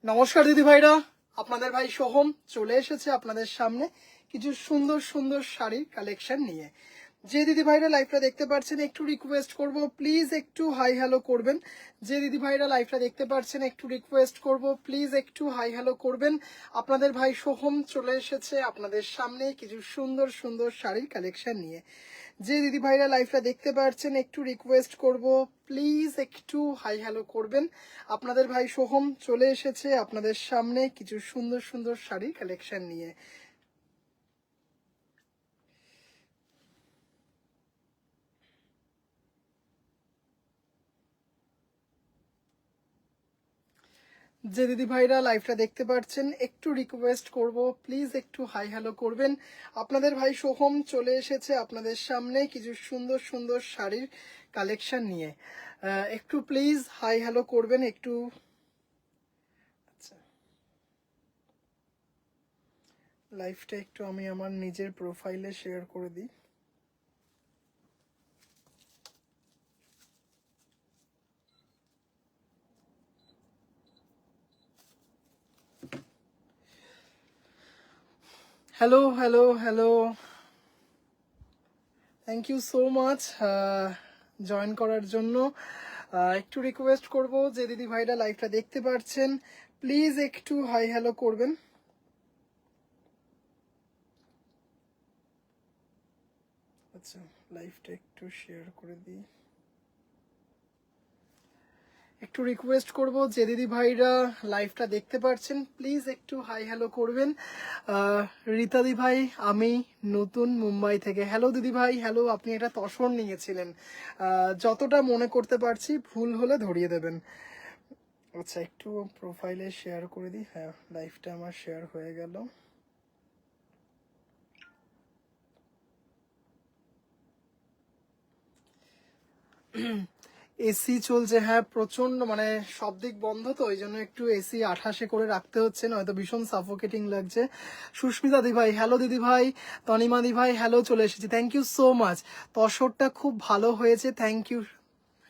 নমস্কার দিদি ভাইরা, আপনাদের ভাই সোহম চলে এসেছে আপনাদের সামনে কিছু সুন্দর সুন্দর শাড়ির কালেকশন নিয়ে। যে দিদি ভাইরা লাইভটা দেখতে পাচ্ছেন একটু রিকোয়েস্ট করব, প্লিজ একটু হাই হ্যালো করবেন। যে দিদি ভাইরা লাইভটা দেখতে পাচ্ছেন একটু রিকোয়েস্ট করব, প্লিজ একটু হাই হ্যালো করবেন। আপনাদের ভাই সোহম চলে এসেছে আপনাদের সামনে কিছু সুন্দর সুন্দর শাড়ির কালেকশন নিয়ে। যে দিদি ভাইরা লাইভটা দেখতে পাচ্ছেন একটু রিকোয়েস্ট করব, প্লিজ একটু হাই হ্যালো করবেন। আপনাদের ভাই সোহম চলে এসেছে আপনাদের সামনে কিছু সুন্দর সুন্দর শাড়ির কালেকশন নিয়ে। যে দিদি ভাইরা লাইভটা দেখতে পাচ্ছেন একটু রিকোয়েস্ট করব, প্লিজ একটু হাই হ্যালো করবেন। আপনাদের ভাই সোহম চলে এসেছে আপনাদের সামনে কিছু সুন্দর সুন্দর শাড়ির কালেকশন নিয়ে। একটু প্লিজ হাই হ্যালো করবেন একটু। আচ্ছা, লাইভটা একটু আমি আমার নিজের প্রোফাইলে শেয়ার করে দিই। Hello hello hello, thank you so much join করার জন্য। একটু রিকোয়েস্ট করব, যে দিদি ভাইরা লাইভটা দেখতে পাচ্ছেন প্লিজ একটু হাই হ্যালো করবেন। আচ্ছা, লাইভটা একটু শেয়ার করে দিই। একটু রিকোয়েস্ট করব, যে দিদি ভাইরা লাইভটা দেখতে পাচ্ছেন প্লিজ একটু হাই হ্যালো করবেন। রীতা দি ভাই, আমি নতুন মুম্বাই থেকে। হ্যালো দিদি ভাই, হ্যালো। আপনি এটা তসর নিয়েছিলেন, যতটা মনে করতে পারছি, ভুল হলে ধরিয়ে দেবেন। আচ্ছা, একটু প্রোফাইলে শেয়ার করে দিই। হ্যাঁ, লাইভটা আমার শেয়ার হয়ে গেল। এসি চলছে, হ্যাঁ প্রচন্ড, মানে সব দিক বন্ধ তো ওই জন্য একটু এসি 28-এ করে রাখতে হচ্ছে, নয়তো ভীষণ সাফোকেটিং লাগছে। সুস্মিতা দি ভাই, হ্যালো দিদি ভাই। তনিমা দি ভাই, হ্যালো, চলে এসেছি, থ্যাংক ইউ সো মাচ। তসরটা খুব ভালো হয়েছে, থ্যাংক ইউ।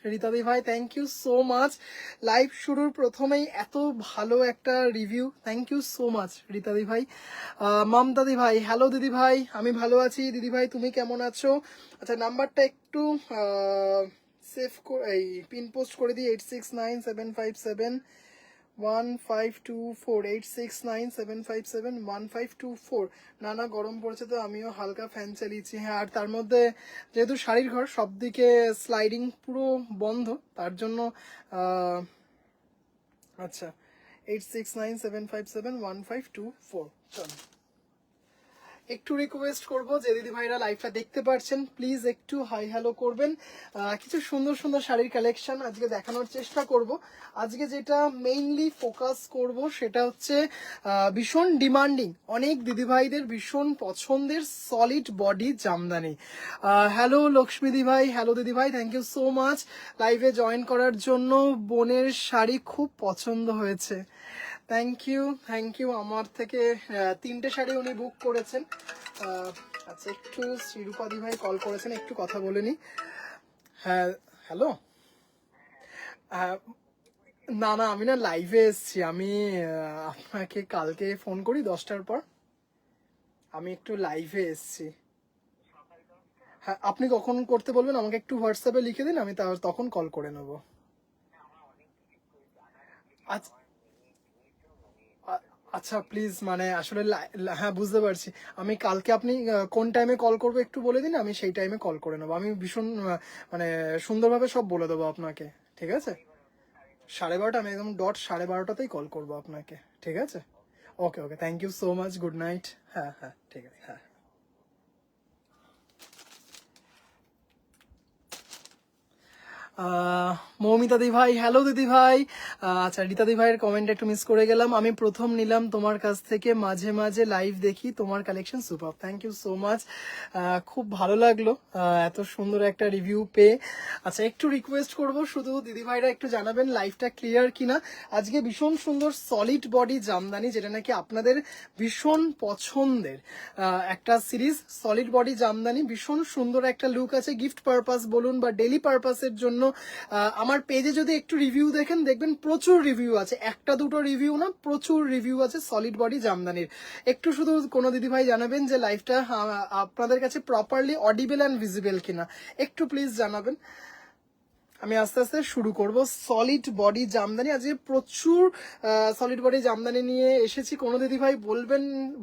রীতাদি ভাই, thank you so much. Live শুরুর প্রথমেই এত ভালো একটা review, thank you so much রীতাদি ভাই। মমতাদি ভাই, হ্যালো দিদি ভাই, আমি ভালো আছি দিদি ভাই, তুমি কেমন আছো? আচ্ছা, নাম্বারটা একটু সেভ এই পিন পোস্ট করে দিই, 8697571524, 8697571524। না না, গরম পড়েছে তো আমিও হালকা ফ্যান চালিয়েছি। হ্যাঁ, আর তার মধ্যে যেহেতু শাড়ির ঘর, সব দিকে স্লাইডিং পুরো বন্ধ, তার জন্য আচ্ছা, 8697571524। চলো, একটু রিকোয়েস্ট করব, যে দিদি ভাইরা লাইভটা দেখতে পাচ্ছেন প্লিজ একটু হাই হ্যালো করবেন। কিছু সুন্দর সুন্দর শাড়ির কালেকশন আজকে দেখানোর চেষ্টা করব। আজকে যেটা মেইনলি ফোকাস করব সেটা হচ্ছে ভীষণ ডিমান্ডিং, অনেক দিদি ভাইদের ভীষণ পছন্দের solid body jamdani. Hello Lakshmi দি ভাই, হ্যালো দিদি ভাই, থ্যাংক ইউ সো মাচ লাইভে জয়েন করার জন্য। বোনের শাড়ি খুব পছন্দ হয়েছে, থ্যাংক ইউ থ্যাংক ইউ। আমার থেকে 3টে শাড়ি উনি বুক করেছেন। আচ্ছা, একটু শ্রীরূপাদি ভাই কল করেছেন, একটু কথা বলে নি। হ্যাঁ, হ্যালো। না না, আমি না লাইভে এসেছি, আমি আপনাকে কালকে ফোন করি 10টার পর। আমি একটু লাইভে এসেছি। হ্যাঁ, আপনি কখন করতে বলবেন আমাকে একটু হোয়াটসঅ্যাপে লিখে দিন, আমি তখন কল করে নেব। আচ্ছা আচ্ছা, প্লিজ, মানে আসলে হ্যাঁ বুঝতে পারছি। আমি কালকে আপনি কোন টাইমে কল করবো একটু বলে দিন, আমি সেই টাইমে কল করে নেবো। আমি ভীষণ মানে সুন্দরভাবে সব বলে দেবো আপনাকে, ঠিক আছে? 12:30, আমি একদম ডট 12:30তেই কল করবো আপনাকে, ঠিক আছে? Okay okay, thank you so much, good night. হ্যাঁ হ্যাঁ, ঠিক আছে, হ্যাঁ। মৌমিতা দি ভাই, হ্যালো দিদি ভাই। আচ্ছা, রীতা দি ভাইয়ের কমেন্ট একটু মিস করে গেলাম। আমি প্রথম নিলাম তোমার কাছ থেকে, মাঝে মাঝে লাইভ দেখি, তোমার collection super, thank you so much. খুব ভালো লাগলো এত সুন্দর একটা রিভিউ পেয়ে। আচ্ছা, একটু রিকোয়েস্ট করব, শুধু দিদি ভাইরা একটু জানাবেন লাইভটা ক্লিয়ার কিনা। আজকে ভীষণ সুন্দর সলিড বডি জামদানি, যেটা নাকি আপনাদের ভীষণ পছন্দের একটা সিরিজ। সলিড বডি জামদানি, ভীষণ সুন্দর একটা লুক আছে, গিফট পারপাস বলুন বা ডেলি পারপাসের জন্য আমার পেজে যদি একটু রিভিউ দেখেন দেখবেন প্রচুর রিভিউ আছে, একটা দুটো রিভিউ না, প্রচুর রিভিউ আছে সলিড বডি জামদানির। একটু শুধু কোনো দিদিভাই জানাবেন যে লাইভটা আপনাদের কাছে প্রপারলি অডিবল অ্যান্ড ভিজিবল কিনা, একটু প্লিজ জানাবেন। আমি আস্তে আস্তে শুরু করব। সলিড বডি জামদানি, আজকে প্রচুর সলিড বডি জামদানি নিয়ে এসেছি। কোনো দিদিভাই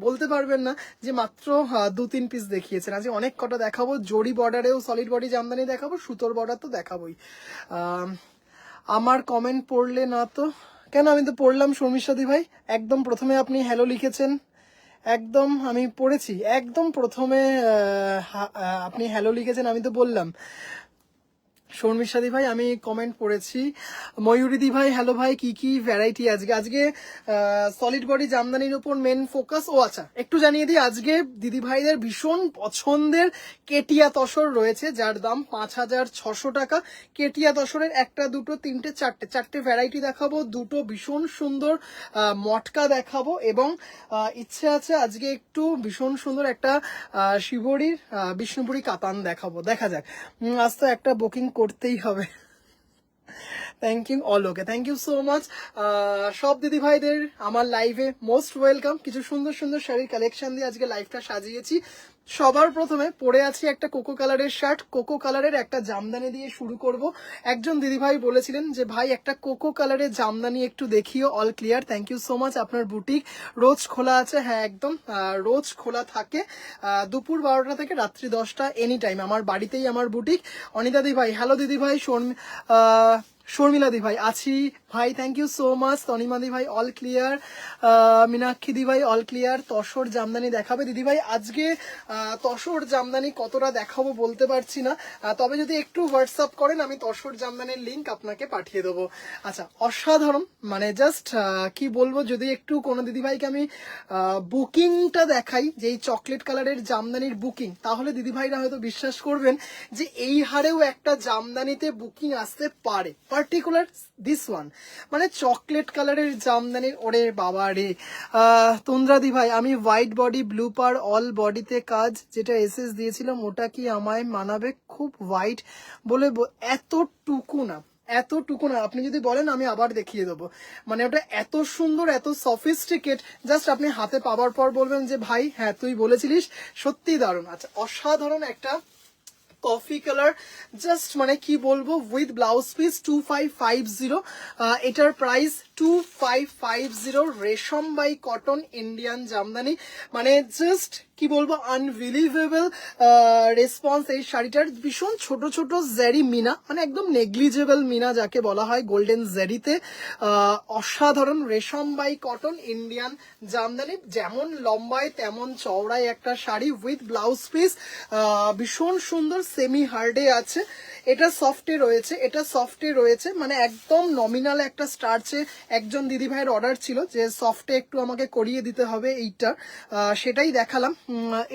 বলতে পারবেন না যে মাত্র 2-3 পিস দেখিয়েছেন। আজকে অনেক কটা দেখাবো, জরি বর্ডারেও সলিড বডি জামদানি দেখাবো, সুতোর বর্ডার তো দেখাবোই। আমার কমেন্ট পড়লে না তো কেন? আমি তো পড়লাম শর্মিষ্ঠা দিভাই, একদম প্রথমে আপনি হ্যালো লিখেছেন, একদম আমি পড়েছি, একদম প্রথমে আপনি হ্যালো লিখেছেন, আমি তো বললাম। শর্মিষ্ঠা দি ভাই আমি কমেন্ট পড়েছি। ময়ূরী দি ভাই হ্যালো ভাই, কি কি ভ্যারাইটি আজকে সলিড বডি জামদানির উপর মেন ফোকাস। ও আচ্ছা, একটু জানিয়ে দিই, আজকে দিদি ভাইদের ভীষণ পছন্দের কেটিয়া তসর রয়েছে, যার দাম 5,600 টাকা। কেটিয়া তসরের একটা, দুটো, তিনটে, চারটে ভ্যারাইটি দেখাবো, দুটো ভীষণ সুন্দর মটকা দেখাবো, এবং ইচ্ছে আছে আজকে একটু ভীষণ সুন্দর একটা শিবরির বিষ্ণুপুরি কাতান দেখাবো। দেখা যাক, আজ তো একটা বুকিং করতেই হবে। Thank you all, okay, thank you so much. সব দিদি ভাইদের আমার লাইভে মোস্ট ওয়েলকাম। কিছু সুন্দর সুন্দর শাড়ির কালেকশন দিয়ে আজকে লাইভটা সাজিয়েছি। সবার প্রথমে পরে আছি একটা কোকো কালারের শার্ট, কোকো কালারের একটা জামদানি দিয়ে শুরু করব। একজন দিদিভাই বলেছিলেন যে ভাই একটা কোকো কালারের জামদানি একটু দেখিও, all clear. Thank you so much. আপনার বুটিক রোজ খোলা আছে? হ্যাঁ একদম রোজ খোলা থাকে, দুপুর 12টা থেকে রাত্রি 10টা, এনি টাইম। আমার বাড়িতেই আমার বুটিক। অনিতা দি ভাই হ্যালো, দিদি ভাই শর্মিলা দি ভাই আছি ভাই, thank you so much. Tanima দি ভাই অল ক্লিয়ার, মীনাক্ষী দি ভাই অল ক্লিয়ার। তসর জামদানি দেখাবে দিদি ভাই? আজকে তসর জামদানি কতটা দেখাবো বলতে পারছি না, তবে যদি একটু হোয়াটসঅ্যাপ করেন আমি তসর জামদানির লিঙ্ক আপনাকে পাঠিয়ে দেবো। আচ্ছা, অসাধারণ, মানে জাস্ট কি বলবো, যদি একটু কোনো দিদিভাইকে আমি বুকিংটা দেখাই, যে এই চকলেট কালারের জামদানির বুকিং, তাহলে দিদিভাইরা হয়তো বিশ্বাস করবেন যে এই হারেও একটা জামদানিতে বুকিং আসতে পারে, পার্টিকুলার দিস ওয়ান, মানে চকলেট কালারের জামদানির। ওরে বাবা রে, তন্দ্রা দি ভাই আমি হোয়াইট বডি ব্লু পার অল বডিতে কাজ যেটা এসএস দিয়েছিলাম ওটা কি আমায় মানাবে? খুব হোয়াইট বলে এতটুকু না, এতটুকু না, আপনি যদি বলেন আমি আবার দেখিয়ে দেবো। মানে ওটা এত সুন্দর, এত সফিস্টিকেট, জাস্ট আপনি হাতে পাওয়ার পর বলবেন যে ভাই হ্যাঁ তুই বলেছিলিস, সত্যি দারুণ। আচ্ছা, অসাধারণ একটা কফি কালার, জাস্ট মানে কি বলবো, উইথ ব্লাউজ পিস 2550। এটার প্রাইস 2550, রেশম বাই কটন ইন্ডিয়ান জামদানি। মানে জাস্ট কি বলবো, আনবিলিভেবল রেসপন্স এই শাড়িটার। ভীষণ ছোট ছোট জেরি মিনা, মানে একদম নেগলিজেবল মিনা যাকে বলা হয়, গোল্ডেন জেরিতে। অসাধারণ রেশম বাই কটন ইন্ডিয়ান জামদানি, যেমন লম্বায় তেমন চওড়ায় একটা শাড়ি উইথ ব্লাউজ পিস, ভীষণ সুন্দর, সেমি হার্ডে আছে। এটা সফটে রয়েছে, এটা সফটে রয়েছে, মানে একদম নমিনাল একটা স্টার্চে একজন দিদিভাইয়ের অর্ডার ছিল যে সফটে একটু আমাকে করিয়ে দিতে হবে এইটা, সেটাই দেখালাম।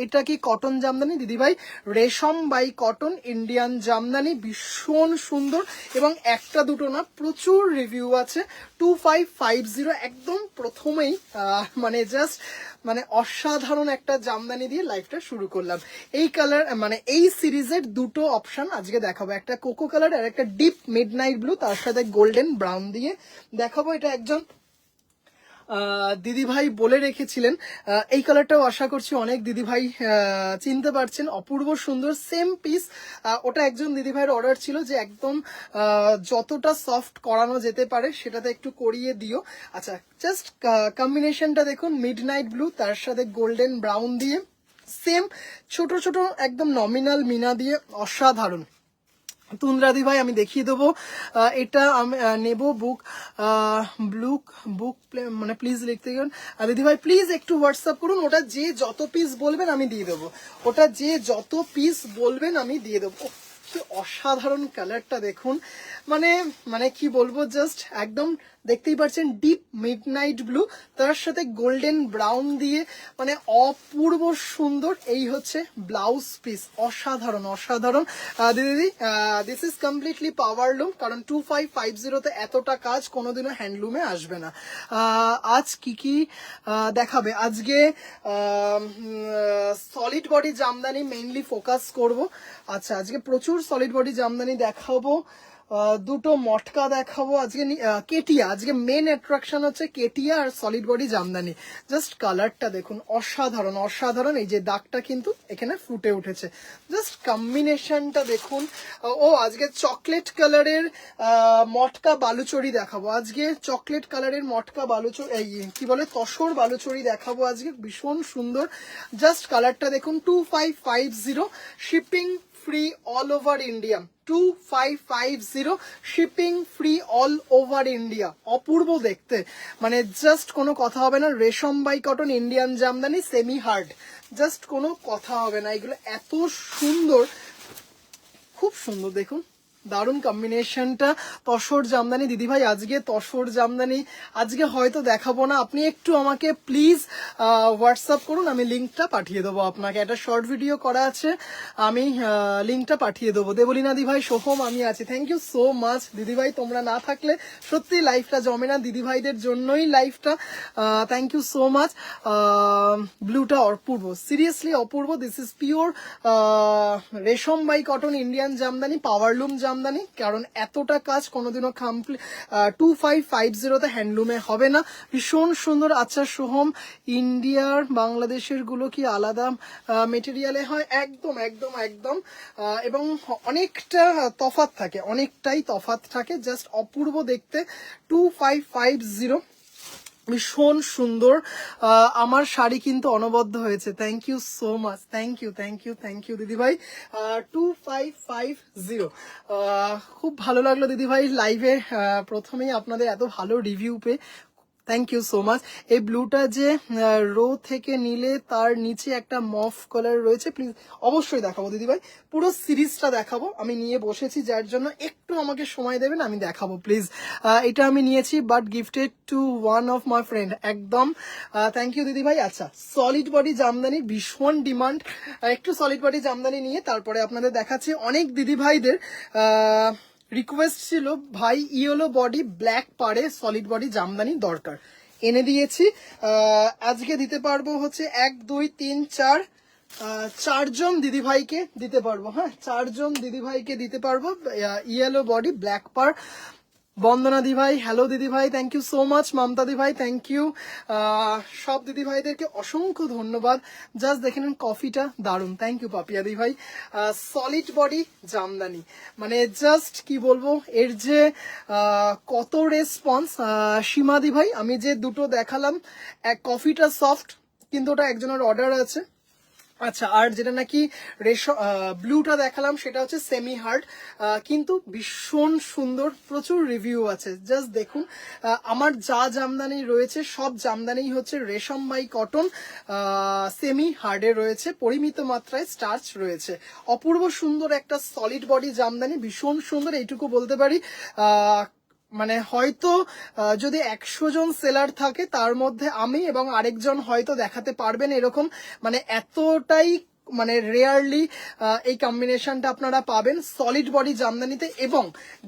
এটা কি কটন জামদানি দিদিভাই? রেশম বাই কটন ইন্ডিয়ান জামদানি, ভীষণ সুন্দর, এবং একটা দুটো না, প্রচুর রিভিউ আছে। 2550, একদম প্রথমেই মানে জাস্ট মানে অসাধারণ একটা জামদানি দিয়ে লাইফটা শুরু করলাম। এই কালার মানে এই সিরিজের দুটো অপশন আজকে দেখাবো, একটা কোকো কালার আর একটা ডিপ মিডনাইট ব্লু, তার সাথে গোল্ডেন ব্রাউন দিয়ে দেখাবো। এটা একজন দিদিভাই বলে রেখেছিলেন, এই কালারটাও আশা করছি অনেক দিদিভাই চিনতে পারছেন, অপূর্ব সুন্দর, সেম পিস। ওটা একজন দিদিভাইয়ের অর্ডার ছিল যে একদম যতটা সফট করানো যেতে পারে সেটাতে একটু করিয়ে দিও। আচ্ছা, জাস্ট কম্বিনেশনটা দেখুন, মিডনাইট ব্লু তার সাথে গোল্ডেন ব্রাউন দিয়ে, সেম ছোট ছোট একদম নমিনাল মিনা দিয়ে, অসাধারণ। তুন্দ্রাদি ভাই আমি দেখিয়ে দেবো, এটা আমি নেব বুক মানে প্লিজ লিখতে গেলেন দিদি ভাই প্লিজ একটু হোয়াটসঅ্যাপ করুন, ওটা যে যত পিস বলবেন আমি দিয়ে দেবো, ওটা যে যত পিস বলবেন আমি দিয়ে দেবো। কি অসাধারণ কালারটা দেখুন, মানে মানে কি বলবো, জাস্ট একদম দেখতেই পাচ্ছেন ডিপ মিডনাইট ব্লু তার সাথে গোল্ডেন ব্রাউন দিয়ে, মানে অপূর্ব সুন্দর। এই হচ্ছে ব্লাউজ পিস, অসাধারণ অসাধারণ। দিদি দিস ইজ কমপ্লিটলি পাওয়ারলুম, কারণ 2550-তে এতটা কাজ কোনোদিনও হ্যান্ডলুমে আসবে না। আজ কি কি দেখাবে? আজকে solid body Jamdani mainly focus করব। আচ্ছা, আজকে প্রচুর সলিড বডি জামদানি দেখাবো। দুটো মটকা দেখাবো আজকে কেটিয়া। আজকে মেন অ্যাট্রাকশন হচ্ছে কেটিয়া আর সলিড বডি জামদানি। জাস্ট কালারটা দেখুন, অসাধারণ অসাধারণ। এই যে দাগটা কিন্তু এখানে ফুটে উঠেছে, জাস্ট কম্বিনেশনটা দেখুন। ও আজকে চকলেট কালারের মটকা বালুচরি দেখাবো। আজকে চকলেট কালারের মটকা বালুচরি, এই কি বলে তসর বালুচরি দেখাবো আজকে, ভীষণ সুন্দর। জাস্ট কালারটা দেখুন, 2550, shipping free all over India. 2550, shipping free all over India. অপূর্ব দেখতে, মানে জাস্ট কোনো কথা হবে না। রেশম by cotton Indian jamdani semi hard, just কোনো কথা হবে না। এগুলো এত সুন্দর, খুব সুন্দর দেখুন, দারুণ কম্বিনেশনটা। তসর জামদানি দিদিভাই, আজকে তসর জামদানি আজকে হয়তো দেখাবো না, আপনি একটু আমাকে প্লিজ হোয়াটসঅ্যাপ করুন, আমি লিঙ্কটা পাঠিয়ে দেবো আপনাকে। একটা শর্ট ভিডিও করা আছে, আমি লিঙ্কটা পাঠিয়ে দেবো। দেবলীনা দিদিভাই, সোহম আমি আছি, থ্যাংক ইউ সো মাচ দিদিভাই। তোমরা না থাকলে সত্যি লাইফটা জমে না, দিদিভাইদের জন্যই লাইফটা। Thank you so much. ব্লুটা অপূর্ব, সিরিয়াসলি অপূর্ব। দিস ইজ পিওর রেশম by cotton Indian jamdani, powerloom jamdani. কারণ এতটা কাজ কোনোদিনও 2550 হ্যান্ডলুমে হবে না। ভীষণ সুন্দর। আচ্ছা সোহম, ইন্ডিয়ার বাংলাদেশের গুলো কি আলাদা মেটেরিয়ালে হয়? একদম একদম একদম, এবং অনেকটা তফাৎ থাকে, অনেকটাই তফাৎ থাকে। জাস্ট অপূর্ব দেখতে, 2550, ভীষণ সুন্দর। আমার শাড়ি কিন্তু অনবদ্য হয়েছে, thank you so much, thank you thank you thank you দিদিভাই। 2550, খুব ভালো লাগলো দিদিভাই লাইভে প্রথমেই আপনাদের এত ভালো রিভিউ পেয়ে, থ্যাংক ইউ সো মাচ। এই ব্লুটা যে রো থেকে নিলে তার নিচে একটা মফ কালার রয়েছে, প্লিজ অবশ্যই দেখাবো দিদিভাই, পুরো সিরিজটা দেখাবো। আমি নিয়ে বসেছি, যার জন্য একটু আমাকে সময় দেবেন, আমি দেখাবো প্লিজ। এটা আমি নিয়েছি, but gifted to one of my friend. একদম, থ্যাংক ইউ দিদিভাই। আচ্ছা, সলিড বডি জামদানি ভীষণ ডিমান্ড, একটু সলিড বডি জামদানি নিয়ে তারপরে আপনাদের দেখাচ্ছি। অনেক দিদিভাইদের রিকোয়েস্ট ছিল, ভাই ইয়েলো বডি ব্ল্যাক পাড়ে সলিড বডি জামদানি দরকার, এনে দিয়েছি। আজকে দিতে পারবো হচ্ছে 1 2 3 4, 4জন দিদিভাইকে দিতে পারবো। হ্যাঁ, 4জন দিদিভাইকে দিতে পারবো ইয়েলো বডি ব্ল্যাক পাড়। বন্দনা দিভাই, হ্যালো দিদিভাই, thank you so much. Mamata দিভাই, থ্যাংক ইউ। সব দিদিভাইদেরকে অসংখ্য ধন্যবাদ। জাস্ট দেখে নেন কফিটা দারুণ, থ্যাংক ইউ পাপিয়া দিভাই। সলিড বডি জামদানি, মানে জাস্ট কি বলবো, এর যে কত রেসপন্স। সীমা দিভাই, আমি যে দুটো দেখালাম, এক কফিটা সফট, কিন্তু ওটা একজনের অর্ডার আছে। আচ্ছা, আর যেটা নাকি ব্লুটা দেখালাম সেটা হচ্ছে সেমি হার্ড, কিন্তু ভীষণ সুন্দর, প্রচুর রিভিউ আছে। জাস্ট দেখুন, আমার যা জামদানি রয়েছে সব জামদানি হচ্ছে রেশম বাই কটন, সেমি হার্ডে রয়েছে, পরিমিত মাত্রায় স্টার্চ রয়েছে। অপূর্ব সুন্দর একটা সলিড বডি জামদানি, ভীষণ সুন্দর, এইটুকু বলতে পারি। মানে হয়তো যদি 100 জন সেলার থাকে তার মধ্যে আমি এবং আরেকজন হয়তো দেখাতে পারবেন এরকম, মানে এতটাই মানে রেয়ারলি এই কম্বিনেশনটা আপনারা পাবেন সলিড বডি জামদানিতে। এবং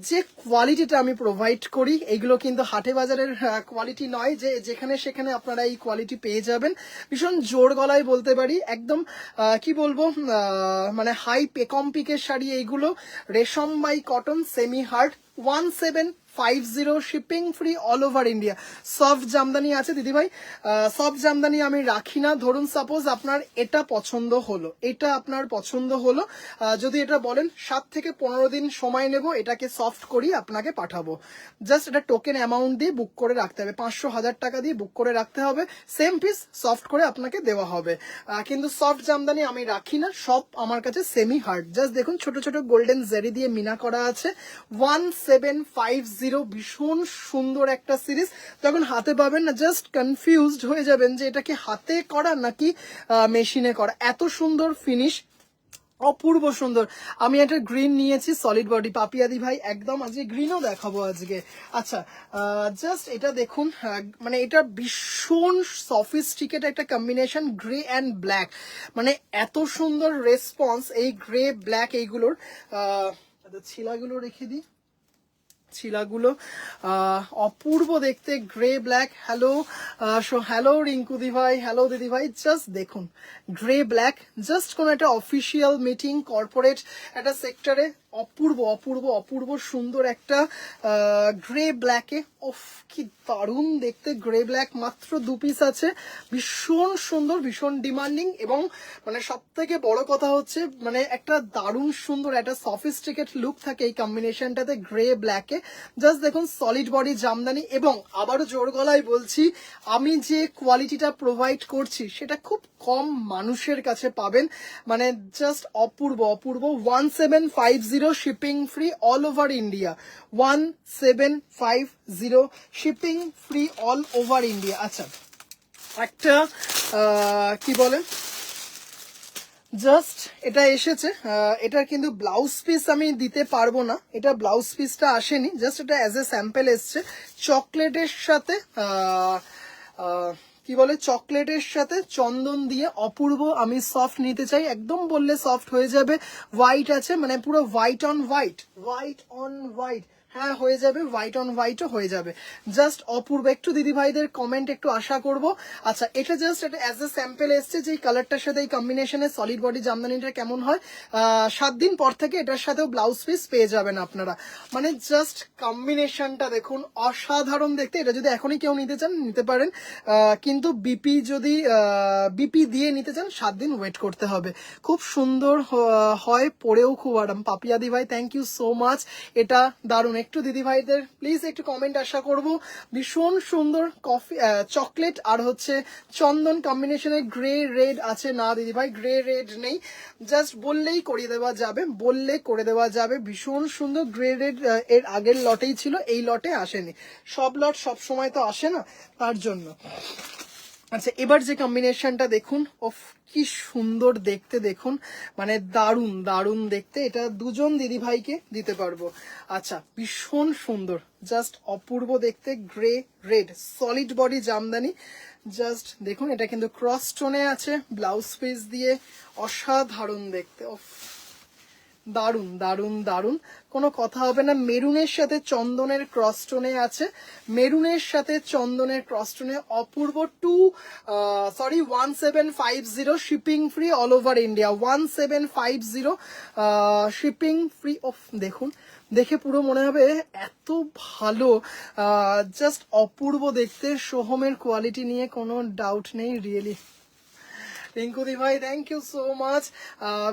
যে কোয়ালিটিটা আমি প্রোভাইড করি, এগুলো কিন্তু হাটে বাজারের কোয়ালিটি নয় যে যেখানে সেখানে আপনারা এই কোয়ালিটি পেয়ে যাবেন। ভীষণ জোর গলায় বলতে পারি, একদম কি বলবো, মানে হাই পেকম্পিকের শাড়ি এইগুলো, রেশম by cotton semi hard, 1750, shipping free all over India. Soft Jamdani আছে দিদিভাই, সফট জামদানি আমি রাখি না। ধরুন সাপোজ আপনার এটা পছন্দ হলো, এটা আপনার পছন্দ হলো, যদি এটা বলেন 7 থেকে 15 দিন সময় নেব, এটাকে সফট করি আপনাকে পাঠাবো। জাস্ট এটা টোকেন অ্যামাউন্ট দিয়ে বুক করে রাখতে হবে, 500-1000 টাকা দিয়ে বুক করে রাখতে হবে, সেম পিস সফট করে আপনাকে দেওয়া হবে। কিন্তু সফট জামদানি আমি রাখি না, সব আমার কাছে সেমি হার্ড। জাস্ট দেখুন, ছোট ছোট গোল্ডেন জেরি দিয়ে মিনা করা আছে, 1750, ভীষণ সুন্দর একটা সিরিজ। যখন হাতে পাবেন না, জাস্ট কনফিউজড হয়ে যাবেন যে এটা কি হাতে করা নাকি মেশিনে করা, এত সুন্দর ফিনিশ, অপূর্ব সুন্দর। আমি একটা গ্রিন নিয়েছি সলিড বডি, পাপিয়াদি ভাই একদম আজকে গ্রিনও দেখাবো আজকে। আচ্ছা, জাস্ট এটা দেখুন, মানে এটা ভীষণ সফিস্টিকেট একটা কম্বিনেশন, গ্রে অ্যান্ড ব্ল্যাক, মানে এত সুন্দর রেসপন্স এই গ্রে ব্ল্যাক এইগুলোর। ছিলাগুলো রেখে দিই, ছিলাগুলো অপূর্ব দেখতে, grey black. Hello hello Rinku দিভাই, হ্যালো দিদি ভাই, জাস্ট দেখুন গ্রে ব্ল্যাক, জাস্ট কোনো একটা অফিসিয়াল মিটিং, কর্পোরেট একটা সেক্টরে অপূর্ব অপূর্ব অপূর্ব সুন্দর একটা গ্রে ব্ল্যাকে, ওফ কি দারুণ দেখতে। গ্রে ব্ল্যাক মাত্র 2 পিস আছে, ভীষণ সুন্দর, ভীষণ ডিমান্ডিং, এবং মানে সব থেকে বড় কথা হচ্ছে মানে একটা দারুণ সুন্দর একটা সফিস্টিকেট লুক থাকে এই কম্বিনেশনটাতে গ্রে ব্ল্যাকে। জাস্ট দেখুন সলিড বডি জামদানি, এবং আবারও জোর গলায় বলছি আমি যে কোয়ালিটিটা প্রোভাইড করছি সেটা খুব কম মানুষের কাছে পাবেন, মানে জাস্ট অপূর্ব অপূর্ব। 1750 shipping free all over India, 1750 shipping free all over India. আচ্ছা একটা কি বলে জাস্ট এটা এসেছে, এটার কিন্তু ব্লাউজ পিস আমি দিতে পারবো না, এটা ব্লাউজ পিসটা আসেনি, জাস্ট এটা অ্যাজ এ স্যাম্পল এসছে চকলেটের সাথে কি বলে চকলেটের সাথে চন্দন দিয়ে অপূর্ব। আমি সফট নিতে চাই, একদম বললে সফট হয়ে যাবে। হোয়াইট আছে, মানে পুরো white on white, white on white, হ্যাঁ হয়ে যাবে, হোয়াইট অন হোয়াইটও হয়ে যাবে। জাস্ট অপূর্ব, একটু দিদি ভাইদের কমেন্ট একটু আশা করব। আচ্ছা এটা জাস্ট এটা অ্যাজ এ স্যাম্পল এসছে যে এই কালারটার সাথে এই কম্বিনেশনে সলিড বডি জামদানিটা কেমন হয়। 7 দিন পর থেকে এটার সাথেও ব্লাউজ পিস পেয়ে যাবেন আপনারা, মানে জাস্ট কম্বিনেশনটা দেখুন অসাধারণ দেখতে। এটা যদি এখনই কেউ নিতে চান নিতে পারেন, কিন্তু বিপি যদি বিপি দিয়ে নিতে চান 7 দিন ওয়েট করতে হবে। খুব সুন্দর হয়, পরেও খুব আরাম। পাপিয়াদি ভাই থ্যাংক ইউ সো মাচ, এটা দারুণ। একটু দিদি ভাইদের প্লিজ একটু কমেন্ট আশা করব। ভীষণ সুন্দর কফি চকলেট আর হচ্ছে চন্দন কম্বিনেশনে গ্রে রেড আছে না দিদি ভাই, গ্রে রেড নেই, জাস্ট বললেই করিয়ে দেওয়া যাবে, বললে করে দেওয়া যাবে। ভীষণ সুন্দর গ্রে রেড এর আগের লটেই ছিল, এই লটে আসেনি, সব লট সব সময় তো আসে না, তার জন্য। আচ্ছা এবার যে কম্বিনেশনটা দেখুন, ওফ কি সুন্দর দেখতে দেখুন, মানে দারুণ দারুণ দেখতে। এটা দুজন দিদি ভাইকে দিতে পারবো। আচ্ছা ভীষণ সুন্দর, জাস্ট অপূর্ব দেখতে, grey red solid body Jamdani. Just দেখুন এটা কিন্তু ক্রস টোনে আছে, ব্লাউজ পিস দিয়ে অসাধারণ দেখতে, ওফ দারুন দারুন দারুন, কোনো কথা হবে না। মেরুনের সাথে চন্দনের ক্রসটোনে আছে, মেরুনের সাথে চন্দনের ক্রসটোনে অপূর্ব। 1750 shipping free all over India, 1750 shipping free. Of দেখুন, দেখে পুরো মনে হবে এত ভালো, জাস্ট অপূর্ব দেখতে। সোহমের কোয়ালিটি নিয়ে কোনো ডাউট নেই, রিয়েলি। রিঙ্কুদি ভাই থ্যাংক ইউ সো মাচ,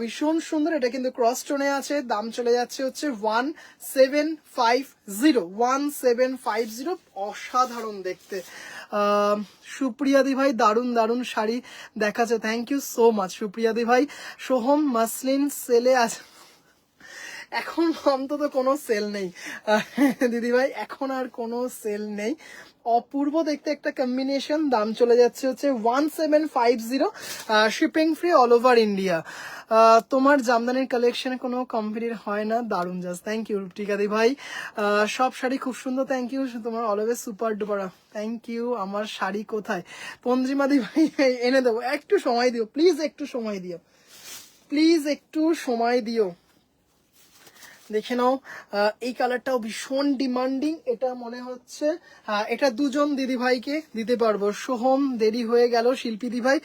ভীষণ সুন্দর। এটা কিন্তু ক্রস টোনে আছে, দাম চলে যাচ্ছে হচ্ছে 1750, অসাধারণ দেখতে। সুপ্রিয়া দি ভাই দারুণ দারুণ শাড়ি দেখাচ্ছে, thank you so much Supriya দি ভাই। সোহম মাসলিন সেলে আছে, এখন অন্তত কোনো সেল নেই দিদি ভাই, এখন আর কোনো সেল নেই। অপূর্ব দেখতে একটা কম্বিনেশন, দাম চলে যাচ্ছে হচ্ছে 1750, shipping free all over India. তোমার জামদানির কালেকশনে কোনো কম্পিটির হয় না, দারুণ জাস্ট, থ্যাংক ইউ টিকাদি ভাই। সব শাড়ি খুব সুন্দর, থ্যাংক ইউ, তোমার always super duper, thank you. আমার শাড়ি কোথায় পঞ্জিমাদি ভাই, এনে দেবো, একটু সময় দিও প্লিজ, একটু সময় দিও প্লিজ, একটু সময় দিও। দেখে নাও এই কালারটাও ভীষণ ডিমান্ডিং, এটা মনে হচ্ছে এটা দুজন দিদি ভাইকে দিতে পারবো। সোহম দেরি হয়ে গেল শিল্পী দি ভাই,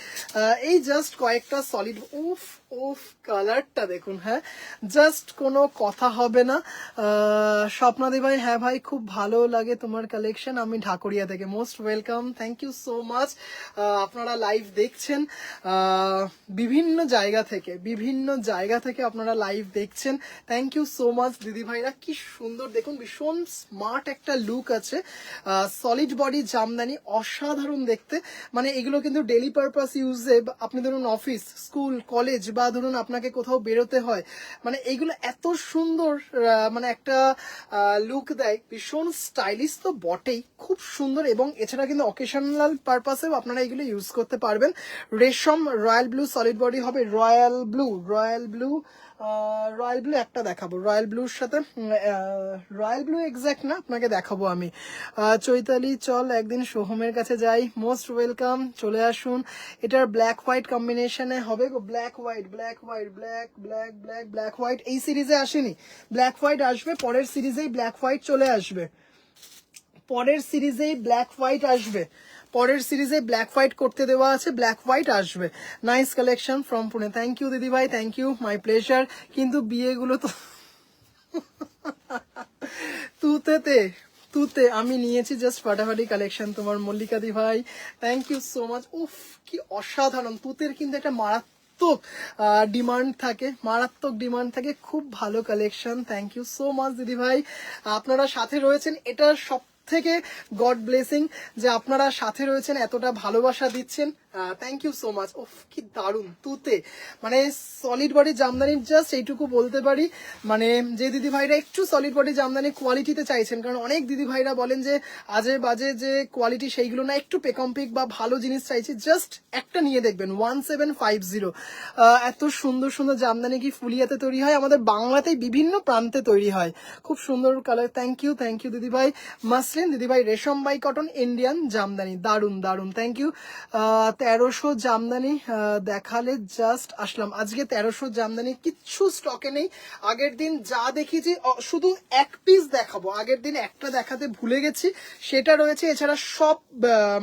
এই জাস্ট কয়েকটা সলিড, উফ উফ কালারটা দেখুন, হ্যাঁ জাস্ট কোনো কথা হবে না। স্বপ্না দি ভাই হ্যাঁ ভাই খুব ভালো লাগে তোমার কালেকশন, আমি ঢাকুরিয়া থেকে, most welcome, thank you so much. আপনারা লাইভ দেখছেন বিভিন্ন জায়গা থেকে আপনারা লাইভ দেখছেন, থ্যাংক ইউ সো মাচ দিদি ভাইরা। কি সুন্দর দেখুন, ভীষণ স্মার্ট একটা লুক আছে, সলিড বডি জামদানি, অসাধারণ দেখতে। মানে এগুলো কিন্তু ডেলি পারপাস ইউজে, আপনি ধরুন অফিস স্কুল কলেজ বা ধরুন আপনাকে কোথাও বেরোতে হয়, মানে এইগুলো এত সুন্দর মানে একটা লুক দেয়, ভীষণ স্টাইলিশ তো বটেই, খুব সুন্দর। এবং এছাড়া কিন্তু অকেশনাল পারপাসেও আপনারা এগুলো ইউজ করতে পারবেন। রেশম রয়্যাল ব্লু সলিড বডি হবে, রয়্যাল ব্লু একটা দেখাবো, রয়্যাল ব্লুর সাথে রয়্যাল ব্লু এক্স্যাক্ট না, আপনাকে দেখাবো আমি। চৈতালি চল একদিন সোহমের কাছে যাই, মোস্ট ওয়েলকাম, চলে আসুন। এটার ব্ল্যাক হোয়াইট কম্বিনেশনে হবে গো, ব্ল্যাক হোয়াইট এই সিরিজে আসেনি, ব্ল্যাক হোয়াইট আসবে পরের সিরিজেই, ব্ল্যাক হোয়াইট চলে আসবে পরের সিরিজেই, ব্ল্যাক হোয়াইট আসবে পরের সিরিজে, ব্ল্যাক হোয়াইট করতে দেওয়া আছে, ব্ল্যাক হোয়াইট আসবে। Nice collection from Pune, thank you দিদি ভাই, থ্যাংক ইউ, মাই প্লেজার। কিন্তু বিয়েগুলো তো তুতেতে তুতে আমি নিয়েছি জাস্ট ফাটাফাটি কালেকশন তোমার মল্লিকা দি ভাই, থ্যাংক ইউ সো মাচ। উফ কি অসাধারণ, তুতের কিন্তু একটা মারাত্মক ডিমান্ড থাকে, মারাত্মক ডিমান্ড থাকে, খুব ভালো collection, thank you so much দিদি ভাই, আপনারা সাথে রয়েছেন, এটা সব থেকে গড ব্লেসিং যে আপনারা সাথে রয়েছেন, এতটা ভালোবাসা দিচ্ছেন, থ্যাংক ইউ সো মাচ। ওফ কি দারুণ তুতে, মানে সলিড বডি জামদানির জাস্ট এইটুকু বলতে পারি, মানে যে দিদি ভাইরা একটু সলিড বডি জামদানি কোয়ালিটিতে চাইছেন, কারণ অনেক দিদি ভাইরা বলেন যে আজে বাজে যে কোয়ালিটি সেইগুলো না, একটু পেকম্পিক বা ভালো জিনিস চাইছি, জাস্ট একটা নিয়ে দেখবেন 1750। এত সুন্দর সুন্দর জামদানি কি ফুলিয়াতে তৈরি হয়, আমাদের বাংলাতেই বিভিন্ন প্রান্তে তৈরি হয়, খুব সুন্দর কালার, থ্যাংক ইউ দিদি ভাই। মাসলিন দিদি ভাই, রেশম বাই কটন ইন্ডিয়ান জামদানি, দারুন দারুন, থ্যাংক ইউ। 1300 জামদানি দেখালে জাস্ট আসলাম, আজকে 1300 জামদানি কিচ্ছু স্টকে নেই, আগের দিন যা দেখিয়েছি শুধু এক পিস দেখাবো, আগের দিন একটা দেখাতে ভুলে গেছি, সেটা রয়েছে, এছাড়া সব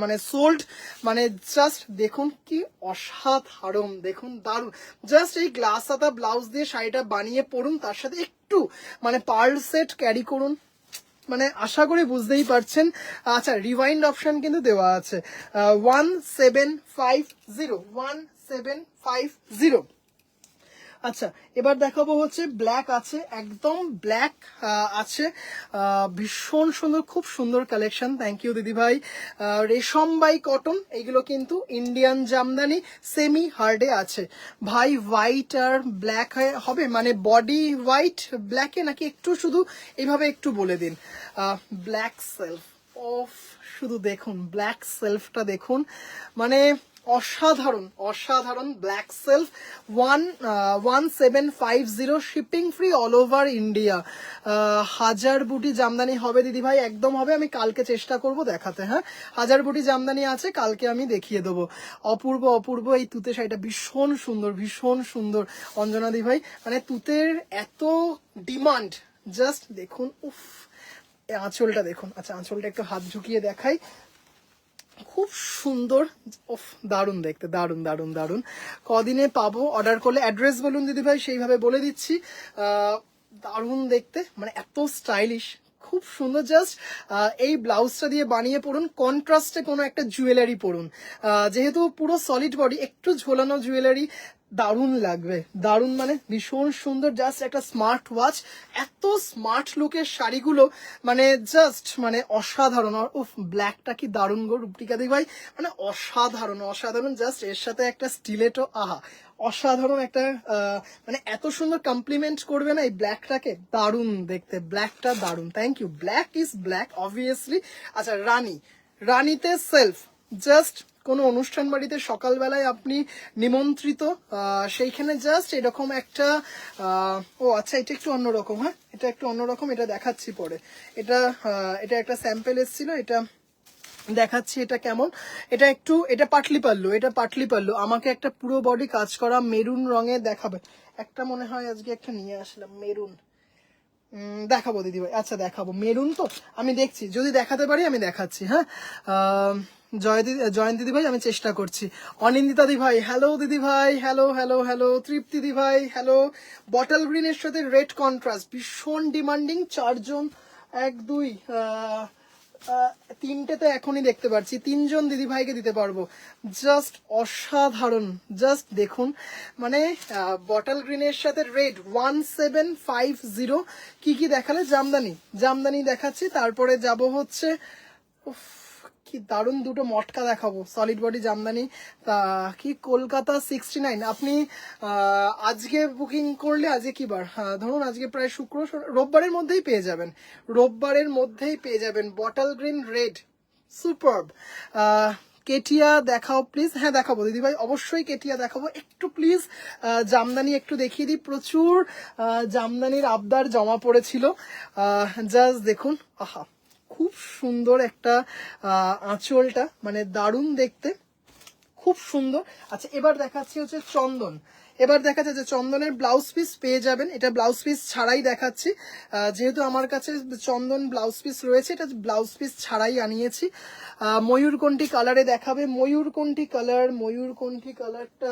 মানে সোল্ড, মানে জাস্ট দেখুন কি অসাধারণ, দেখুন দারুন, জাস্ট এই গ্লাস হাতা ব্লাউজ দিয়ে শাড়িটা বানিয়ে পরুন, তার সাথে একটু মানে পার্ল সেট ক্যারি করুন, মানে আশা করি বুঝতেই পারছেন। আচ্ছা রিওয়াইন্ড অপশন কিন্তু দেওয়া আছে, 1750। আচ্ছা এবার দেখাবো হচ্ছে ব্ল্যাক আছে, একদম ব্ল্যাক আছে, ভীষণ সুন্দর, খুব সুন্দর কালেকশন, থ্যাংক ইউ দিদি ভাই। রেশম বাই কটন, এগুলো কিন্তু ইন্ডিয়ান জামদানি, সেমি হার্ডে আছে ভাই, হোয়াইট আর ব্ল্যাক হবে, মানে বডি হোয়াইট ব্ল্যাকে নাকি একটু শুধু এইভাবে একটু বলে দিন। ব্ল্যাক সেলফ, অফ শুধু দেখুন ব্ল্যাক সেলফটা দেখুন, মানে অসাধারণ অসাধারণ black self, 1750, shipping free all over India, হাজার বুটি জামদানি হবে দিদি ভাই, একদম হবে, আমি কালকে চেষ্টা করব দেখাতে, হ্যাঁ হাজার বুটি জামদানি আছে, কালকে আমি দেখিয়ে দেবো। অপূর্ব অপূর্ব এই তুতে শাড়িটা ভীষণ সুন্দর, ভীষণ সুন্দর অঞ্জনা দি ভাই, মানে তুতের এত ডিমান্ড, জাস্ট দেখুন, উফ আঁচলটা দেখুন, আচ্ছা আঁচলটা একটু হাত ঝুঁকিয়ে দেখাই, খুব সুন্দর, ওফ দারুণ দেখতে, দারুণ দারুণ দারুণ, কদিনে পাবো, অর্ডার করলে অ্যাড্রেস বলুন দিদি ভাই, সেইভাবে বলে দিচ্ছি, দারুণ দেখতে, মানে এত স্টাইলিশ, খুব সুন্দর, জাস্ট এই ব্লাউজটা দিয়ে বানিয়ে পড়ুন, কন্ট্রাস্টে কোনো একটা জুয়েলারি পরুন, যেহেতু পুরো সলিড বডি, একটু ঝোলানো জুয়েলারি, দারুণ লাগবে, দারুণ মানে ভীষণ সুন্দর, জাস্ট একটা স্মার্ট ওয়াচ, এত স্মার্ট লুকের শাড়িগুলো মানে জাস্ট মানে অসাধারণ, আর উফ ব্ল্যাকটা কি দারুণ গো রূপটিকা দি ভাই, মানে অসাধারণ অসাধারণ, জাস্ট এর সাথে একটা স্টিলেটো, আহা অসাধারণ একটা মানে এত সুন্দর কমপ্লিমেন্ট করবে না এই ব্ল্যাকটাকে, দারুণ দেখতে, ব্ল্যাকটা দারুণ, thank you, black is black obviously. আচ্ছা রানী, রানীতে সেলফ, জাস্ট কোনো অনুষ্ঠান বাড়িতে সকালবেলায় আপনি নিমন্ত্রিত, সেইখানে জাস্ট এরকম একটা, ও আচ্ছা এটা একটু অন্যরকম, হ্যাঁ এটা একটু অন্যরকম, এটা দেখাচ্ছি পরে, এটা এটা একটা স্যাম্পেল এসেছিল, এটা দেখাচ্ছি এটা কেমন, এটা একটু, এটা পাটলি পাল্লু, এটা পাটলি পাল্লু, আমাকে একটা পুরো বডি কাজ করা মেরুন রঙে দেখাবে, একটা মনে হয় আজকে একটা নিয়ে আসলাম মেরুন, দেখাবো দিদি ভাই, আচ্ছা দেখাবো, মেরুন তো আমি দেখছি, যদি দেখাতে পারি আমি দেখাচ্ছি, হ্যাঁ জয়ন্ত দিদি ভাই আমি চেষ্টা করছি, অনিন্দিতা দি ভাই হ্যালো দিদি ভাই, হ্যালো হ্যালো হ্যালো, তৃপ্তি দি ভাই হ্যালো, বটল গ্রিনের সাথে রেড কন্ট্রাস্ট ভীষণ ডিমান্ডিং, 4 জন 1 2 তিনটে তো এখনই দেখতে পাচ্ছি, 3 জন দিদি ভাইকে দিতে পারবো, জাস্ট অসাধারণ, জাস্ট দেখুন, মানে বটল গ্রিনের সাথে রেড 1750, কি কি দেখালে, জামদানি, জামদানি দেখাচ্ছি, তারপরে যাব হচ্ছে, উফ কি দারুণ দুটো মটকা দেখাবো, সলিড বডি জামদানি, কি কলকাতা 69, আপনি আজকে বুকিং করলে, আজকে কি বার, ধরুন আজকে প্রায় রোববারের মধ্যেই পেয়ে যাবেন, রোববারের মধ্যেই পেয়ে যাবেন, বটল গ্রিন রেড, সুপারব। কেটিয়া দেখাও প্লিজ, হ্যাঁ দেখাবো দিদি ভাই, অবশ্যই কেটিয়া দেখাবো, একটু প্লিজ জামদানি একটু দেখিয়ে দিই, প্রচুর জামদানির আবদার জমা পড়েছিল, জাস্ট দেখুন, আহা খুব সুন্দর একটা আঁচলটা, মানে দারুণ দেখতে, খুব সুন্দর। আচ্ছা এবার দেখাচ্ছি হচ্ছে চন্দন, এবার দেখা যাচ্ছে চন্দনের ব্লাউজ পিস পেয়ে যাবেন, এটা ব্লাউজ পিস ছাড়াই দেখাচ্ছি, যেহেতু আমার কাছে চন্দন ব্লাউজ পিস রয়েছে, এটা ব্লাউজ পিস ছাড়াই আনিয়েছি, ময়ূরকণ্ঠী কালারে দেখাবে, ময়ূরকণ্ঠী কালার, ময়ূরকণ্ঠী কালারটা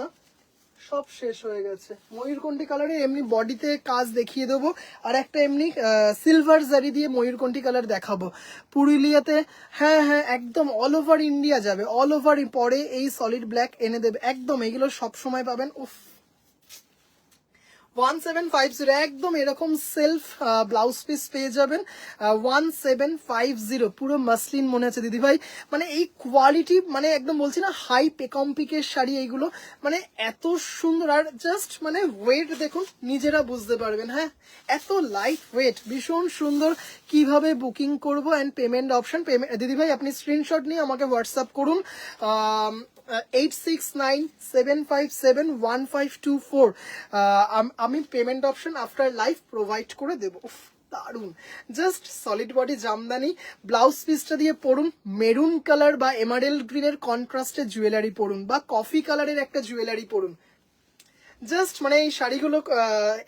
সব শেষ হয়ে গেছে। ময়ূরকণ্ঠী কালারে এমনি বডিতে কাজ দেখিয়ে দেবো, আর একটা এমনি সিলভার জারি দিয়ে ময়ূরকণ্ঠী কালার দেখাবো পুরুলিয়াতে। হ্যাঁ হ্যাঁ একদম অল ওভার ইন্ডিয়া যাবে, অল ওভার পরে এই সলিড ব্ল্যাক এনে দেবে একদম, এগুলো সব সময় পাবেন। উফ 1750 একদম এরকম সেলফ ব্লাউজ পিস পেয়ে যাবেন 1750, পুরো মাসলিন মনে আছে দিদি ভাই, মানে এই কোয়ালিটি মানে একদম বলছি না হাই পেকম্পিকের শাড়ি এইগুলো, মানে এত সুন্দর। আর জাস্ট মানে ওয়েট দেখুন, নিজেরা বুঝতে পারবেন। হ্যাঁ এত লাইট ওয়েট, ভীষণ সুন্দর। কিভাবে বুকিং করব অ্যান্ড পেমেন্ট অপশন, পেমেন্ট দিদি ভাই আপনি স্ক্রিনশট নিয়ে আমাকে হোয়াটসঅ্যাপ করুন 8697571524। আমি payment option after live provide করে দেবো। দারুন, just solid body Jamdani, blouse পিসটা দিয়ে পরুন মেরুন কালার বা এমারেল্ড গ্রিনের কন্ট্রাস্টের জুয়েলারি পরুন, বা কফি কালারের একটা জুয়েলারি পরুন। জাস্ট মানে এই শাড়িগুলো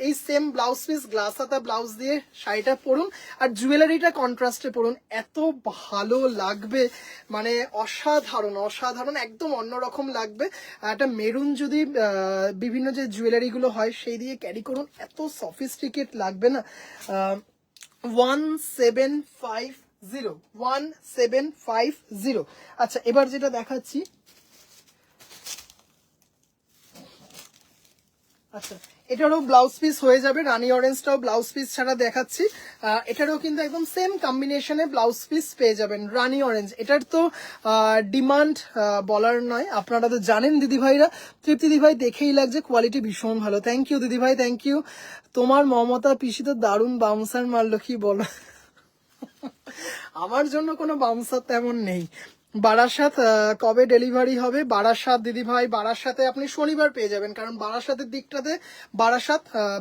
এই সেম ব্লাউজ পিস গ্লাস হাতা ব্লাউজ দিয়ে শাড়িটা পরুন, আর জুয়েলারিটা কন্ট্রাস্টে পরুন, এত ভালো লাগবে, মানে অসাধারণ অসাধারণ, একদম অন্যরকম লাগবে। একটা মেরুন যদি বিভিন্ন যে জুয়েলারিগুলো হয় সেই দিয়ে ক্যারি করুন, এত সফিস্টিকেট লাগবে না। 1750। আচ্ছা এবার যেটা দেখাচ্ছি, আচ্ছা এটারও ব্লাউজ পিস হয়ে যাবে, রানি অরেঞ্জটাও ব্লাউজ পিস ছাড়া দেখাচ্ছি। এটারও কিন্তু একদম সেম কম্বিনেশনে ব্লাউজ পিস পেয়ে যাবেন রানি অরেঞ্জ। এটার তো ডিমান্ড বলার নয়, আপনারা তো জানেন দিদিভাইরা। তৃপ্তি দিদিভাই দেখেই লাগছে কোয়ালিটি ভীষণ ভালো, থ্যাংক ইউ দিদিভাই, থ্যাংক ইউ। তোমার মমতা পিসি তো দারুণ বাউন্সার মারলো, কি বলো? আমার জন্য কোনো বাউন্সার তেমন নেই। বারাসাত কবে ডেলিভারি হবে? বারাসাত দিদি ভাই বারাসাতে আপনি শনিবার পেয়ে যাবেন, কারণ বারাসাতের দিকটাতে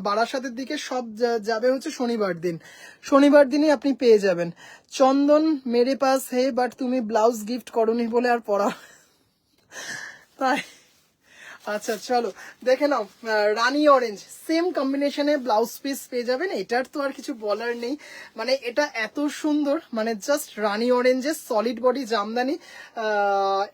বারাসাতের দিকে সব যাবে হচ্ছে শনিবার দিন, শনিবার দিনই আপনি পেয়ে যাবেন। চন্দন মেরে পাস হে, বাট তুমি ব্লাউজ গিফট করনি বলে আর পরা তাই। আচ্ছা চলো দেখে নাও, রানি অরেঞ্জ সেম কম্বিনেশনে ব্লাউজ পিস পেয়ে যাবেন, এটার তো আর কিছু বলার নেই, মানে এটা এত সুন্দর, মানে জাস্ট রানি অরেঞ্জের সলিড বডি জামদানি।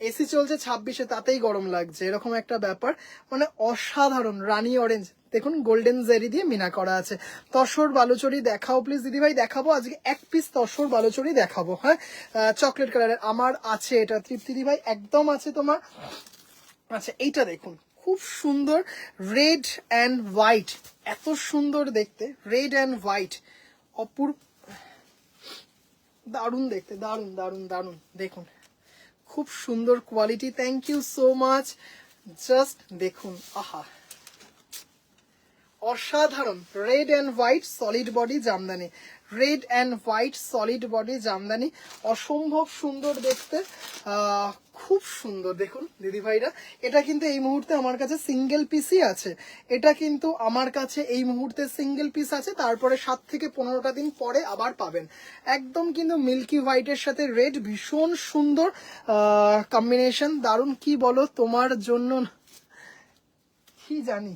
এসি চলছে 26-এ তাতেই গরম লাগছে, এরকম একটা ব্যাপার, মানে অসাধারণ। রানি অরেঞ্জ দেখুন গোল্ডেন জেরি দিয়ে মিনা করা আছে। তসর বালুচরি দেখাও প্লিজ দিদিভাই, দেখাবো আজকে এক পিস তসর বালুচরি দেখাবো। হ্যাঁ চকলেট কালারের আমার আছে, এটা তৃপ্তি দিদিভাই একদম আছে তোমার। আচ্ছা এইটা দেখুন খুব সুন্দর, রেড অ্যান্ড হোয়াইট, এত সুন্দর দেখতে, রেড অ্যান্ড হোয়াইট, অপূর্ব, দারুণ দেখতে, দারুণ দারুণ দারুণ, দেখুন খুব সুন্দর quality, thank you so much. Just দেখুন, আহা অসাধারণ, red and white solid body jamdani, red and white solid body jamdani, অসম্ভব সুন্দর দেখতে, খুব সুন্দর। দেখুন দিদি ভাইরা, এটা কিন্তু এই মুহূর্তে আমার কাছে সিঙ্গেল পিসই আছে, এটা কিন্তু আমার কাছে এই মুহূর্তে সিঙ্গেল পিস আছে, তারপরে 7 থেকে 15টা দিন পরে আবার পাবেন। একদম কিন্তু মিল্কি হোয়াইটের সাথে রেড, ভীষণ সুন্দর কম্বিনেশন, দারুণ। কি বলো তোমার জন্য কি জানি।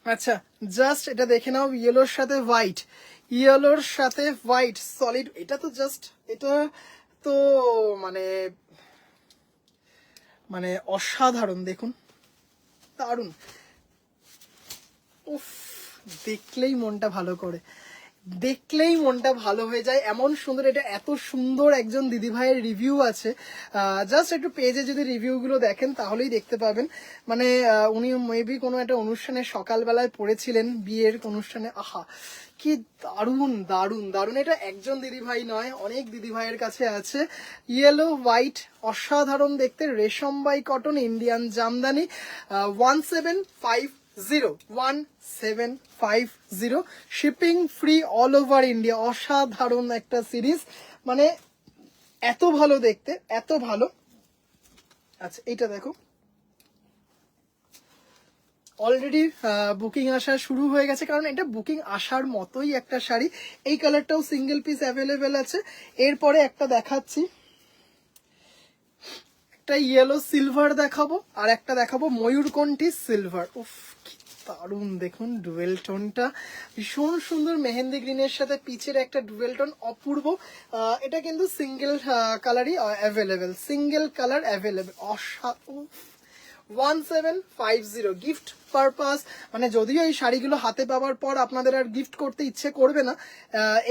আচ্ছা জাস্ট এটা দেখে নাও, ইয়েলোর সাথে হোয়াইট, ইয়েলোর সাথে হোয়াইট সলিড, এটা তো জাস্ট, এটা তো মানে মানে অসাধারণ, দেখুন দারুণ। উফ দেখলেই মনটা ভালো করে, দেখলেই মনটা ভালো হয়ে যায়, এমন সুন্দর। এটা এত সুন্দর একজন দিদি ভাইয়ের রিভিউ আছে, জাস্ট একটু পেজে যদি রিভিউগুলো দেখেন তাহলেই দেখতে পাবেন। মানে উনি মেবি কোনো একটা অনুষ্ঠানে সকালবেলায় পড়েছিলেন, বিয়ের অনুষ্ঠানে, আহা কি দারুণ দারুণ দারুণ। এটা একজন দিদি ভাই নয়, অনেক দিদি ভাইয়ের কাছে আছে। ইয়েলো হোয়াইট অসাধারণ দেখতে, Resham by cotton Indian jamdani, 1750 shipping free all over India. অসাধারণ একটা সিরিজ, মানে এত ভালো দেখতে, এত ভালো। আচ্ছা এইটা দেখো, অলরেডি বুকিং আসা শুরু হয়ে গেছে, কারণ এটা বুকিং আসার মতোই একটা শাড়ি। এই কালারটাও সিঙ্গেল পিস অ্যাভেলেবেল আছে। এরপরে একটা দেখাচ্ছি, একটা ইয়েলো সিলভার দেখাবো, আর একটা দেখাবো ময়ূরকণ্ঠী সিলভার। উফ কি দারুণ, দেখুন ডুয়েল টোনটা ভীষণ সুন্দর, মেহেন্দি গ্রিনের সাথে পিচের একটা ডুয়েল টোন, অপূর্ব। এটা কিন্তু সিঙ্গেল কালারই available, single colour available, 1750 gift purpose. মানে যদিও এই শাড়িগুলো হাতে পাওয়ার পর আপনাদের আর গিফট করতে ইচ্ছে করবে না,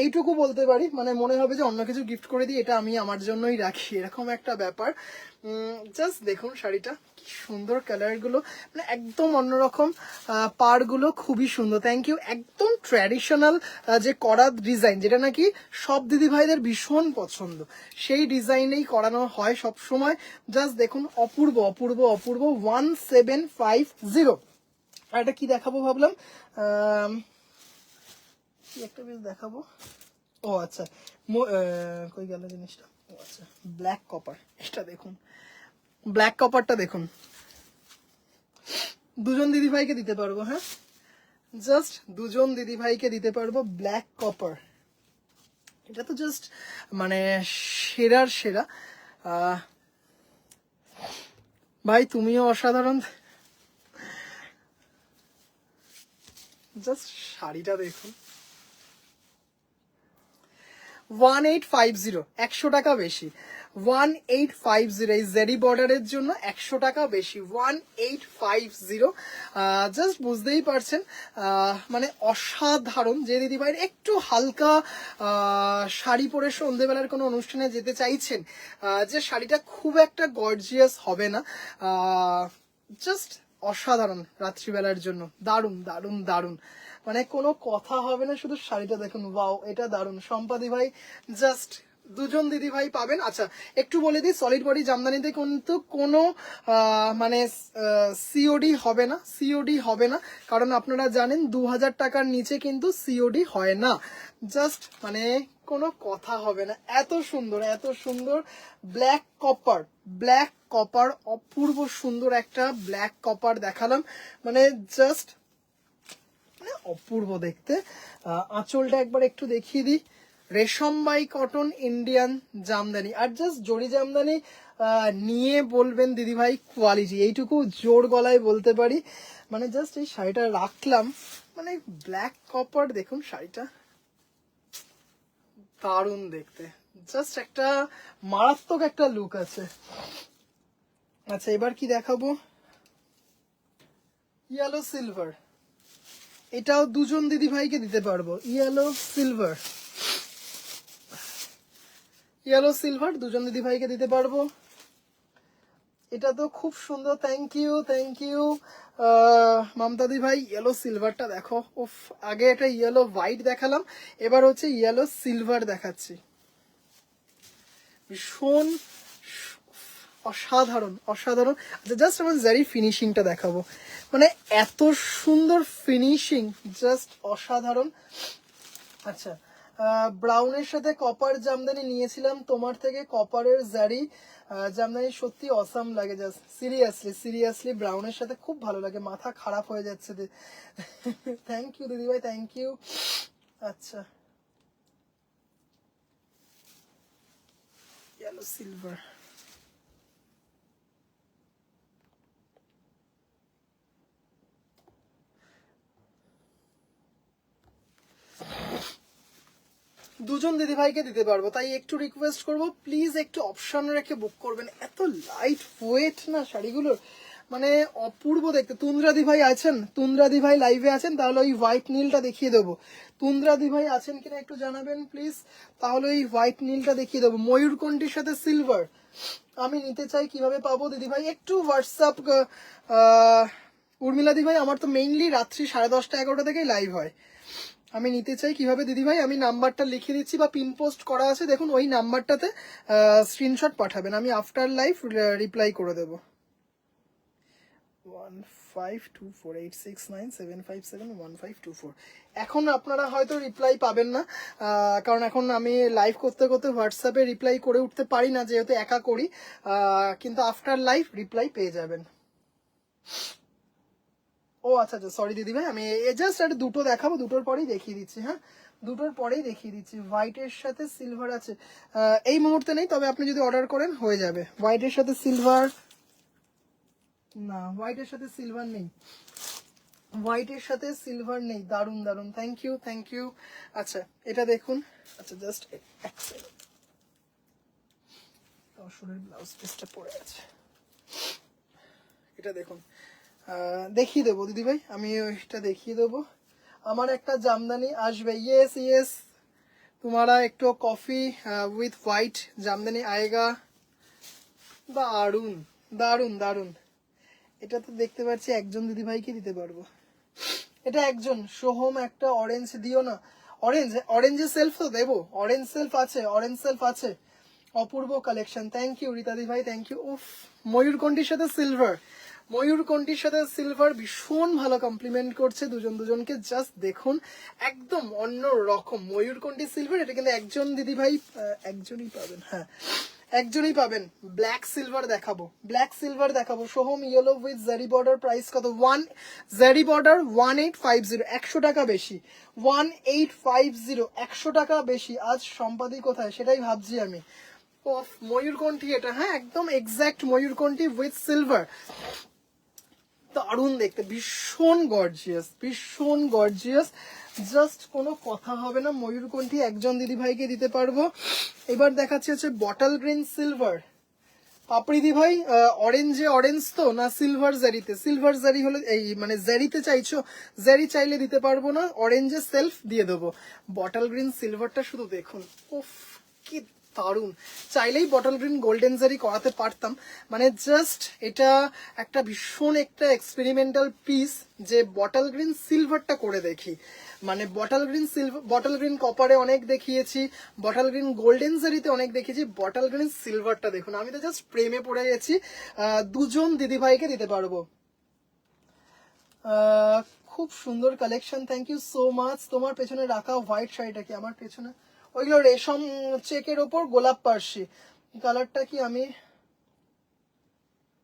এইটুকু বলতে পারি, মানে মনে হবে যে অন্য কিছু গিফট করে দিই, এটা আমি আমার জন্যই রাখি, এরকম একটা ব্যাপার। জাস্ট দেখুন শাড়িটা কি সুন্দর, কালারগুলো মানে একদম অন্যরকম, পাড়গুলো খুবই সুন্দর। Thank you. একদম ট্র্যাডিশনাল যে করা ডিজাইন, যেটা নাকি সব দিদি ভাইদের ভীষণ পছন্দ, সেই ডিজাইনেই করানো হয় সব সময়। জাস্ট দেখুন অপূর্ব অপূর্ব অপূর্ব। 1750। আর এটা কি দেখাবো ভাবলাম, কি একটা বেশ দেখাবো। ও আচ্ছা, কই গেল জিনিসটা, ও আচ্ছা, ব্ল্যাক কপার। এটা দেখুন, ব্ল্যাক কপারটা দেখুন, দুজন দিদি ভাইকে দিতে পারবো। হ্যাঁ, জাস্ট দুজন দিদি ভাইকে দিতে পারবো ব্ল্যাক কপার। এটা তো জাস্ট মানে সেরার সেরা। ভাই তুমিও অসাধারণ। জাস্ট শাড়িটা দেখুন, 1850, 100 টাকা বেশি। 1850 এই জেরি বর্ডারের জন্য 100 টাকা বেশি। 1850, জাস্ট বুঝতেই পারছেন, মানে অসাধারণ। যে দিদি ভাইয়ের একটু হালকা শাড়ি পরে সন্ধেবেলার কোনো অনুষ্ঠানে যেতে চাইছেন, যে শাড়িটা খুব একটা গর্জিয়াস হবে না, জাস্ট অসাধারণ রাত্রিবেলার জন্য, দারুণ দারুণ দারুণ, মানে কোনো কথা হবে না, শুধু শাড়িটা দেখুন, ওয়াও এটা দারুণ। সম্পাদি ভাই, জাস্ট দুজন দিদি ভাই পাবেন। আচ্ছা একটু বলে দিই, সলিড বডি জামদানিতে কিন্তু কোনো মানে সিওডি হবে না, সিওডি হবে না, কারণ আপনারা জানেন 2000 টাকার নিচে কিন্তু সিওডি হয় না। জাস্ট মানে কোনো কথা হবে না, এত সুন্দর এত সুন্দর। ব্ল্যাক কপার, ব্ল্যাক কপার, অপূর্ব সুন্দর একটা ব্ল্যাক কপার দেখালাম, মানে জাস্ট মানে অপূর্ব দেখতে। আঁচলটা একবার একটু দেখিয়ে দিই, রেশমবাই কটন ইন্ডিয়ান জামদানি। আর জাস্ট জরি জামদানি নিয়ে বলবেন দিদিভাই কোয়ালিটি, এইটুকু জোর গলায় বলতে পারি। মানে জাস্ট এই শাড়িটা রাখলাম, মানে ব্ল্যাক কপার দেখুন, শাড়িটা দারুণ দেখতে, জাস্ট একটা মারাত্মক একটা লুক আছে। আচ্ছা এবার কি দেখাবো, ইয়েলো সিলভার, এটাও দুজন দিদি ভাইকে দিতে পারবো। ইয়েলো সিলভার, ইয়েলো সিলভার দুজন দিদি ভাইকে দিতে পারবো। এটা তো খুব সুন্দর, thank you thank you Mamata দি ভাই। ইয়েলো সিলভারটা দেখো, উফ, আগে এটা ইয়েলো হোয়াইট দেখালাম, এবার হচ্ছে ইয়েলো সিলভার দেখাচ্ছি, ভীষণ অসাধারণ অসাধারণ। আচ্ছা জাস্ট আমার জারি ফিনিশিংটা দেখাবো, মানে এত সুন্দর ফিনিশিং, জাস্ট অসাধারণ। আচ্ছা ব্রাউনের সাথে কপার জামদানি নিয়েছিলাম তোমার থেকে, কপারের জারি জামদানি সত্যি অসাম লাগে, জাস্ট সিরিয়াসলি সিরিয়াসলি ব্রাউনের সাথে খুব ভালো লাগে, মাথা খারাপ হয়ে যাচ্ছে। থ্যাংক ইউ দিদিভাই, থ্যাংক ইউ। আচ্ছা ইয়েলো সিলভার, দুজন দিদিভাইকে দিতে পারবো, তাই একটু রিকোয়েস্ট করব প্লিজ একটু অপশন রেখে বুক করবেন, এত লাইট ওয়েট না শাড়িগুলোর, মানে অপূর্ব দেখতে। তুন্দ্রাদি ভাই আছেন, তুন্দ্রাদি ভাই লাইভে আছেন, তাহলে ওই হোয়াইট নীলটা দেখিয়ে দেবো। তুন্দ্রাদি ভাই আছেন কিনা একটু জানাবেন প্লিজ, তাহলে ওই হোয়াইট নীলটা দেখিয়ে দেবো। ময়ূরকণ্ঠীর সাথে সিলভার আমি নিতে চাই, কিভাবে পাবো দিদি ভাই একটু হোয়াটসঅ্যাপ। উর্মিলা দি ভাই, আমার তো মেইনলি রাত্রি 10:30 11টা থেকেই লাইভ হয়, আমি নিতে চাই কিভাবে দিদি ভাই, আমি নাম্বারটা লিখে দিচ্ছি বা পিন পোস্ট করা আছে দেখুন, ওই নাম্বারটাতে স্ক্রিনশট পাঠাবেন, আমি আফটার লাইভ রিপ্লাই করে দেবো। 15248697571524। এখন আপনারা হয়তো রিপ্লাই পাবেন না, কারণ এখন আমি লাইভ করতে করতে হোয়াটসঅ্যাপে রিপ্লাই করে উঠতে পারি না, যেহেতু একা করি, কিন্তু আফটার লাইভ রিপ্লাই পেয়ে যাবেন। ও আচ্ছা আচ্ছা, সরি দিদি ভাই, আমি জাস্ট একটা দুটো দেখাবো, দুটোর পরেই দেখিয়ে দিচ্ছি। হ্যাঁ দুটোর পরেই দেখিয়ে দিচ্ছি। হোয়াইটের সাথে সিলভার আছে, এই মুহূর্তে নেই, তবে আপনি যদি অর্ডার করেন হয়ে যাবে। হোয়াইটের সাথে সিলভার না, হোয়াইটের সাথে সিলভার নেই, হোয়াইটের সাথে সিলভার নেই। দারুন দারুন, থ্যাংক ইউ থ্যাংক ইউ। আচ্ছা এটা দেখুন, আচ্ছা জাস্ট এক সেকেন্ড, ব্লাউজ পিসটা পড়ে আছে, এটা দেখুন, দেখিয়ে দেবো দিদিভাই, আমি ওইটা দেখিয়ে দেবো। আমার একটা জামদানি আসবে, ইয়েস ইয়েস, तुम्हारा একটু কফি উইথ হোয়াইট জামদানি আয়েগা। দারুন দারুন দারুন। এটা তো দেখতে পাচ্ছি একজন দিদিভাইকে দিতে পারবো, এটা একজন। সোহম একটা অরেঞ্জ দিও না, অরেঞ্জের সেলফ তো দেবো, অরেঞ্জ সেলফ আছে, অরেঞ্জ সেলফ আছে। অপূর্ব কালেকশন, থ্যাংক ইউ রীতাদি ভাই, থ্যাংক ইউ। উফ, ময়ূরকণ্ঠীর সাথে সিলভার, ময়ূরকণ্ঠীর সাথে সিলভার ভীষণ ভালো কমপ্লিমেন্ট করছে দুজনকে, জাস্ট দেখুন একদম অন্য রকম। ময়ূরকণ্ঠী সিলভার, এটা কিন্তু একজন দিদিভাই, একজনই পাবেন, হ্যাঁ একজনই পাবেন। ব্ল্যাক সিলভার দেখাবো, ব্ল্যাক সিলভার দেখাবো। Soham yellow with zari border, price কত? জারি বর্ডার 1850, 100 টাকা বেশি, 1850, 100 টাকা বেশি। আজ সম্পাদি কোথায় সেটাই ভাবছি আমি। অফ ময়ূরকণ্ঠী এটা, হ্যাঁ একদম এক্স্যাক্ট ময়ূরকণ্ঠী উইথ সিলভার, দারুণ দেখতে, ভীষণ গর্জিয়াস, ভীষণ গর্জিয়াস, জাস্ট কোনো কথা হবে না। ময়ূরকণ্ঠী একজন দিদিভাইকে দিতে পারবো। এবার দেখাচ্ছি হচ্ছে বটল গ্রিন সিলভার। পাপড়িদি ভাই, অরেঞ্জে অরেঞ্জ তো না সিলভার জারিতে? সিলভার জারি হলে এই মানে জারিতে চাইছো, জারি চাইলে দিতে পারবো না, অরেঞ্জে সেলফ দিয়ে দেবো। বটল গ্রিন সিলভারটা শুধু দেখুন, উফ কি দারুন। চাইলেই বটল গ্রিন গোল্ডেন জারি করাতে পারতাম, মানে জাস্ট এটা একটা ভীষণ একটা এক্সপেরিমেন্টাল পিস, যে বটল গ্রিন সিলভারটা করে দেখি। মানে bottle green silver, bottle green কপারে অনেক দেখিয়েছি, বটল গ্রিন গোল্ডেন জারিতে অনেক দেখেছি, বটল গ্রিন সিলভারটা দেখুন, আমি তো জাস্ট প্রেমে পড়ে গেছি। দুজন দিদিভাইকে দিতে পারবো। খুব সুন্দর collection, thank you so much. তোমার পেছনে রাখা হোয়াইট শাড়িটা কি? আমার পেছনে ওইগুলো রেশম চেকের ওপর গোলাপ পার্সি, কালারটা কি? আমি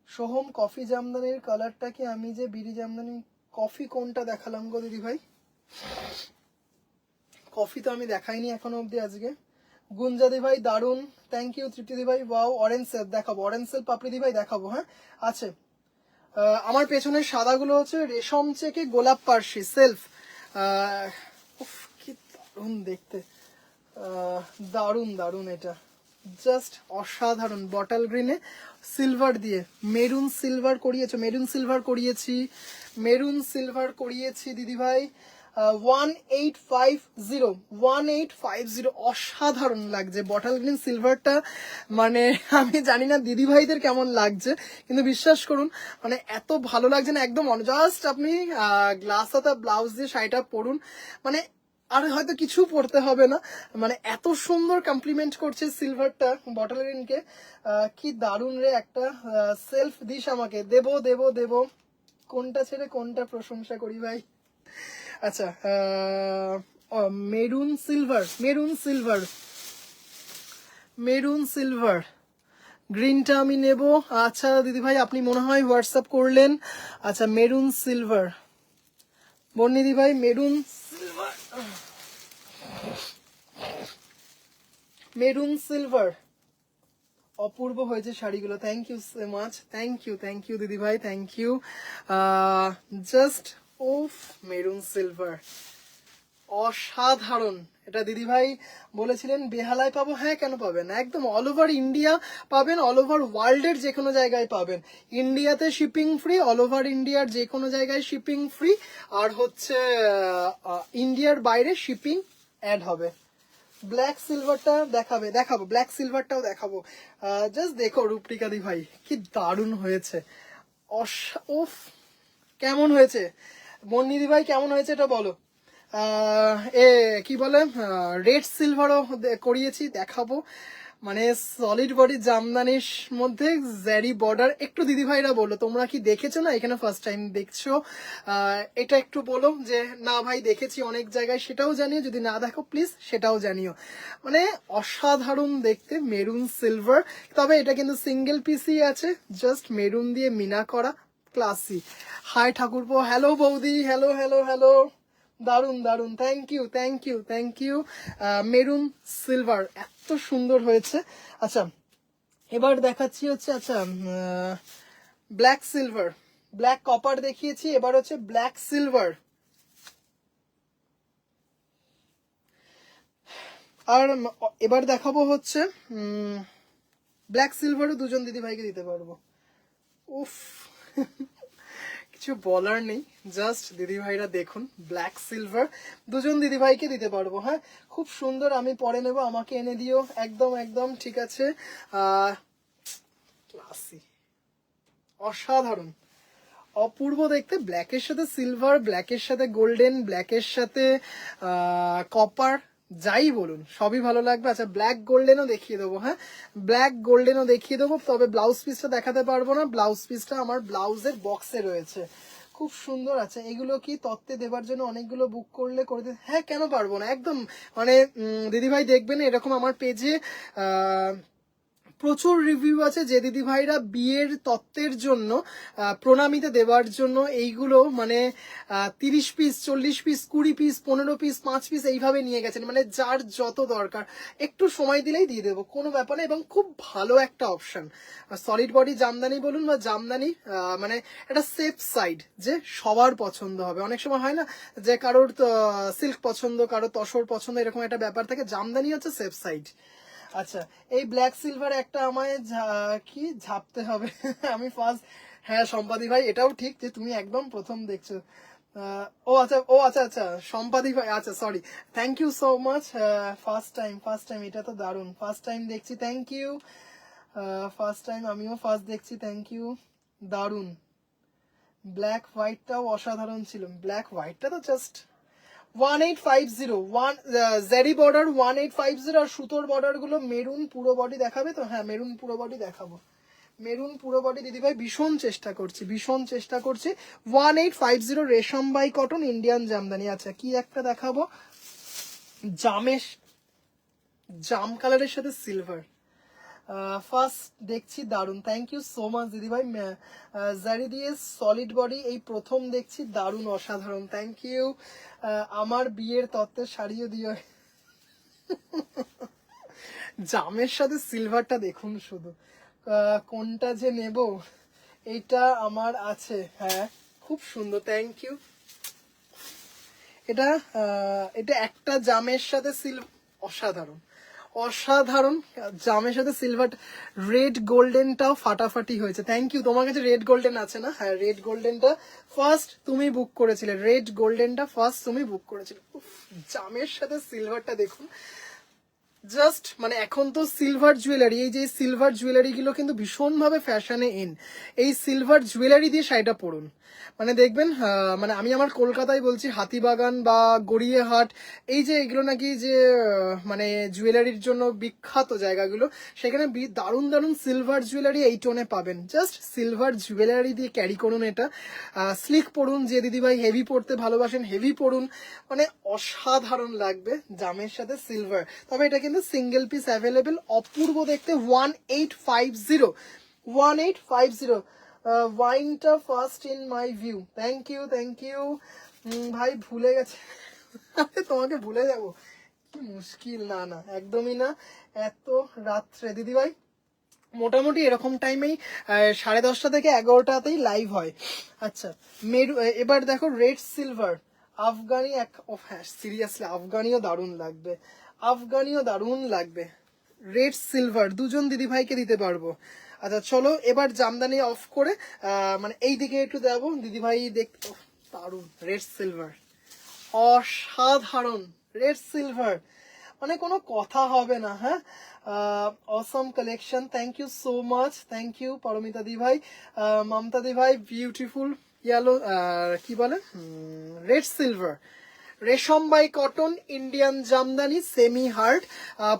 সোহম কফি জামদানির কালারটা কি? আমি যে বিড়ি জামদানি, কফি কোনটা দেখালাম গো দিদি ভাই? কফি তো আমি দেখাইনি এখনো অব্দি আজকে। গুঞ্জাদি ভাই দারুন, থ্যাংক ইউ। তৃপ্তিদি ভাই ওয়াও, অরেঞ্জ সেলফ দেখাবো, অরেঞ্জ সেলফ পাপড়িদি ভাই দেখাবো, হ্যাঁ আছে। আমার পেছনের সাদাগুলো হচ্ছে রেশম চেকে গোলাপ পার্সি সেলফ। উফ কি দারুন দেখতে, দারুন দারুন, এটা জাস্ট অসাধারণ। বটল গ্রিনে সিলভার দিয়ে মেরুন সিলভার করিয়েছো, মেরুন সিলভার করিয়েছি, মেরুন সিলভার করিয়েছি দিদিভাই। 1850, 1850, অসাধারণ লাগছে বটল গ্রিন সিলভারটা। মানে আমি জানি না দিদিভাইদের কেমন লাগছে, কিন্তু বিশ্বাস করুন মানে এত ভালো লাগছে না একদম। জাস্ট আপনি গ্লাস হাতা ব্লাউজ দিয়ে শাড়িটা পরুন, মানে আর হয়তো কিছু পড়তে হবে না, মানে এত সুন্দর কমপ্লিমেন্ট করছে সিলভারটা বটল গ্রিনকে। কি দারুণ রে, একটা সেলফ দিস আমাকে, দেবো দেবো দেবো, কোনটা ছেড়ে কোনটা প্রশংসা করি ভাই। আচ্ছা, maroon silver, maroon silver, maroon silver, গ্রিনটা আমি নেব। আচ্ছা দিদি ভাই আপনি মনে হয় হোয়াটসঅ্যাপ করলেন। আচ্ছা মেরুন সিলভার, বন্নিদি ভাই মেরুন সিলভার, মেরুন সিলভার, অপূর্ব হয়েছে শাড়িগুলো, thank you so much, thank you দিদি ভাই, থ্যাংক ইউ। জাস্ট ওফ, মেরুন সিলভার অসাধারণ। এটা দিদি ভাই বলেছিলেন বেহালায় পাবো, হ্যাঁ কেন পাবেন, একদম অল ওভার ইন্ডিয়া পাবেন, অল ওভার ওয়ার্ল্ডের যে কোনো জায়গায় পাবেন। ইন্ডিয়াতে শিপিং ফ্রি, অল ওভার ইন্ডিয়ার যে কোনো জায়গায় শিপিং ফ্রি, আর হচ্ছে ইন্ডিয়ার বাইরে শিপিং অ্যাড হবে। ব্ল্যাক সিলভারটা দেখাবো ব্ল্যাক সিলভারটাও দেখাবো। জাস্ট দেখো রূপরিকা দি ভাই কি দারুণ হয়েছে, উফ কেমন হয়েছে বন্নিদি ভাই, কেমন হয়েছে এটা বলো। এ কি বলে, রেড সিলভারও করিয়েছি, দেখাবো। মানে সলিড বডি জামদানির মধ্যে জারি বর্ডার। একটু দিদি ভাইরা বলো তোমরা কি দেখেছো না এখানে ফার্স্ট টাইম দেখছো, এটা একটু বলো যে না ভাই দেখেছি অনেক জায়গায়, সেটাও জানিও, যদি না দেখো প্লিজ সেটাও জানিও। মানে অসাধারণ দেখতে মেরুন সিলভার, তবে এটা কিন্তু সিঙ্গেল পিসই আছে, জাস্ট মেরুন দিয়ে মিনা করা, ক্লাসি। হাই ঠাকুরপো, হ্যালো বৌদি, হ্যালো হ্যালো হ্যালো, দারুন দারুন, thank you thank you thank you. Maroon silver এত সুন্দর হয়েছে। আচ্ছা এবার দেখাচ্ছি হচ্ছে, আচ্ছা ব্ল্যাক সিলভার, ব্ল্যাক কপার দেখিয়েছি, এবার হচ্ছে ব্ল্যাক সিলভার। আর এবার দেখাবো হচ্ছে ব্ল্যাক সিলভারও দুজন দিদি ভাইকে দিতে পারবো। উফ কিছু বলার নেই, জাস্ট দিদিভাইরা দেখুন ব্ল্যাক সিলভার, দুজন দিদিভাইকে দিতে পারবো। হ্যাঁ, খুব সুন্দর, আমি পরে নেব, আমাকে এনে দিও। একদম একদম ঠিক আছে। ক্লাসি, অসাধারণ, অপূর্ব দেখতে। ব্ল্যাকের সাথে সিলভার, ব্ল্যাকের সাথে গোল্ডেন, ব্ল্যাকের সাথে কপার, যাই বলুন সবই ভালো লাগবে। আচ্ছা, ব্ল্যাক গোল্ডেনও দেখিয়ে দেবো। হ্যাঁ, ব্ল্যাক গোল্ডেনও দেখিয়ে দেবো, তবে ব্লাউজ পিসটা দেখাতে পারবো না, ব্লাউজ পিসটা আমার ব্লাউজের বক্সে রয়েছে। খুব সুন্দর আছে। এগুলো কি তত্ত্বে দেবার জন্য অনেকগুলো বুক করলে করে দিতে? হ্যাঁ, কেন পারবো না, একদম। মানে দিদিভাই দেখবেন এরকম আমার পেজে প্রচুর রিভিউ আছে, যে দিদি ভাইরা বিয়ের তত্ত্বের জন্য প্রণামীতে দেওয়ার জন্য এইগুলো মানে 30 piece, 40 piece, 20 piece, 15 piece, 5 piece এইভাবে নিয়ে গেছেন। মানে যার যত দরকার একটু সময় দিলেই দিয়ে দেবো, কোনো ব্যাপার না। এবং খুব ভালো একটা অপশন, সলিড বডি জামদানি বলুন বা জামদানি, মানে একটা সেফ সাইড, যে সবার পছন্দ হবে। অনেক সময় হয় না যে কারোর সিল্ক পছন্দ, কারোর তসর পছন্দ, এরকম একটা ব্যাপার থাকে। জামদানি হচ্ছে সেফ সাইড। আচ্ছা, এই ব্ল্যাক সিলভার একটা আমায় কি ঝাপতে হবে। আমি ফার্স্ট, হ্যাঁ সম্পাদি ভাই, এটাও ঠিক যে তুমি একদম প্রথম দেখছো। ও আচ্ছা, ও আচ্ছা আচ্ছা, সম্পাদি ভাই, আচ্ছা sorry, thank you so much. First time, এটা তো দারুণ, ফার্স্ট টাইম দেখছি, থ্যাংক ইউ। ফার্স্ট টাইম, আমিও ফার্স্ট দেখছি, থ্যাংক ইউ, দারুণ। ব্ল্যাক হোয়াইটটাও অসাধারণ ছিল, ব্ল্যাক হোয়াইটটা তো জাস্ট 1850, জেরি বর্ডার 1850, আর সুতোর বর্ডার গুলো মেরুন পুরো বডি দেখাবে তো? হ্যাঁ, মেরুন পুরো বডি দেখাবো, মেরুন পুরো বডি দিদিভাই, ভীষণ চেষ্টা করছি, ভীষণ চেষ্টা করছি। 1850 Resham by cotton Indian Jamdani. আচ্ছা, কি একটা দেখাবো, জামের, জাম কালারের সাথে সিলভার, ফার্স্ট দেখছি, দারুন, থ্যাংক ইউ সো মাচ দিদিভাই। জারি দিয়ে সলিড বডি এই প্রথম দেখছি, দারুন, অসাধারণ, থ্যাংক ইউ। আমার বিয়ের তত্ত্বের শাড়িও দিও। জামের সাথে সিলভারটা দেখুন শুধু, কোনটা যে নেব, এইটা আমার আছে। হ্যাঁ, খুব সুন্দর, থ্যাংক ইউ। এটা এটা একটা জামের সাথে অসাধারণ, অসাধারণ, জামের সাথে সিলভার, রেড গোল্ডেনটাও ফাটাফাটি হয়েছে, থ্যাংক ইউ। তোমার কাছে রেড গোল্ডেন আছে না? হ্যাঁ, রেড গোল্ডেনটা ফার্স্ট তুমি বুক করেছিলে, রেড গোল্ডেনটা ফার্স্ট তুমি বুক করেছিলে। জামের সাথে সিলভারটা দেখুন, জাস্ট মানে এখন তো সিলভার জুয়েলারি, এই যে সিলভার জুয়েলারি গুলো কিন্তু ভীষণভাবে ফ্যাশনে ইন। এই সিলভার জুয়েলারি দিয়ে শাড়িটা পরুন, মানে দেখবেন, মানে আমি আমার কলকাতায় বলছি, হাতিবাগান বা গড়িয়াহাট, এই যে এগুলো নাকি যে মানে জুয়েলারির জন্য বিখ্যাত জায়গাগুলো, সেখানে দারুণ দারুণ সিলভার জুয়েলারি এই টোনে পাবেন। জাস্ট সিলভার জুয়েলারি দিয়ে ক্যারি করুন, এটা স্লিক পরুন, যে দিদিভাই হেভি পরতে ভালোবাসেন হেভি পরুন, মানে অসাধারণ লাগবে জামের সাথে সিলভার। তবে এটা কিন্তু সিঙ্গেল পিস অ্যাভেলেবেল, অপূর্ব দেখতে। 1850, 1850, ওয়াইনটা first in my view, thank you, thank you. ভাই ভুলে গেছে, তোমাকে ভুলে যাব, কি মুশকিল। না না, একদমই না, এত রাত্রে দিদিভাই মোটামুটি এরকম টাইমেই 10:30 থেকে 11টাতেই লাইভ হয়। আচ্ছা, এবার দেখো রেড সিলভার আফগানি এক, ও হ্যাঁ সিরিয়াসলি আফগানিও দারুণ লাগবে, আফগানিও দারুণ লাগবে। রেড সিলভার দুজন দিদিভাইকে দিতে পারবো। আচ্ছা চলো, এবার জামদানি অফ করে মানে এই দিকে একটু দেবো, দিদিভাই দেখতে দারুণ, রেড সিলভার অসাধারণ, রেড সিলভার মানে কোনো কথা হবে না। হ্যাঁ, awesome collection, thank you so much, thank you Paromita দি ভাই, মমতা দি ভাই, বিউটিফুল ইয়েলো, কি বলে, রেড সিলভার, রেশম by cotton Indian jamdani, semi hard,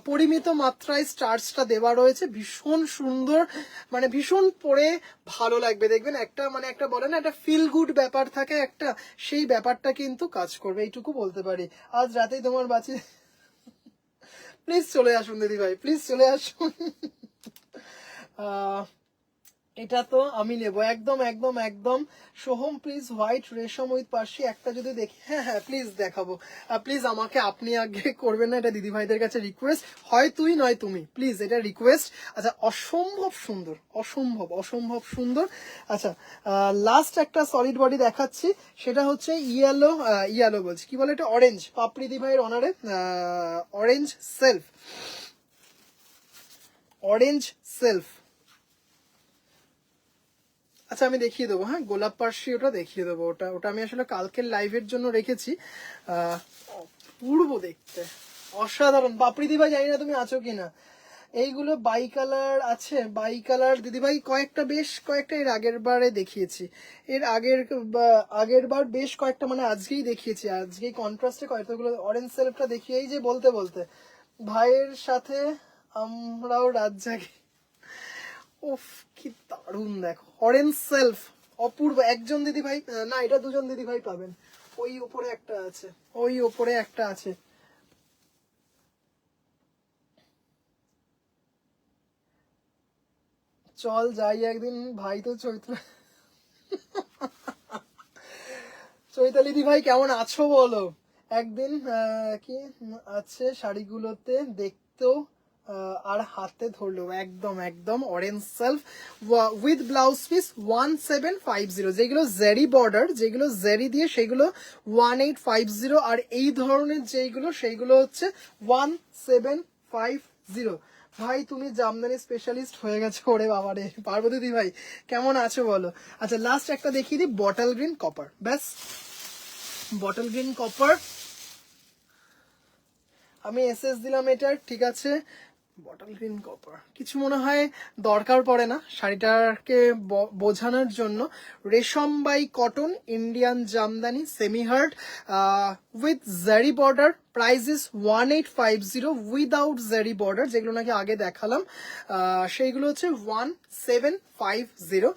পরিমিত মাত্রায় স্টার্চটা দেওয়া রয়েছে, ভীষণ সুন্দর, মানে ভীষণ পরে ভালো লাগবে। দেখবেন একটা মানে একটা বলে না, একটা ফিল গুড ব্যাপার থাকে একটা, সেই ব্যাপারটা কিন্তু কাজ করবে, এইটুকু বলতে পারি। আজ রাতেই তোমার বাঁচি, প্লিজ চলে আসুন দিদি ভাই, প্লিজ চলে আসুন। এটা তো আমি নেব, একদম একদম একদম। সোহম প্লিজ হোয়াইট রেশম উইথ পার্সি একটা যদি দেখি, হ্যাঁ হ্যাঁ প্লিজ দেখাবো। প্লিজ আমাকে আপনি আগে করবেন না, এটা দিদি ভাইদের কাছে রিকোয়েস্ট, হয় তুই নয় তুমি, প্লিজ এটা রিকোয়েস্ট। আচ্ছা, অসম্ভব সুন্দর, অসম্ভব অসম্ভব সুন্দর। আচ্ছা, লাস্ট একটা সলিড বডি দেখাচ্ছি, সেটা হচ্ছে ইয়েলো, ইয়েলো বলছি, কি বলে এটা, অরেঞ্জ, পাপড়ি দি ভাইয়ের অনারে, অরেঞ্জ সেলফ, অরেঞ্জ সেলফ। আচ্ছা আমি দেখিয়ে দেবো, হ্যাঁ গোলাপ পার্সি ওটা দেখিয়ে দেবো, ওটা ওটা আমি আসলে কালকের লাইভের জন্য রেখেছি। পূর্ব দেখতে অসাধারণ। বাপরি দিভাই জানি না তুমি আছো কিনা। এইগুলো বাই কালার আছে, বাই কালার দিদিভাই কয়েকটা, বেশ কয়েকটা এর আগের বারে দেখিয়েছি, এর আগের বার বেশ কয়েকটা, মানে আজকেই দেখিয়েছি, আজকেই কন্ট্রাস্টে কয়েকটাগুলো অরেঞ্জ সেলফটা দেখিয়েই যে বলতে বলতে ভাইয়ের সাথে আমরাও রাত জাগি। উফ কি দারুণ, দেখো অরেঞ্জ সেলফ অপূর্ব। একজন দিদি ভাই, না এটা দুজন দিদি ভাই পাবেন। ওই উপরে একটা আছে, ওই উপরে একটা আছে। চল যাই একদিন ভাই, তো চৈত্র চৈতালি দি ভাই কেমন আছো বলো একদিন। কি আছে শাড়িগুলোতে দেখতেও আর হাতে ধরলো, একদম একদম orange self with blouse piece 1750, যেগুলো জেরি বর্ডার, যেগুলো জেরি দিয়ে সেগুলো 1850, আর এই ধরনের যেগুলো সেইগুলো হচ্ছে 1750। ভাই তুমি জামদানি স্পেশালিস্ট হয়ে গেছো, ওরে বাবা রে। পার্বতী দি ভাই কেমন আছো বলো। আচ্ছা লাস্ট একটা দেখিয়ে দিই, বটল গ্রিন কপার, ব্যাস বটল গ্রিন কপার। আমি এসএস দিলাম এটার, ঠিক আছে। বটল গ্রিন কপার কিছু মনে হয় দরকার পড়ে না শাড়িটাকে বোঝানোর জন্য। Resham by cotton Indian jamdani semi hard with zari border, price is 1850, without zari border, যেগুলো নাকি আগে দেখালাম সেইগুলো হচ্ছে 1750,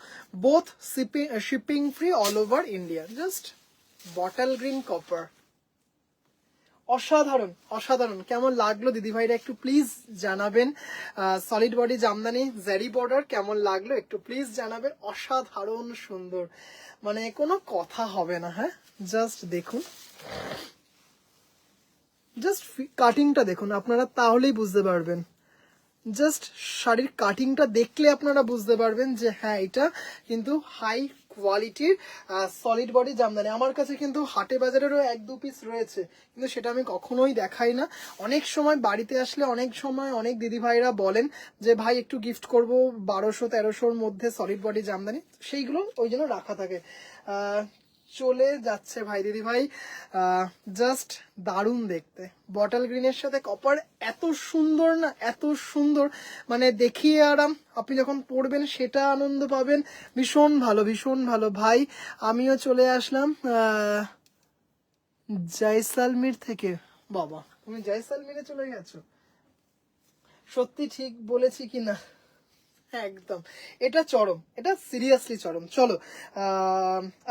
both shipping free all over India. Just bottle green copper, অসাধারণ অসাধারণ। কেমন লাগলো দিদিভাইরা একটু প্লিজ জানাবেন। Solid body jamdani zari border কেমন লাগলো একটু প্লিজ জানাবেন। অসাধারণ সুন্দর, মানে কোনো কথা হবে না। হ্যাঁ জাস্ট দেখুন, জাস্ট কাটিংটা দেখুন আপনারা, তাহলেই বুঝতে পারবেন। জাস্ট শাড়ির কাটিংটা দেখলে আপনারা বুঝতে পারবেন যে হ্যাঁ এটা কিন্তু হাই কোয়ালিটির সলিড বডি জামদানি। আমার কাছে কিন্তু হাটে বাজারেরও এক দু পিস রয়েছে, কিন্তু সেটা আমি কখনোই দেখাই না। অনেক সময় বাড়িতে আসলে অনেক সময় অনেক দিদি ভাইরা বলেন যে ভাই একটু গিফট করব 1200-1300-র মধ্যে সলিড বডি জামদানি, সেইগুলো ওই জন্য রাখা থাকে। চলে যাচ্ছে ভাই দিদি ভাই, জাস্ট দারুণ দেখতে। বটল গ্রিনের সাথে কপার এত সুন্দর না, এত সুন্দর, মানে দেখিয়ে আরাম, আপনি যখন পড়বেন সেটা আনন্দ পাবেন। ভীষণ ভালো, ভীষণ ভালো ভাই। আমিও চলে আসলাম জয়সালমীর থেকে। বাবা তুমি জয়সালমীরে চলে গেছো, সত্যি ঠিক বলেছি কি না? একদম, এটা চরম, এটা সিরিয়াসলি চরম। চলো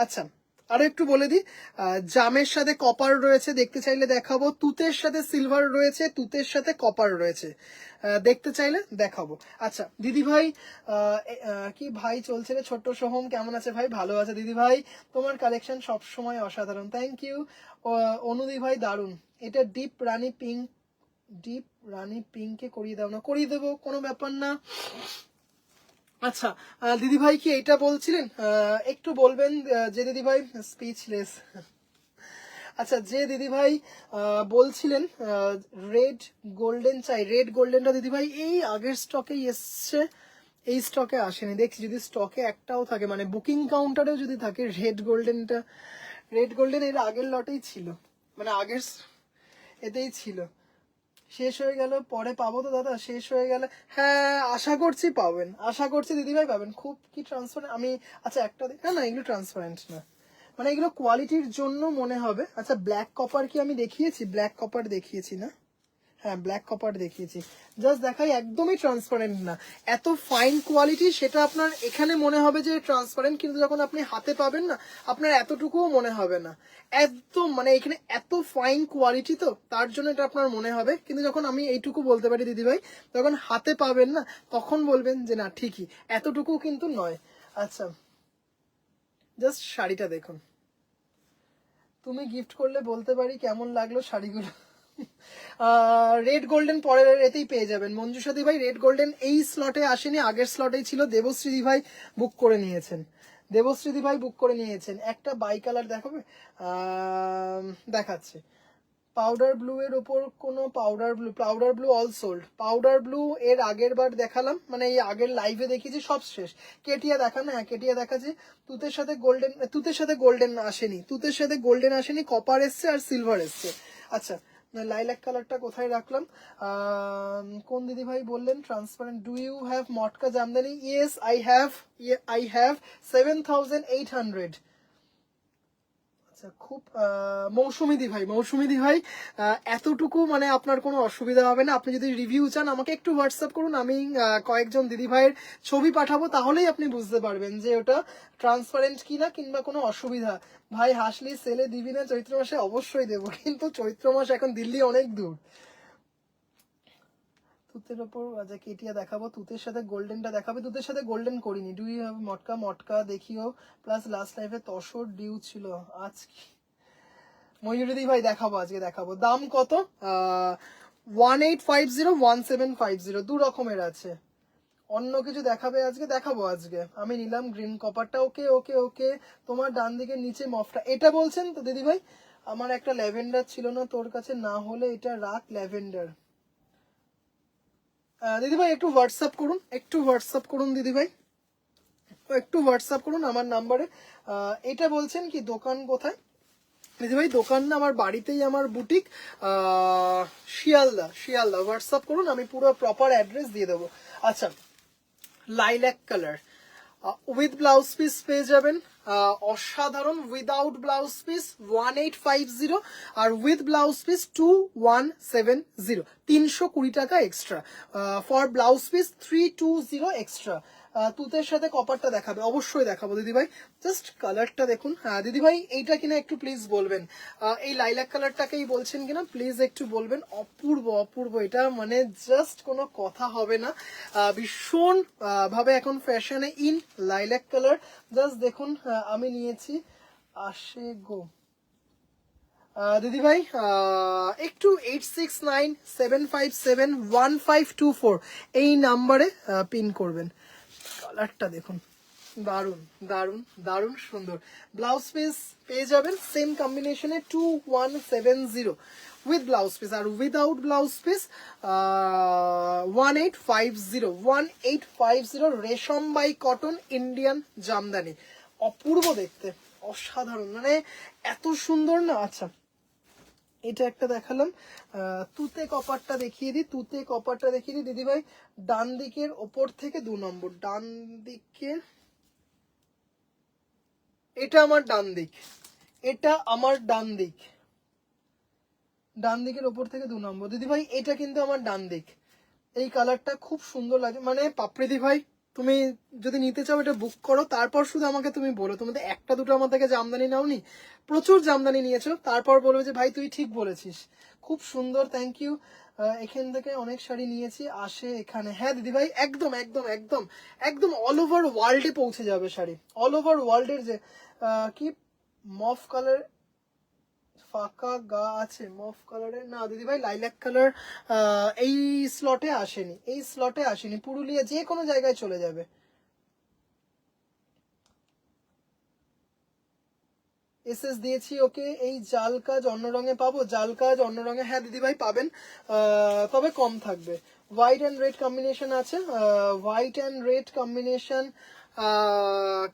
আচ্ছা আরো একটু বলে দিই, জামের সাথে কপার রয়েছে, দেখতে চাইলে দেখাবো। তুতের সাথে সিলভার রয়েছে, তুতের সাথে কপার রয়েছে, দেখতে চাইলে দেখাবো। আচ্ছা দিদি ভাই কি ভাই চলছে রে ছোট্ট সোহম, কেমন আছে ভাই? ভালো আছে দিদি ভাই, তোমার কালেকশন সব সময় অসাধারণ, থ্যাংক ইউ। অনুদি ভাই দারুন, এটা ডিপ রানী পিঙ্ক, ডিপ রানী পিঙ্কে করিয়ে দাও না, করিয়ে দেবো, কোনো ব্যাপার না। আচ্ছা দিদি ভাই কি এটা বলছিলেন, একটু বলবেন যে দিদি ভাই স্পিচলেস। আচ্ছা যে দিদি ভাই বলছিলেন রেড গোল্ডেন চাই, রেড গোল্ডেনটা দিদি ভাই এই আগের স্টকেই এসছে, এই স্টকে আসেনি দেখছি। যদি স্টকে একটাও থাকে, মানে বুকিং কাউন্টারেও যদি থাকে রেড গোল্ডেনটা, রেড গোল্ডেন এর আগের লটেই ছিল, মানে আগের এতেই ছিল। শেষ হয়ে গেল, পরে পাবো তো দাদা, শেষ হয়ে গেলে? হ্যাঁ আশা করছি পাবেন, আশা করছি দিদিভাই পাবেন। খুব কি ট্রান্সপারেন্ট আমি, আচ্ছা একটা না না এগুলো ট্রান্সপারেন্ট না, মানে এগুলো কোয়ালিটির জন্য মনে হবে। আচ্ছা ব্ল্যাক কপার কি আমি দেখিয়েছি? ব্ল্যাক কপার দেখিয়েছি না? হ্যাঁ ব্ল্যাক কপার দেখিয়েছি। জাস্ট দেখাই, একদমই ট্রান্সপারেন্ট না, এত ফাইন কোয়ালিটি, সেটা আপনার এখানে মনে হবে যে ট্রান্সপারেন্ট, কিন্তু যখন আপনি হাতে পাবেন না আপনার এতটুকুও মনে হবে না। একদম মানে এখানে এত ফাইন কোয়ালিটি, তো তার জন্য এটা আপনার মনে হবে, কিন্তু যখন আমি এইটুকু বলতে পারি দিদিভাই, যখন হাতে পাবেন না তখন বলবেন যে না ঠিকই, এতটুকু কিন্তু নয়। আচ্ছা জাস্ট শাড়িটা দেখুন, তুমি গিফট করলে বলতে পারি কেমন লাগলো শাড়িগুলো। রেড গোল্ডেন পরের এতেই পেয়ে যাবেন মঞ্জুষাদি ভাই। রেড গোল্ডেন এই স্লটে আসেনি, আগের স্লটেই ছিল। দেবশ্রী ভাই বুক করে নিয়েছেন, দেবশ্রী ভাই বুক করে নিয়েছেন। একটা বাই কালার দেখাবে, দেখাচ্ছে। পাউডার ব্লু এর ওপর কোনো powder blue all sold. Powder blue এর আগের বার দেখালাম, মানে এই আগের লাইভে দেখিয়েছি, সব শেষ। কেটিয়া দেখানো, হ্যাঁ কেটিয়া দেখাচ্ছি। তুতের সাথে গোল্ডেন আসেনি, তুতের সাথে গোল্ডেন আসেনি, কপার এসছে আর সিলভার এসছে। আচ্ছা, লাইলাক কালারটা কোথায় রাখলাম? কোন দিদি ভাই বললেন transparent? Do you have matka Jamdani? Yes I have 7800। আচ্ছা, খুব মৌসুমী দি ভাই এতটুকু মানে আপনার কোনো অসুবিধা হবে না। আপনি যদি রিভিউ চান আমাকে একটু হোয়াটসঅ্যাপ করুন, আমি কয়েকজন দিদি ভাইয়ের ছবি পাঠাবো, তাহলেই আপনি বুঝতে পারবেন যে ওটা ট্রান্সপারেন্ট কিনা কিংবা কোনো অসুবিধা। ভাই হাসলি সেলে দিবি না চৈত্র মাসে? অবশ্যই দেবো, কিন্তু চৈত্র মাস এখন দিল্লি অনেক দূর। তুতের ওপর আচ্ছা কেটিয়া দেখাবো, তুতের সাথে গোল্ডেনটা দেখাবে। তুতের সাথে গোল্ডেন করিনি। ডু ইউ হ্যাভ মটকা দেখিও, প্লাস লাস্ট লাইফে তসর ডিউ ছিল আজকে। ময়ূরী ভাই দেখাবো, আজকে দেখাবো। দাম কত? 1850 1750, দু রকমের আছে। অন্য কিছু দেখাবে আজকে? দেখাবো আজকে। আমি নিলাম গ্রিন কপারটা। ওকে ওকে ওকে, তোমার ডান দিকের নিচে মফটা এটা বলছেন তো দিদি ভাই? আমার একটা ল্যাভেন্ডার ছিল না তোর কাছে, না হলে এটা রাখ ল্যাভেন্ডার। দিদিভাই একটু হোয়াটসঅ্যাপ করুন দিদিভাই, একটু হোয়াটসঅ্যাপ করুন আমার নাম্বারে। এটা বলছেন কি দোকান কোথায়? দিদিভাই দোকান না, আমার বাড়িতেই আমার বুটিক, শিয়ালদা। হোয়াটসঅ্যাপ করুন, আমি পুরো প্রপার অ্যাড্রেস দিয়ে দেবো। আচ্ছা, lilac colour with blouse piece পেয়ে যাবেন, অসাধারণ। উইদাউট ব্লাউজ পিস 1850, আর উইথ ব্লাউজ পিস 2170, 320 টাকা extra. For blouse piece 320 extra. তুতের সাথে কপারটা দেখাবে? অবশ্যই দেখাবো দিদিভাই। জাস্ট কালারটা দেখুন। দিদিভাই এইটা কিনা একটু প্লিজ বলবেন, এই লাইলাক কালারটাকেই বলছেন কিনা প্লিজ একটু বলবেন। অপূর্ব এটা, মানে জাস্ট কোনো কথা হবে না। ভীষণ ভাবে এখন ফ্যাশনে ইন লাইলাক কালার। জাস্ট দেখুন, আমি নিয়েছি আসে গো। দিদিভাই একটু 8697571524 এই নাম্বারে পিন করবেন। কালারটা দেখুন, দারুন দারুন দারুন সুন্দর। ব্লাউজ পিস পেয়ে যাবেন সেম কম্বিনেশনে 2170 উইথ ব্লাউজ পিস, আর without blouse piece 1850 Resham by cotton Indian jamdani. অপূর্ব দেখতে, অসাধারণ, মানে এত সুন্দর না। আচ্ছা, এটা একটা দেখালাম। তুতে কপারটা দেখিয়ে দিই দিদি ভাই। ডান দিকের ওপর থেকে 2 নম্বর, ডান দিকের, এটা আমার ডান দিক, ডান দিকের ওপর থেকে 2 নম্বর দিদি ভাই, এটা কিন্তু আমার ডান দিক। এই কালারটা খুব সুন্দর লাগে, মানে পাপড়িদি ভাই তুমি যদি নিতে চাও এটা বুক করো, তারপর শুধু আমাকে তুমি বলো, তোমাদের একটা দুটো আমার থেকে জামদানি নাওনি, প্রচুর জামদানি নিয়েছো, তারপর বলবে যে ভাই তুই ঠিক বলেছিস। খুব সুন্দর, থ্যাংক ইউ। এখান থেকে অনেক শাড়ি নিয়েছি, আসে এখানে। হ্যাঁ দিদি ভাই, একদম একদম একদম একদম অল ওভার ওয়ার্ল্ডে পৌঁছে যাবে শাড়ি, অল ওভার ওয়ার্ল্ডের। যে কি মফ কালার ফাঁকা গা আছে মফ কালারের? না দিদি ভাই, লাইলাক কালার এই স্লটে আসেনি, পুরুলিয়া যে কোনো জায়গায় চলে যাবে। এসএস দিয়েছি ওকে। এই জাল কাজ অন্য রঙে পাবো? জাল কাজ অন্য রঙে, হ্যাঁ দিদি ভাই পাবেন, তবে কম থাকবে। হোয়াইট অ্যান্ড রেড কম্বিনেশন আছে, হোয়াইট অ্যান্ড রেড কম্বিনেশন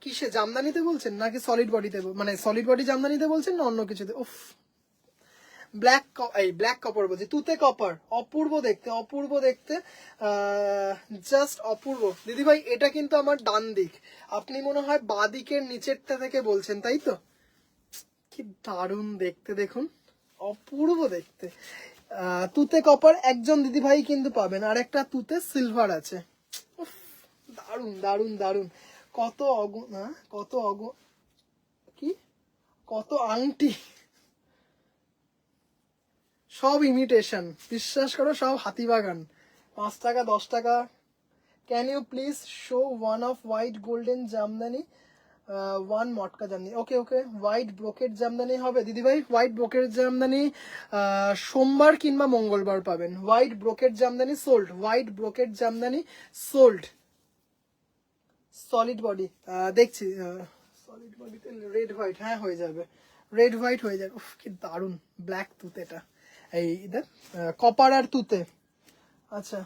কিসে জামদানিতে বলছেন নাকি সলিড বডিতে, মানে সলিড বডি জামদানিতে বলছেন না অন্য কিছুতে? উফ, ব্ল্যাক কপার বলছি, তুতে কপার, অপূর্ব দেখতে জাস্ট অপূর্ব। দিদি ভাই এটা কিন্তু আমার ডান দিক, আপনি মনে হয় বাঁ দিকের নিচেরটা থেকে বলছেন, তাই তো? কি দারুণ দেখতে দেখুন, অপূর্ব দেখতে। তুতে কপার একজন দিদি ভাই কিন্তু পাবেন, আর একটা তুতে সিলভার আছে। দারুণ দারুণ দারুণ। কত কি কত আংটি, সব ইমিটেশন, বিশ্বাস করো সব হাতিবাগান। 5 টাকা 10 টাকা। Can you please show one off white golden jamdani, one matka jamdani? Okay white brocade jamdani হবে দিদিভাই? হোয়াইট ব্রোকেট জামদানি সোমবার কিংবা মঙ্গলবার পাবেন। White brocade jamdani sold. Solid body দেখছি, সলিড বডিতে রেড হোয়াইট, হ্যাঁ হয়ে যাবে, রেড হোয়াইট হয়ে যাবে। উফ কি দারুন ব্ল্যাক তুতেটা, এই কপার আর তুতে। আচ্ছা,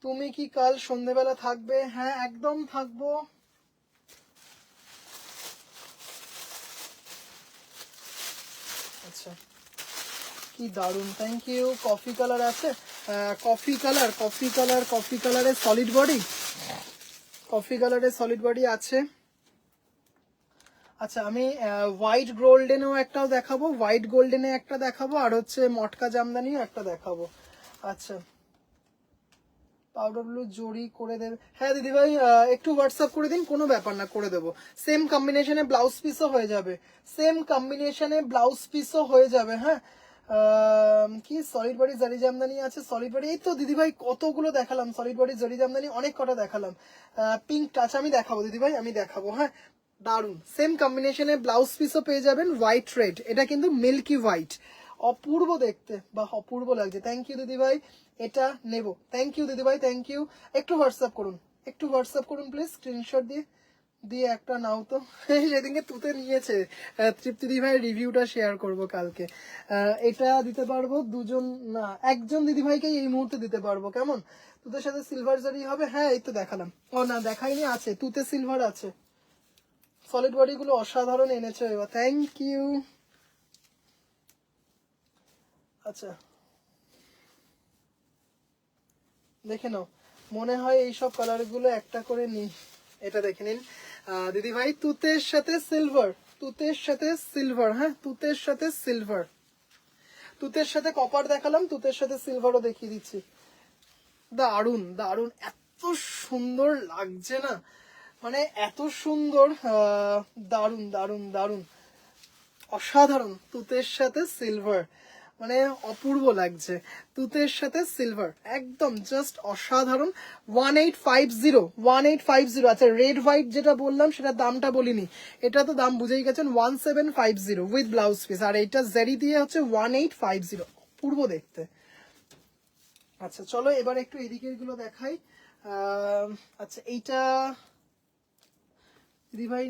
তুমি কি কাল সন্ধেবেলা থাকবে? হ্যাঁ একদম থাকবো। আচ্ছা, কি দারুন, থ্যাংক ইউ। কফি কালার আছে, কফি কালারে সলিড বডি, কফি কালারে সলিড বডি আছে। আচ্ছা, আমি হোয়াইট গোল্ডেনেও একটাও দেখাবো, হোয়াইট গোল্ডেনে একটা দেখাবো, আর হচ্ছে মটকা জামদানিও একটা দেখাবো। আচ্ছা, পাউডার ব্লু জরি করে দেবে? হ্যাঁ দিদিভাই, একটু হোয়াটসঅ্যাপ করে দিন, কোনো ব্যাপার না, করে দেবো। সেম কম্বিনেশনে ব্লাউজ পিসও হয়ে যাবে, সেম কম্বিনেশনে ব্লাউজ পিসও হয়ে যাবে। হ্যাঁ, কি সলিড বডি জারি জামদানি আছে? সলিড বডি এই তো দিদিভাই কতগুলো দেখালাম, সলিড বডি জারি জামদানি অনেক কটা দেখালাম। পিঙ্ক টাচ আমি দেখাবো দিদিভাই, আমি দেখাবো। হ্যাঁ, দারুন, সেম কম্বিনেশনে ব্লাউজ পিসও পেয়ে যাবেন, হোয়াইট রেড, এটা কিন্তু মিল্কি হোয়াইট, অপূর্ব দেখতে বা অপূর্ব লাগছে। থ্যাংক ইউ দিদিভাই, এটা নেব। থ্যাংক ইউ দিদিভাই, থ্যাংক ইউ। একটু হোয়াটসঅ্যাপ করুন, একটু হোয়াটসঅ্যাপ করুন প্লিজ, স্ক্রিনশট দিয়ে দিয়ে একটা নাও তো। সেদিনকে তুতে নিয়েছে, তৃপ্তি দিদিভাই রিভিউটা শেয়ার করব কালকে। এটা দিতে পারবো দুজন, না একজন দিদিভাইকে এই মুহূর্তে দিতে পারবো। কেমন, তুতের সাথে সিলভার জারি হবে? হ্যাঁ এই তো দেখালাম। ও না দেখাইনি, আছে তুতে সিলভার আছে। সলিড বডি গুলো অসাধারণ এনেছে এবার, থ্যাংক ইউ। আচ্ছা, দেখে নাও, মনে হয় এইসব কালার গুলো একটা করে নিই। এটা দেখে নিন দিদি ভাই, তুতের সাথে সিলভার, তুতের সাথে সিলভার, হ্যাঁ তুতের সাথে সিলভার, তুতের সাথে কপার দেখালাম, তুতের সাথে সিলভারও দেখিয়ে দিচ্ছি। দারুন দারুন, এত সুন্দর লাগছে না, মানে এত সুন্দর, দারুন দারুন দারুন, অসাধারণ। তুতের সাথে সিলভার, মানে অপূর্ব লাগছে, তুতের সাথে সিলভার, একদম জাস্ট অসাধারণ। 1850, 1850। আচ্ছা, রেড হোয়াইট যেটা বললাম সেটার দামটা বলিনি, এটা তো দাম বুঝেই গেছেন, 1750 উইথ ব্লাউজ পিস, আর এইটা জারি দিয়ে হচ্ছে 1850, অপূর্ব দেখতে। আচ্ছা চলো এবার একটু এদিকের গুলো দেখাই। আচ্ছা এইটা দিদি ভাই,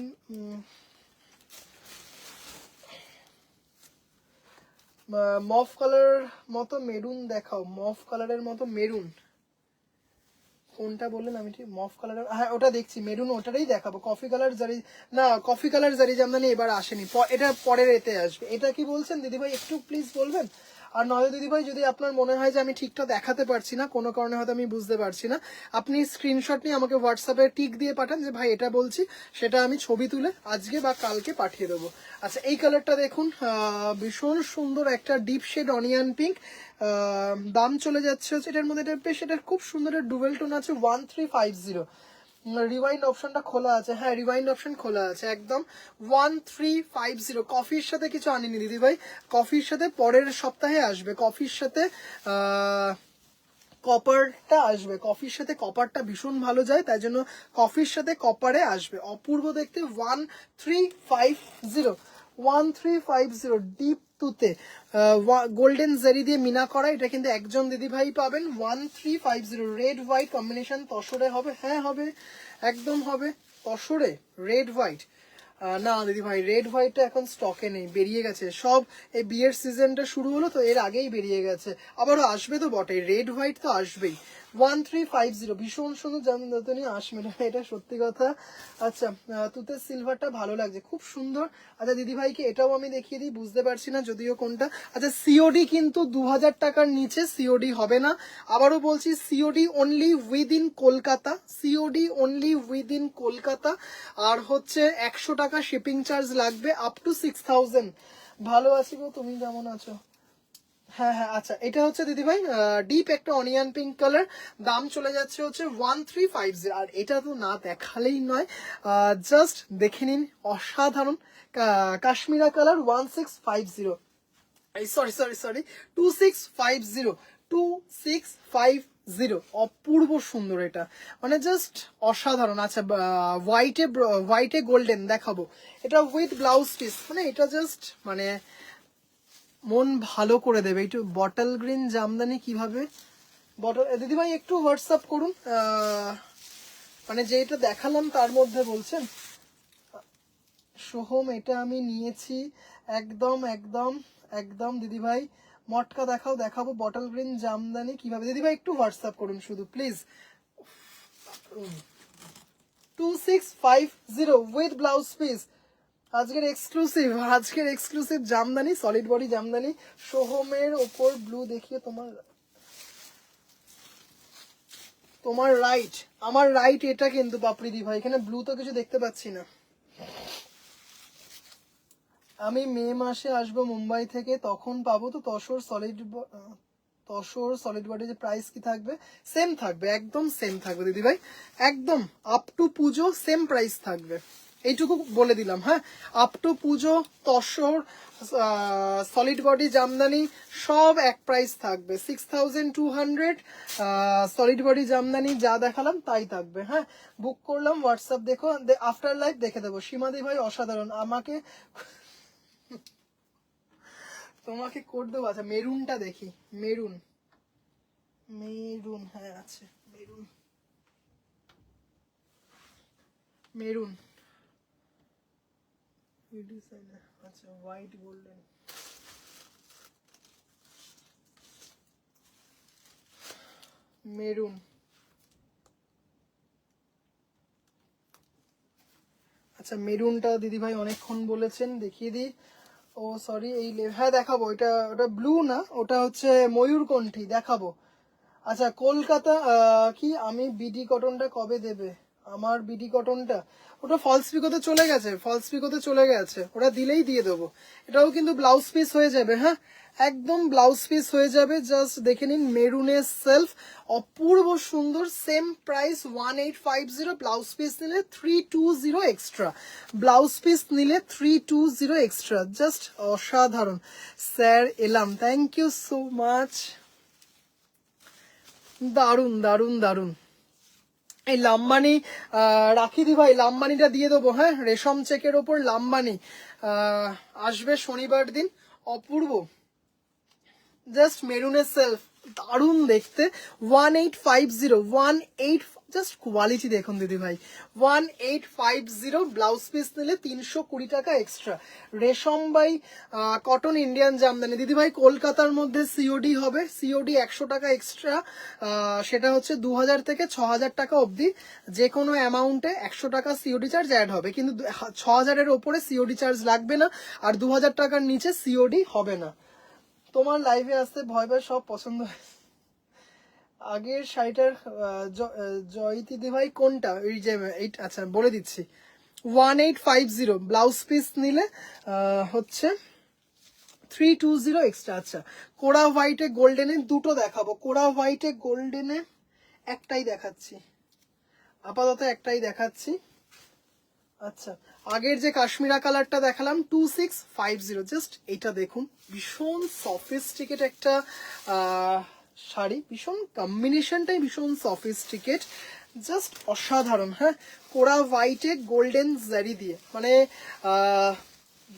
মফ কালার মতো মেরুন দেখাও, মফ কালারের মতো মেরুন, কোনটা বললেন? আমি ঠিক মফ কালার, হ্যাঁ ওটা দেখছি, মেরুন ওটারই দেখাবো। কফি কালার জারি, না কফি কালার জারি জামদানি এবার আসেনি, এটা পরের এতে আসবে। এটা কি বলছেন দিদিভাই, একটু প্লিজ বলবেন? আর নয় দিদিভাই, যদি আপনার মনে হয় যে আমি ঠিকঠাক দেখাতে পারছি না, কোনো কারণে হয়তো আমি বুঝতে পারছি না, আপনি স্ক্রিনশট নিয়ে আমাকে হোয়াটসঅ্যাপে টিক দিয়ে পাঠান যে ভাই এটা বলছি, সেটা আমি ছবি তুলে আজকে বা কালকে পাঠিয়ে দেবো। আচ্ছা, এই কালারটা দেখুন, ভীষণ সুন্দর একটা ডিপ শেড অনিয়ন পিঙ্ক, দাম চলে যাচ্ছে হচ্ছে এটার মধ্যে, এটা বেশ, এটার খুব সুন্দর ডুয়েল টোন আছে, 1350। রিওয়াইন্ড অপশনটা খোলা আছে, হ্যাঁ রিওয়াইন্ড অপশন খোলা আছে একদম। 1350, কফির সাথে কিছু আনিনি দিদি ভাই, কফির সাথে পরের সপ্তাহে আসবে, কফির সাথে কপারটা আসবে, কফির সাথে কপারটা ভীষণ ভালো যায়, তাই জন্য কফির সাথে কপারে আসবে, অপূর্ব দেখতে। 1350, 1350 ডিপ তুতে গোল্ডেন জারি দিয়ে মিনা করা, এটা কিন্তু একজন দিদি ভাই পাবেন। 1350 রেড হোয়াইট কম্বিনেশন, তসরে হবে? হ্যাঁ হবে, একদম হবে, তসরে রেড হোয়াইট। না দিদি ভাই, রেড হোয়াইটটা এখন স্টকে নেই, বেরিয়ে গেছে সব, এই বিয়ের সিজনটা শুরু হলো তো এর আগেই বেরিয়ে গেছে, আবারও আসবে তো বটে, রেড হোয়াইট তো আসবেই। 1350 ভীষণ সুন্দর জামদানি আসবে না, এটা সত্যি কথা। আচ্ছা, তুতের সিলভারটা ভালো লাগছে, খুব সুন্দর। আচ্ছা দিদি ভাইকে এটাও আমি দেখিয়ে দিই, বুঝতে পারছি না যদিও কোনটা। আচ্ছা, সিওডি কিন্তু 2000 টাকার নিচে সিওডি হবে না, আবারও বলছি, COD only within Kolkata, COD only within Kolkata, আর হচ্ছে 100 টাকা শিপিং চার্জ লাগবে আপ টু 6000। ভালো আছি গো, তুমি কেমন আছো? হ্যাঁ হ্যাঁ, আচ্ছা এটা হচ্ছে দিদিভাই ডিপ একটা অনিয়ন পিঙ্ক কালার, দাম চলে যাচ্ছে হচ্ছে 1350, আর এটা তো না দেখালেই নয়, জাস্ট দেখে নিন, অসাধারণ। কাশ্মীরা কালার 1650, এই সরি সরি সরি 2650, 2650, অপূর্ব সুন্দর এটা, মানে জাস্ট অসাধারণ। আচ্ছা, হোয়াইটে, হোয়াইটে গোল্ডেন দেখাবো, এটা উইথ ব্লাউজ পিস, মানে এটা জাস্ট মানে মন ভালো করে দেবে। একটু বটল গ্রিন জামদানি কিভাবে, বটল দিদিভাই একটু হোয়াটসঅ্যাপ করুন, মানে যেটা দেখালাম তার মধ্যে বলছেন। সোহম, এটা আমি নিয়েছি, একদম একদম একদম দিদিভাই, মটকা দেখাবো বটল গ্রিন জামদানি কিভাবে দিদিভাই একটু হোয়াটসঅ্যাপ করুন শুধু প্লিজ। 2650 উইথ ব্লাউজ পিস, আজকের exclusive jamdani, solid body jamdani. সোহমের ওপর ব্লু দেখিয়ে তোমার রাইট, আমার রাইট এটা কিন্তু পাপড়ি ভাই, এখানে ব্লু তো কিছু দেখতে পাচ্ছি না। আমি মে মাসে আসবো মুম্বাই থেকে, তখন পাবো তো তসর সলিড বডি যে প্রাইস কি থাকবে? সেম থাকবে, একদম সেম থাকবে দিদি ভাই, একদম up to Puja same price থাকবে, এইটুকু বলে দিলাম। হ্যাঁ, up to Puja tussar solid body Jamdani সব এক প্রাইস থাকবে, 6200 সলিড বডি জামদানি যা দেখালাম তাই থাকবে। হ্যাঁ, বুক করলাম, হোয়াটসঅ্যাপ দেখো, আফটার লাইভ দেখে দেবো। সীমাদি ভাই অসাধারণ, তোমাকে কোড দেবো। আচ্ছা মেরুনটা দেখি, মেরুন, হ্যাঁ আছে মেরুন, আচ্ছা হোয়াইট গোল্ডেন, মেরুন। আচ্ছা মেরুনটা দিদি ভাই অনেকক্ষণ বলেছেন, দেখিয়ে দিই। ও সরি, হ্যাঁ দেখাবো, ওটা ব্লু না, ওটা হচ্ছে ময়ূরকণ্ঠী, দেখাবো। আচ্ছা কলকাতা কি আমি বিডি কটনটা কবে দেবে? আমার বিডি কটনটা ওটা ফলস পিকোতে চলে গেছে, ওটা দিলেই দিয়ে দেবো। এটাও কিন্তু ব্লাউজ পিস হয়ে যাবে। হ্যাঁ, একদম ব্লাউজ পিস হয়ে যাবে, জাস্ট দেখে নিন, মেরুনের সেলফ, অপূর্ব সুন্দর, সেম প্রাইস 1850, ব্লাউজ পিস নিলে 320 এক্সট্রা, ব্লাউজ পিস নিলে 320 এক্সট্রা, জাস্ট অসাধারণ। স্যার এলাম, থ্যাংক ইউ সো মাচ, দারুন দারুন দারুন। এই লাম্বানি রাখি দি ভাই, লাম্বানিটা দিয়ে দেবো। হ্যাঁ, রেশম চেকের ওপর লাম্বানি আসবে শনিবার দিন, অপূর্ব, জাস্ট মেরুনের সেলফ, দারুণ দেখতে। 1850, জাস্ট কোয়ালিটি দেখুন দিদি ভাই, 1850, ব্লাউজ পিস নিলে 320 টাকা এক্সট্রা। রেশম বাই কটন ইন্ডিয়ান জামদানি দিদি ভাই, কলকাতার মধ্যে সিওডি হবে, সিওডি 100 টাকা এক্সট্রা, সেটা হচ্ছে 2000 থেকে 6000 টাকা অবধি, যে কোনো অ্যামাউন্টে 100 টাকা সিওডি চার্জ অ্যাড হবে, কিন্তু 6000-এর ওপরে সিওডি চার্জ লাগবে না, আর 2000 টাকার নিচে সিওডি হবে না। তোমার লাইভে আসতে ভয় সব পছন্দ হয়েছে। আগের শাড়িটার জয়িতি দি ভাই কোনটা? এই যে আচ্ছা বলে দিচ্ছি, 1850, ব্লাউজ পিস নিলে হচ্ছে 320 এক্সট্রা। আচ্ছা কোরা হোয়াইটে গোল্ডেনে দুটো দেখাবো, কোরা হোয়াইটে গোল্ডেনে একটাই দেখাচ্ছি, আপাতত একটাই দেখাচ্ছি। আচ্ছা আগের যে কাশ্মীরা কালারটা দেখালাম 2650, জাস্ট এটা দেখুন, ভীষণ সফিস্টিকেট একটা শাড়ি, ভীষণ কম্বিনেশনটাই ভীষণ সফিস্টিকেট, জাস্ট অসাধারণ। হ্যাঁ, কোরা হোয়াইটে গোল্ডেন জারি দিয়ে, মানে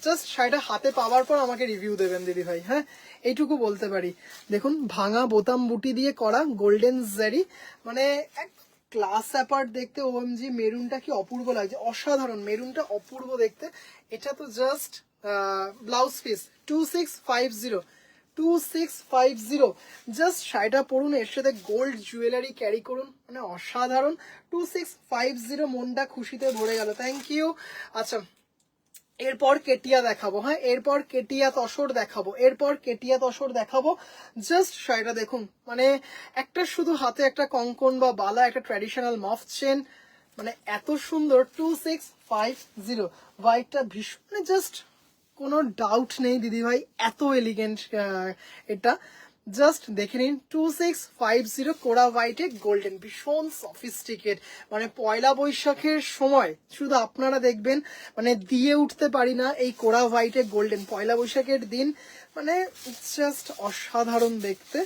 জাস্ট শাড়িটা হাতে পাওয়ার পর আমাকে রিভিউ দেবেন দিদি ভাই। হ্যাঁ, এইটুকু বলতে পারি। দেখুন ভাঙা বোতাম বুটি দিয়ে করা গোল্ডেন জারি, মানে এক ক্লাস অ্যাপার্ট দেখতে। ওএমজি মেরুনটা কি অপূর্ব লাগছে, অসাধারণ, মেরুনটা অপূর্ব দেখতে। এটা তো জাস্ট ব্লাউজ পিস 2650, জাস্ট শাড়িটা পরুন, এর সাথে গোল্ড জুয়েলারি ক্যারি করুন, মানে অসাধারণ। 2650, মনটা খুশিতে ভরে গেল, থ্যাংক ইউ। আচ্ছা এরপর কেটিয়া দেখাবো। হ্যাঁ, এরপর কেটিয়া তসর দেখাবো, জাস্ট শাড়িটা দেখুন, মানে একটা শুধু হাতে একটা কঙ্কন বা বালা, একটা ট্র্যাডিশনাল মফ চেন, মানে এত সুন্দর। 2650, হোয়াইটটা ভীষণ, মানে জাস্ট কোনো ডাউট নেই দিদি ভাই, এত এলিগেন্ট এটা, জাস্ট দেখে নিন। 2650, কোরা হোয়াইটে গোল্ডেন, ভীষণ সফিস্টিকেট, মানে পয়লা বৈশাখের সময় শুধু আপনারা দেখবেন, মানে দিয়ে উঠতে পারি না এই কোরা হোয়াইটে গোল্ডেন, পয়লা বৈশাখের দিন, মানে জাস্ট অসাধারণ দেখতে।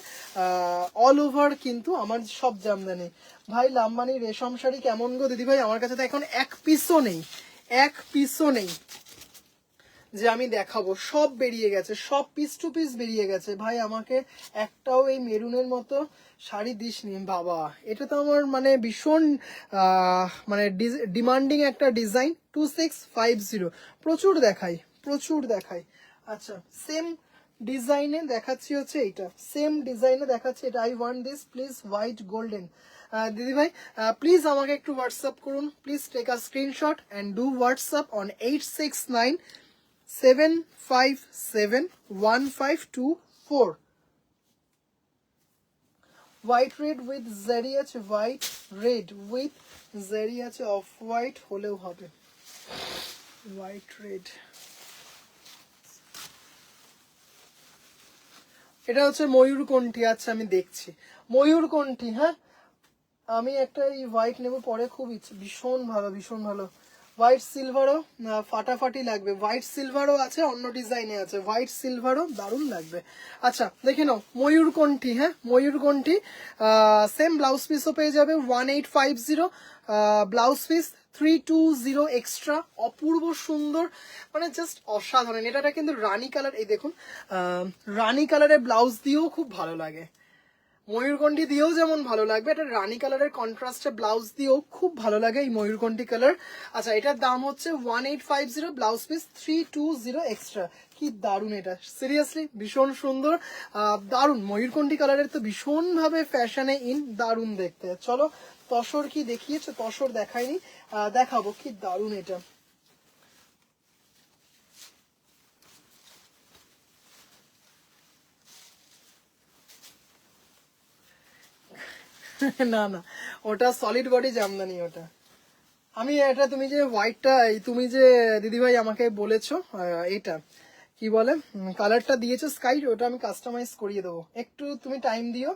অল ওভার কিন্তু আমার সব জামদানি। ভাই লাম্বানি রেশম শাড়ি কেমন গো দিদি ভাই? আমার কাছে তো এখন এক পিসও নেই যে আমি দেখাবো, সব বেরিয়ে গেছে, সব পিস টু পিস বেরিয়ে গেছে। ভাই আমাকে একটাও এই মেরুনের মতো শাড়ি দিসনি বাবা, এটা তো আমার মানে ভীষণ মানে ডিমান্ডিং একটা ডিজাইন। 2650, প্রচুর দেখাই। আচ্ছা সেম ডিজাইনে দেখাচ্ছি হচ্ছে এইটা, সেম ডিজাইনে দেখাচ্ছি এটা। I want this please white golden. দিদি ভাই প্লিজ আমাকে একটু হোয়াটসঅ্যাপ করুন, please take a screenshot and do WhatsApp on 8697571524। White red with zari আছে, হোয়াইট রেড উইথ জারি আছে, অফ হোয়াইট হলেও হবে। হোয়াইট রেড, এটা হচ্ছে ময়ূরকণ্ঠী। আচ্ছা আমি দেখছি ময়ূরকণ্ঠী। হ্যাঁ আমি একটা এই হোয়াইট নেব পরে, খুব ইচ্ছে, ভীষণ ভালো ভীষণ ভালো। হোয়াইট সিলভারও ফাটাফাটি লাগবে, হোয়াইট সিলভারও আছে, অন্য ডিজাইনে আছে, হোয়াইট সিলভারও দারুণ লাগবে। আচ্ছা দেখে নাও ময়ূরকণ্ঠী। হ্যাঁ ময়ূরকণ্ঠী, সেম ব্লাউজ পিসও পেয়ে যাবে 1850, ব্লাউজ পিস 320 এক্সট্রা। অপূর্ব সুন্দর, মানে জাস্ট অসাধারণ। এটা কিন্তু রানী কালার, এই দেখুন রানী কালারের ব্লাউজ দিয়েও খুব ভালো লাগে, ময়ূরকণ্ঠী দিয়েও যেমন ভালো লাগবে, এটা রানী কালারের কন্ট্রাস্টে ব্লাউজ দিয়েও খুব ভালো লাগে এই ময়ূরকণ্ঠী কালার। আচ্ছা এটার দাম হচ্ছে 1850, ব্লাউজ পিস 320 এক্সট্রা। কি দারুণ এটা, সিরিয়াসলি ভীষণ সুন্দর, দারুণ। ময়ূরকণ্ঠী কালারের তো ভীষণ ভাবে ফ্যাশনে ইন, দারুণ দেখতে। চলো তসর কি দেখিয়েছে, তসর দেখায়নি, দেখাবো। কি দারুণ এটা, না না ওটা সলিড বডি জামদানি ওটা। আমি এটা, তুমি যে হোয়াইটটা, তুমি যে দিদিভাই আমাকে বলেছো এটা কি বলে কালারটা দিয়েছো স্কাই, ওটা আমি কাস্টমাইজ করিয়ে দেবো, একটু তুমি টাইম দিও,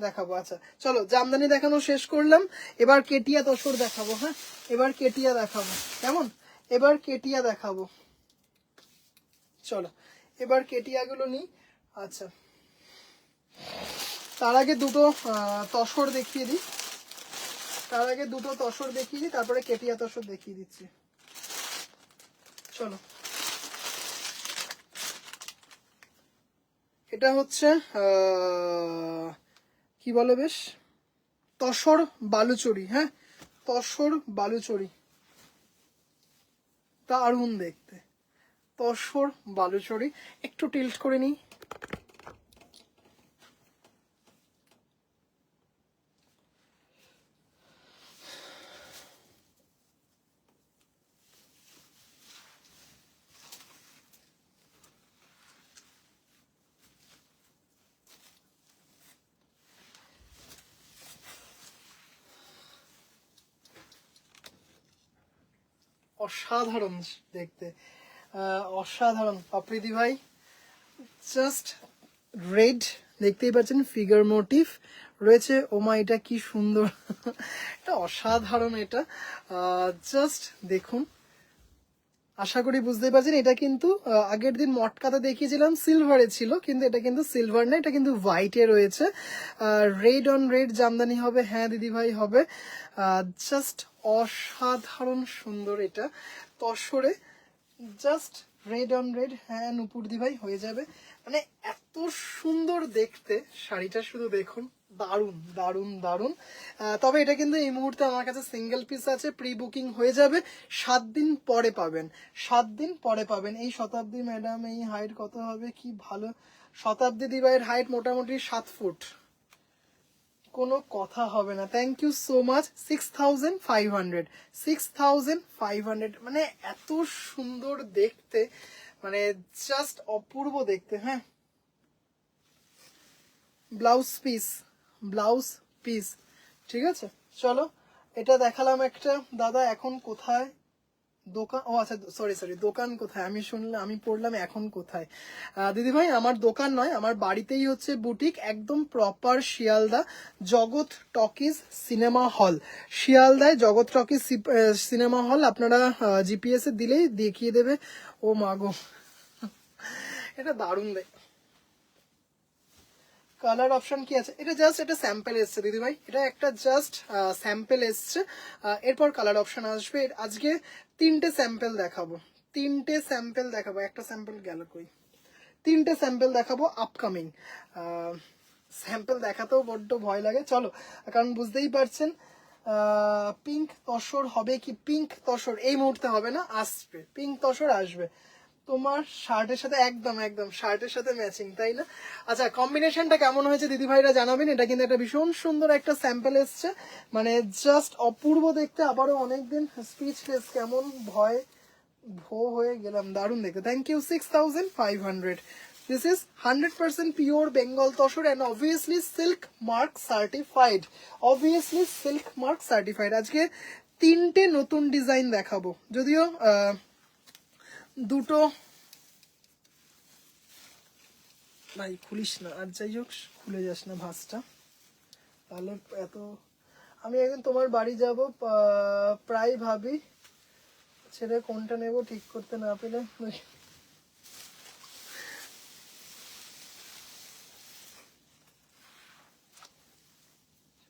দেখাবো। আচ্ছা চলো জামদানি দেখানো শেষ করলাম, এবার কেটিয়া তসর দেখাবো। হ্যাঁ এবার কেটিয়া দেখাবো, কেমন, এবার কেটিয়া দেখাবো। চলো এবার কেটিয়াগুলো নিই। আচ্ছা তার আগে দুটো তসর দেখিয়ে দিই, তার আগে দুটো তসর দেখিয়ে দিই, তারপরে কেটিয়া তসর দেখিয়ে দিচ্ছি। চলো এটা হচ্ছে কি বলে বেশ, তসর বালুচরি। হ্যাঁ তসর বালুচরি, দারুণ দেখতে, তসর বালুচরি। একটু টিল্ট করে নিই, অসাধারণ দেখতে, অসাধারণ। অপ্রীতি ভাই জাস্ট রেড, দেখতেই পাচ্ছেন ফিগার মোটিভ রয়েছে। ওমা এটা কি সুন্দর, এটা অসাধারণ। এটা জাস্ট দেখুন, আশা করি বুঝতেই পারছেন। এটা কিন্তু আগের দিন মটকাতে দেখিয়েছিলাম সিলভারে ছিল, কিন্তু এটা কিন্তু সিলভার না, এটা কিন্তু হোয়াইটে রয়েছে। রেড অন রেড জামদানি হবে। হ্যাঁ দিদি ভাই হবে, জাস্ট অসাধারণ সুন্দর এটা তসরে, জাস্ট রেড অন রেড। হ্যাঁ নুপুর দি ভাই হয়ে যাবে, মানে এত সুন্দর দেখতে শাড়িটা, শুধু দেখুন, দারুণ দারুণ দারুণ। তবে এটা কিন্তু এই মুহূর্তে আমার কাছে সিঙ্গেল পিস আছে, প্রি বুকিং হয়ে যাবে, 7 দিন পরে পাবেন, 7 দিন পরে পাবেন। এই শতাব্দী ম্যাডাম এই হাইট কত হবে, কি ভালো। শতাব্দী দিভাইয়ের হাইট মোটামুটি 7 ফুট, কোনো কথা হবে না। Thank you so much. 6500, 6500, মানে এত সুন্দর দেখতে, মানে জাস্ট অপূর্ব দেখতে। হ্যাঁ ব্লাউজ পিস, ব্লাউজ পিস, ঠিক আছে। চলো এটা দেখালাম একটা। দাদা এখন কোথায় দোকান, ও আচ্ছা সরি সরি, দোকান কোথায়, আমি শুনলাম, আমি পড়লাম এখন কোথায়। দিদি ভাই আমার দোকান নয়, আমার বাড়িতেই হচ্ছে বুটিক, একদম প্রপার শিয়ালদা জগৎ টকিজ সিনেমা হল, শিয়ালদায় জগৎ টকিজ সিনেমা হল। আপনারা জিপিএস এ দিলেই দেখিয়ে দেবে। ও মাগো এটা দারুণ দেয়। কালার অপশন কি আছে, এটা জাস্ট এটা স্যাম্পল এসছে দিদি ভাই, এটা একটা জাস্ট স্যাম্পল এসছে, এরপর কালার অপশন আসবে। আজকে 3টে স্যাম্পল দেখাবো, 3টে স্যাম্পল দেখাবো, একটা স্যাম্পল গেল কই, 3টে স্যাম্পল দেখাবো আপকামিং। স্যাম্পল দেখাতেও বড্ড ভয় লাগে, চলো, কারণ বুঝতেই পারছেন পিঙ্ক তসর হবে কি, পিঙ্ক তসর এই মুহূর্তে হবে না, আসবে পিঙ্ক তসর আসবে। তোমার শার্টের সাথে একদম একদম শার্টের সাথে ম্যাচিং, তাই না? আচ্ছা, কম্বিনেশনটা কেমন হয়েছে দিদি ভাইরা জানাবেন। এটা কিন্তু একটা ভীষণ সুন্দর একটা স্যাম্পল এসছে, মানে জাস্ট অপূর্ব দেখতে। আবারও অনেকদিন স্পিচলেস, কেমন ভয় ভো হয়ে গেলাম, দারুণ দেখতে। Thank you. 6500। This is 100% pure Bengal tussar and obviously silk mark certified, obviously silk mark certified. আজকে 3টে নতুন ডিজাইন দেখাবো, যদিও দুটো ভাই খুলিস না আর, যাই হোক খুলে যাস না ভাঁজটা, তাহলে এত। আমি একদিন তোমার বাড়ি যাব, প্রায় ভাবি ছেড়ে কোনটা নেব ঠিক করতে না পেলে।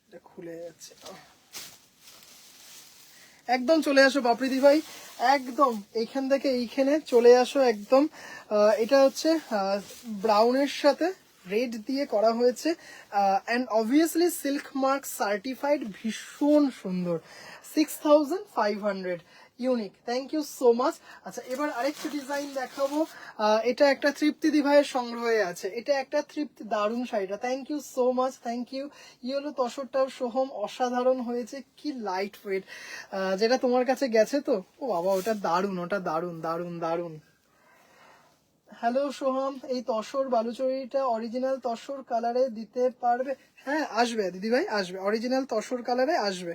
এটা খুলে যাচ্ছে, একদম চলে আসো বাপরিদি ভাই, একদম এইখান থেকে এইখানে চলে আসো একদম। এটা হচ্ছে ব্রাউনের সাথে রেড দিয়ে করা হয়েছে and obviously silk mark certified, ভীষণ সুন্দর। 6500, unique. Thank you so much. আচ্ছা, এবার আরেকটা ডিজাইন দেখাবো। এটা একটা তৃপ্তি দিভাইয়ের সংগ্রহে আছে, এটা একটা তৃপ্তি, দারুণ শাড়িটা। Thank you so much, thank you. Yellow তসরটাও সোহম অসাধারণ হয়েছে, কি লাইট ওয়েট। যেটা তোমার কাছে গেছে তো, ও বাবা ওটা দারুণ, ওটা দারুণ দারুণ দারুণ। হ্যালো সোহম, এই তসর বালুচরীটা অরিজিনাল তসর কালারে দিতে পারবে? হ্যাঁ আসবে দিদি ভাই, আসবে, অরিজিনাল তসর কালারে আসবে।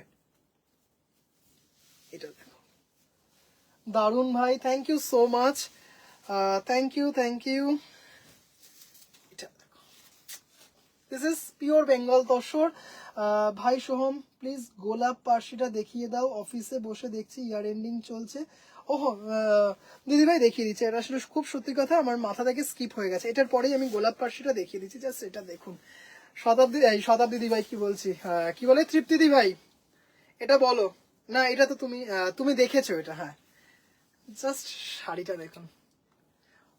এটা দেখো, দারুণ ভাই, thank you so much, thank you thank you. এটা দেখো, this is pure Bengal tussar. ভাই সোহম প্লিজ গোলাপ পার্সিটা দেখিয়ে দাও, অফিসে বসে দেখছি, ইয়ার এন্ডিং চলছে। ওহো দিদি ভাই দেখিয়ে দিচ্ছি, এটা আসলে খুব সত্যি কথা, আমার মাথা থেকে স্কিপ হয়ে গেছে। এটার পরেই আমি গোলাপ পার্সিটা দেখিয়ে দিচ্ছি, জাস্ট এটা দেখুন। শতাব্দী, এই শতাব্দী দি ভাই কি বলছি, কি বলে, তৃপ্তি দি ভাই এটা বলো না, এটা তো তুমি তুমি দেখেছো এটা, হ্যাঁ। জাস্ট শাড়িটা দেখুন,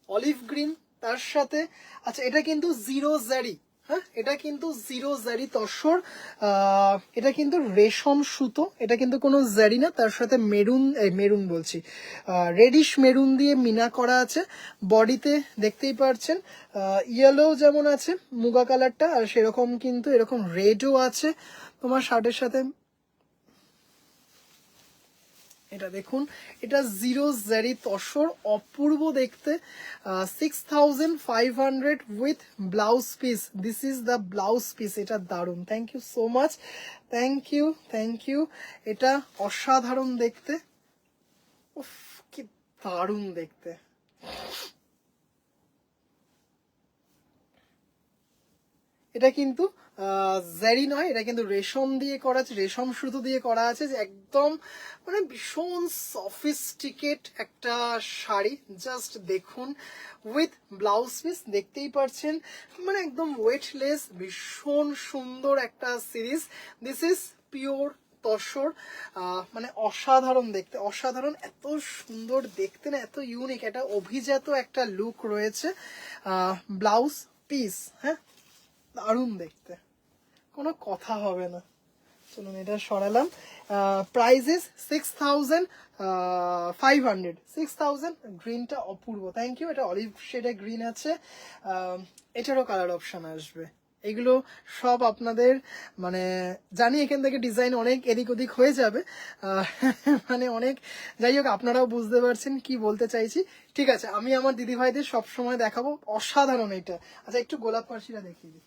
অলিভ গ্রিন তার সাথে। আচ্ছা, এটা কিন্তু জিরো জারি, হ্যাঁ এটা কিন্তু জিরো জারি তসর, এটা কিন্তু রেশম সুতো, এটা কিন্তু কোনো জারি না। তার সাথে মেরুন, মেরুন বলছি, রেডিশ মেরুন দিয়ে মিনা করা আছে। বডিতে দেখতেই পাচ্ছেন ইয়েলো যেমন আছে মুগা কালারটা, আর সেরকম কিন্তু এরকম রেডও আছে তোমার শার্টের সাথে। এটা দেখুন, এটা জিরো জারি তসর, অপূর্ব দেখতে। 6500 with blouse piece, this is the blouse piece, এটা দারুণ। Thank you so much, thank you thank you. এটা অসাধারণ দেখতে, উফ কি দারুণ দেখতে। এটা কিন্তু জারি নয়, এটা কিন্তু রেশম দিয়ে করা আছে, রেশম সুতো দিয়ে করা আছে, যে একদম মানে ভীষণ সফিস্টিকেট একটা শাড়ি। জাস্ট দেখুন, উইথ ব্লাউজ পিস দেখতেই পাচ্ছেন, মানে একদম ওয়েটলেস, ভীষণ সুন্দর একটা series. This is pure tussar, মানে অসাধারণ দেখতে, অসাধারণ, এত সুন্দর দেখতে না, এত ইউনিক, একটা অভিজাত একটা লুক রয়েছে। ব্লাউজ পিস, হ্যাঁ দারুণ দেখতে, কোনো কথা হবে না। চলুন এটা সরালাম। Price is 6500, 6000। গ্রিনটা অপূর্ব, থ্যাংক ইউ। এটা অলিভ শেডে গ্রিন আছে, এটারও কালার অপশন আসবে। এগুলো সব আপনাদের, মানে জানি এখান থেকে ডিজাইন অনেক এদিক ওদিক হয়ে যাবে, মানে অনেক, যাই হোক আপনারাও বুঝতে পারছেন কি বলতে চাইছি। ঠিক আছে, আমি আমার দিদি ভাইদের সবসময় দেখাবো, অসাধারণ এটা। আচ্ছা, একটু গোলাপ পার্সিটা দেখিয়ে দিই,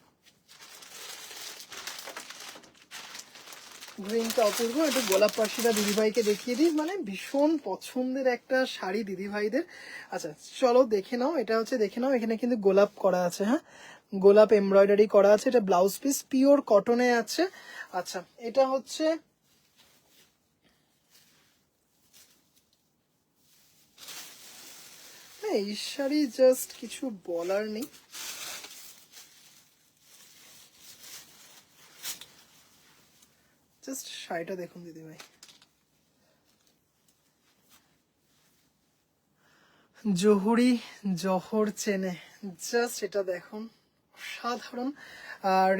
গ্রিনটা অপূর্ব, একটু গোলাপ পার্সিটা দিদিভাইকে দেখিয়ে দিই, মানে ভীষণ পছন্দের একটা শাড়ি দিদিভাইদের। আচ্ছা চলো দেখে নাও, এটা হচ্ছে দেখে নাও, এখানে কিন্তু গোলাপ করা আছে, হ্যাঁ গোলাপ এমব্রয়ডারি করা আছে। এটা ব্লাউজ পিস পিওর কটনে আছে। আচ্ছা, এটা হচ্ছে এই শাড়ি, জাস্ট কিছু বলার নেই। জাস্ট শাড়িটা দেখুন দিদিভাই, জহুরি জহর চেনে, জাস্ট এটা দেখুন, সাধারণ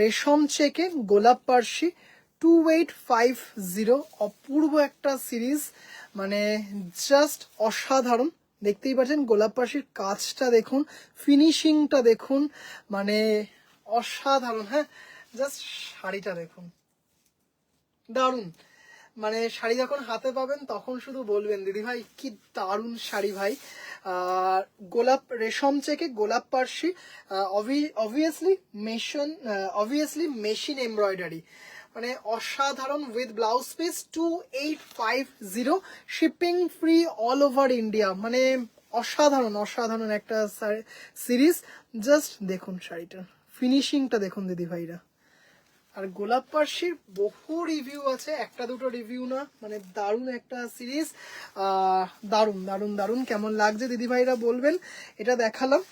রেশম চেকে গোলাপ পার্সি 2850, অপূর্ব একটা সিরিজ, মানে জাস্ট অসাধারণ। দেখতেই পাচ্ছেন গোলাপ পাশির কাজটা দেখুন, ফিনিশিংটা দেখুন, মানে অসাধারণ। হ্যাঁ, জাস্ট শাড়িটা দেখুন, দারুণ। মানে শাড়ি যখন হাতে পাবেন তখন শুধু বলবেন দিদি ভাই কি দারুণ শাড়ি ভাই। আর গোলাপ রেশম চেকে গোলাপ পার্সি, অবভিয়াসলি মেশিন এমব্রয়ডারি, মানে অসাধারণ, with blouse piece 2850, shipping free all over India. মানে অসাধারণ অসাধারণ একটা সিরিজ। জাস্ট দেখুন শাড়িটার ফিনিশিংটা দেখুন দিদি ভাইরা। আর গোলাপ পার্সির বহু রিভিউ আছে, একটা দুটো রিভিউ না, মানে দারুণ একটা সিরিজ। দারুণ দারুণ দারুণ। কেমন লাগছে দিদি ভাইরা বলবেন। এটা দেখালাম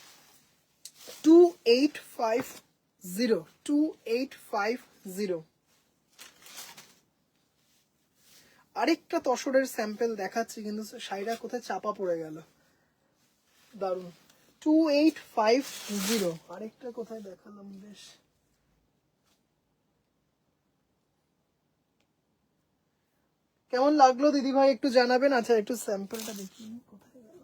2850। আরেকটা তসরের স্যাম্পল দেখাচ্ছি, কিন্তু শাড়িটা কোথায় চাপা পড়ে গেল। দারুণ 2850। আরেকটা কোথায় দেখালাম বেশ। কেমন লাগলো দিদি ভাই একটু জানাবেন। আচ্ছা একটু স্যাম্পলটা দেখি কোথায় গেল।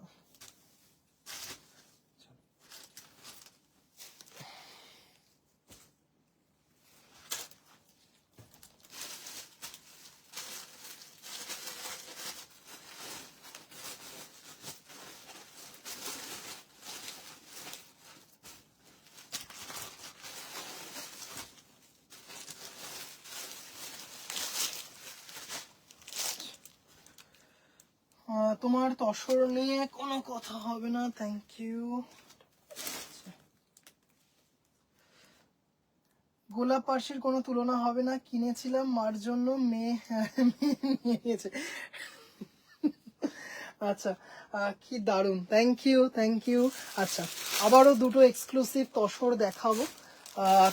তোমার তসর নিয়ে কোনো কথা হবে না, থ্যাংক ইউ। গোলাপ পার্সির কোনো তুলনা হবে না, কিনেছিলাম মার জন্য, মেয়ে নিয়ে নিয়েছে। আচ্ছা, কি দারুণ, থ্যাংক ইউ থ্যাংক ইউ। আচ্ছা, আবারও দুটো এক্সক্লুসিভ তসর দেখাবো,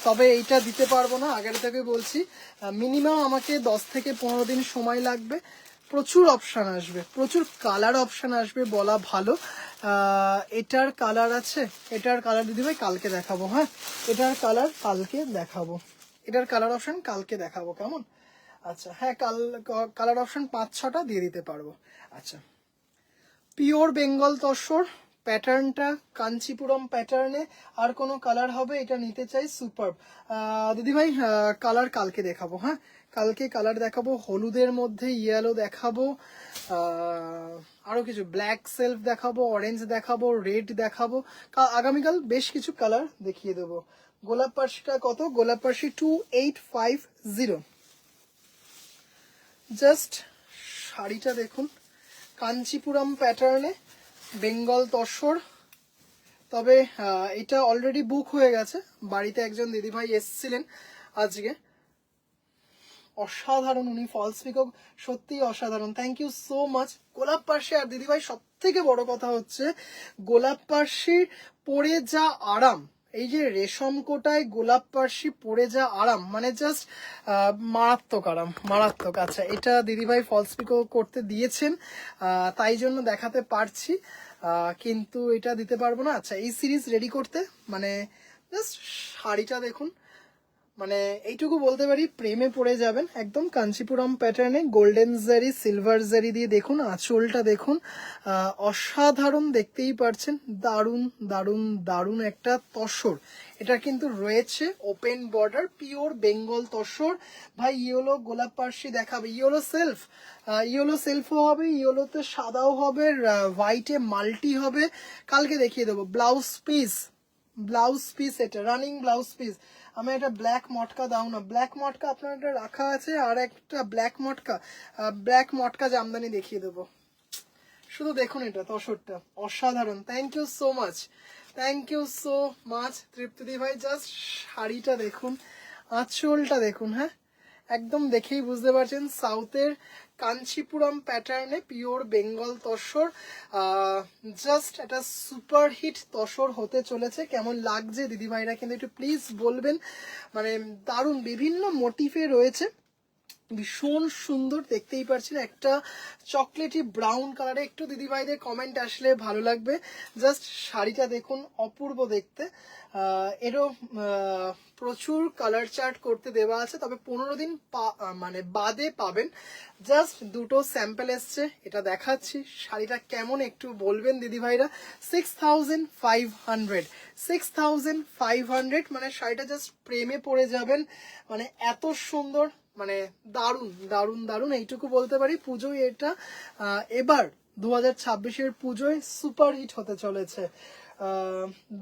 তবে এইটা দিতে পারবো না, আগের থেকে বলছি। মিনিমাম আমাকে 10 থেকে 15 দিন সময় লাগবে। প্রচুর অপশান আসবে, প্রচুর কালার অপশান আসবে, বলা ভালো। এটার কালার আছে, এটার কালার দিদি ভাই কালকে দেখাবো। হ্যাঁ, এটার কালার কালকে দেখাবো, এটার কালার অপশান কালকে দেখাবো, কেমন? আচ্ছা হ্যাঁ, কালার অপশান 5-6টা দিয়ে দিতে পারবো। আচ্ছা, পিওর বেঙ্গল তসর, প্যাটার্নটা কাঞ্চিপুরম প্যাটার্নে, আর কোনো কালার হবে এটা নিতে চাই, সুপার। দিদিভাই কালার কালকে দেখাবো। হ্যাঁ, কালকে কালার দেখাবো, হলুদের মধ্যে ইয়েলো দেখাবো, আরও কিছু ব্ল্যাক সেলফ দেখাবো, অরেঞ্জ দেখাবো, রেড দেখাবো। আগামীকাল বেশ কিছু কালার দেখিয়ে দেবো। গোলাপ পার্সিটা কত? গোলাপ পার্সি 2850। জাস্ট শাড়িটা দেখুন, কাঞ্চিপুরম প্যাটার্নে বেঙ্গল তসর। তবে এটা অলরেডি বুক হয়ে গেছে, বাড়িতে একজন দিদিভাই এসছিলেন আজকে, অসাধারণ, উনি ফলস পিকক সত্যিই অসাধারণ, থ্যাংক ইউ সো মাচ। গোলাপ পার্সি আর দিদিভাই সব থেকে বড় কথা হচ্ছে গোলাপ পার্সির পরে যা আরাম, এই যে রেশম কোটায় গোলাপ পার্সি পরে যা আরাম, মানে জাস্ট মারাত্মক আরাম, মারাত্মক। আচ্ছা, এটা দিদিভাই ফলস পিকক করতে দিয়েছেন, তাই জন্য দেখাতে পারছি, কিন্তু এটা দিতে পারবো না। আচ্ছা, এই সিরিজ রেডি করতে মানে জাস্ট শাড়িটা দেখুন, মানে এইটুকু বলতে পারি প্রেমে পড়ে যাবেন একদম। কাঞ্চিপুরম প্যাটার্নে গোল্ডেন জারি সিলভার জারি দিয়ে দেখুন, আঁচলটা দেখুন, অসাধারণ, দেখতেই পারছেন, দারুণ দারুণ দারুণ একটা তসর। এটা কিন্তু রয়েছে open border, pure Bengal tussar. ভাই ইয়েলো গোলাপ পার্সি দেখাবে, ইয়েলো সেলফ, ইয়েলো সেলফও হবে, ইয়েলোতে সাদাও হবে, হোয়াইটে মাল্টি হবে, কালকে দেখিয়ে দেবো। ব্লাউজ পিস, ব্লাউজ পিস, এটা রানিং ব্লাউজ পিস। আমি একটা ব্ল্যাক মটকা দাও না, ব্ল্যাক মটকা আপনার একটা রাখা আছে, আর একটা ব্ল্যাক মটকা জামদানি দেখিয়ে দেবো। শুধু দেখুন এটা তসরটা অসাধারণ, thank you so much, thank you so much Tripti ভাই। জাস্ট শাড়িটা দেখুন, আঁচলটা দেখুন, হ্যাঁ একদম দেখেই বুঝতে পারছেন সাউথের কাঞ্চিপুরম প্যাটার্নে পিওর বেঙ্গল তসর। জাস্ট একটা সুপার হিট তসর হতে চলেছে। কেমন লাগছে দিদিভাইরা কিন্তু একটু প্লিজ বলবেন, মানে দারুণ, বিভিন্ন মোটিফে রয়েছে, ভীষণ সুন্দর, দেখতেই পাচ্ছেন একটা চকলেটি ব্রাউন কালারে। একটু দিদিভাইদের কমেন্ট আসলে ভালো লাগবে। জাস্ট শাড়িটা দেখুন, অপূর্ব দেখতে। এরও প্রচুর কালার চার্ট করতে দেওয়া আছে, তবে 15 দিন মানে বাদে পাবেন। জাস্ট দুটো স্যাম্পল এসছে, এটা দেখাচ্ছি। শাড়িটা কেমন একটু বলবেন দিদিভাইরা। 6500, 6500, মানে শাড়িটা জাস্ট প্রেমে পড়ে যাবেন। মানে এত সুন্দর, মানে দারুণ দারুণ দারুণ, এইটুকু বলতে পারি। পুজোয় এটা এবার 2026-এর পুজোয় সুপার হিট হতে চলেছে।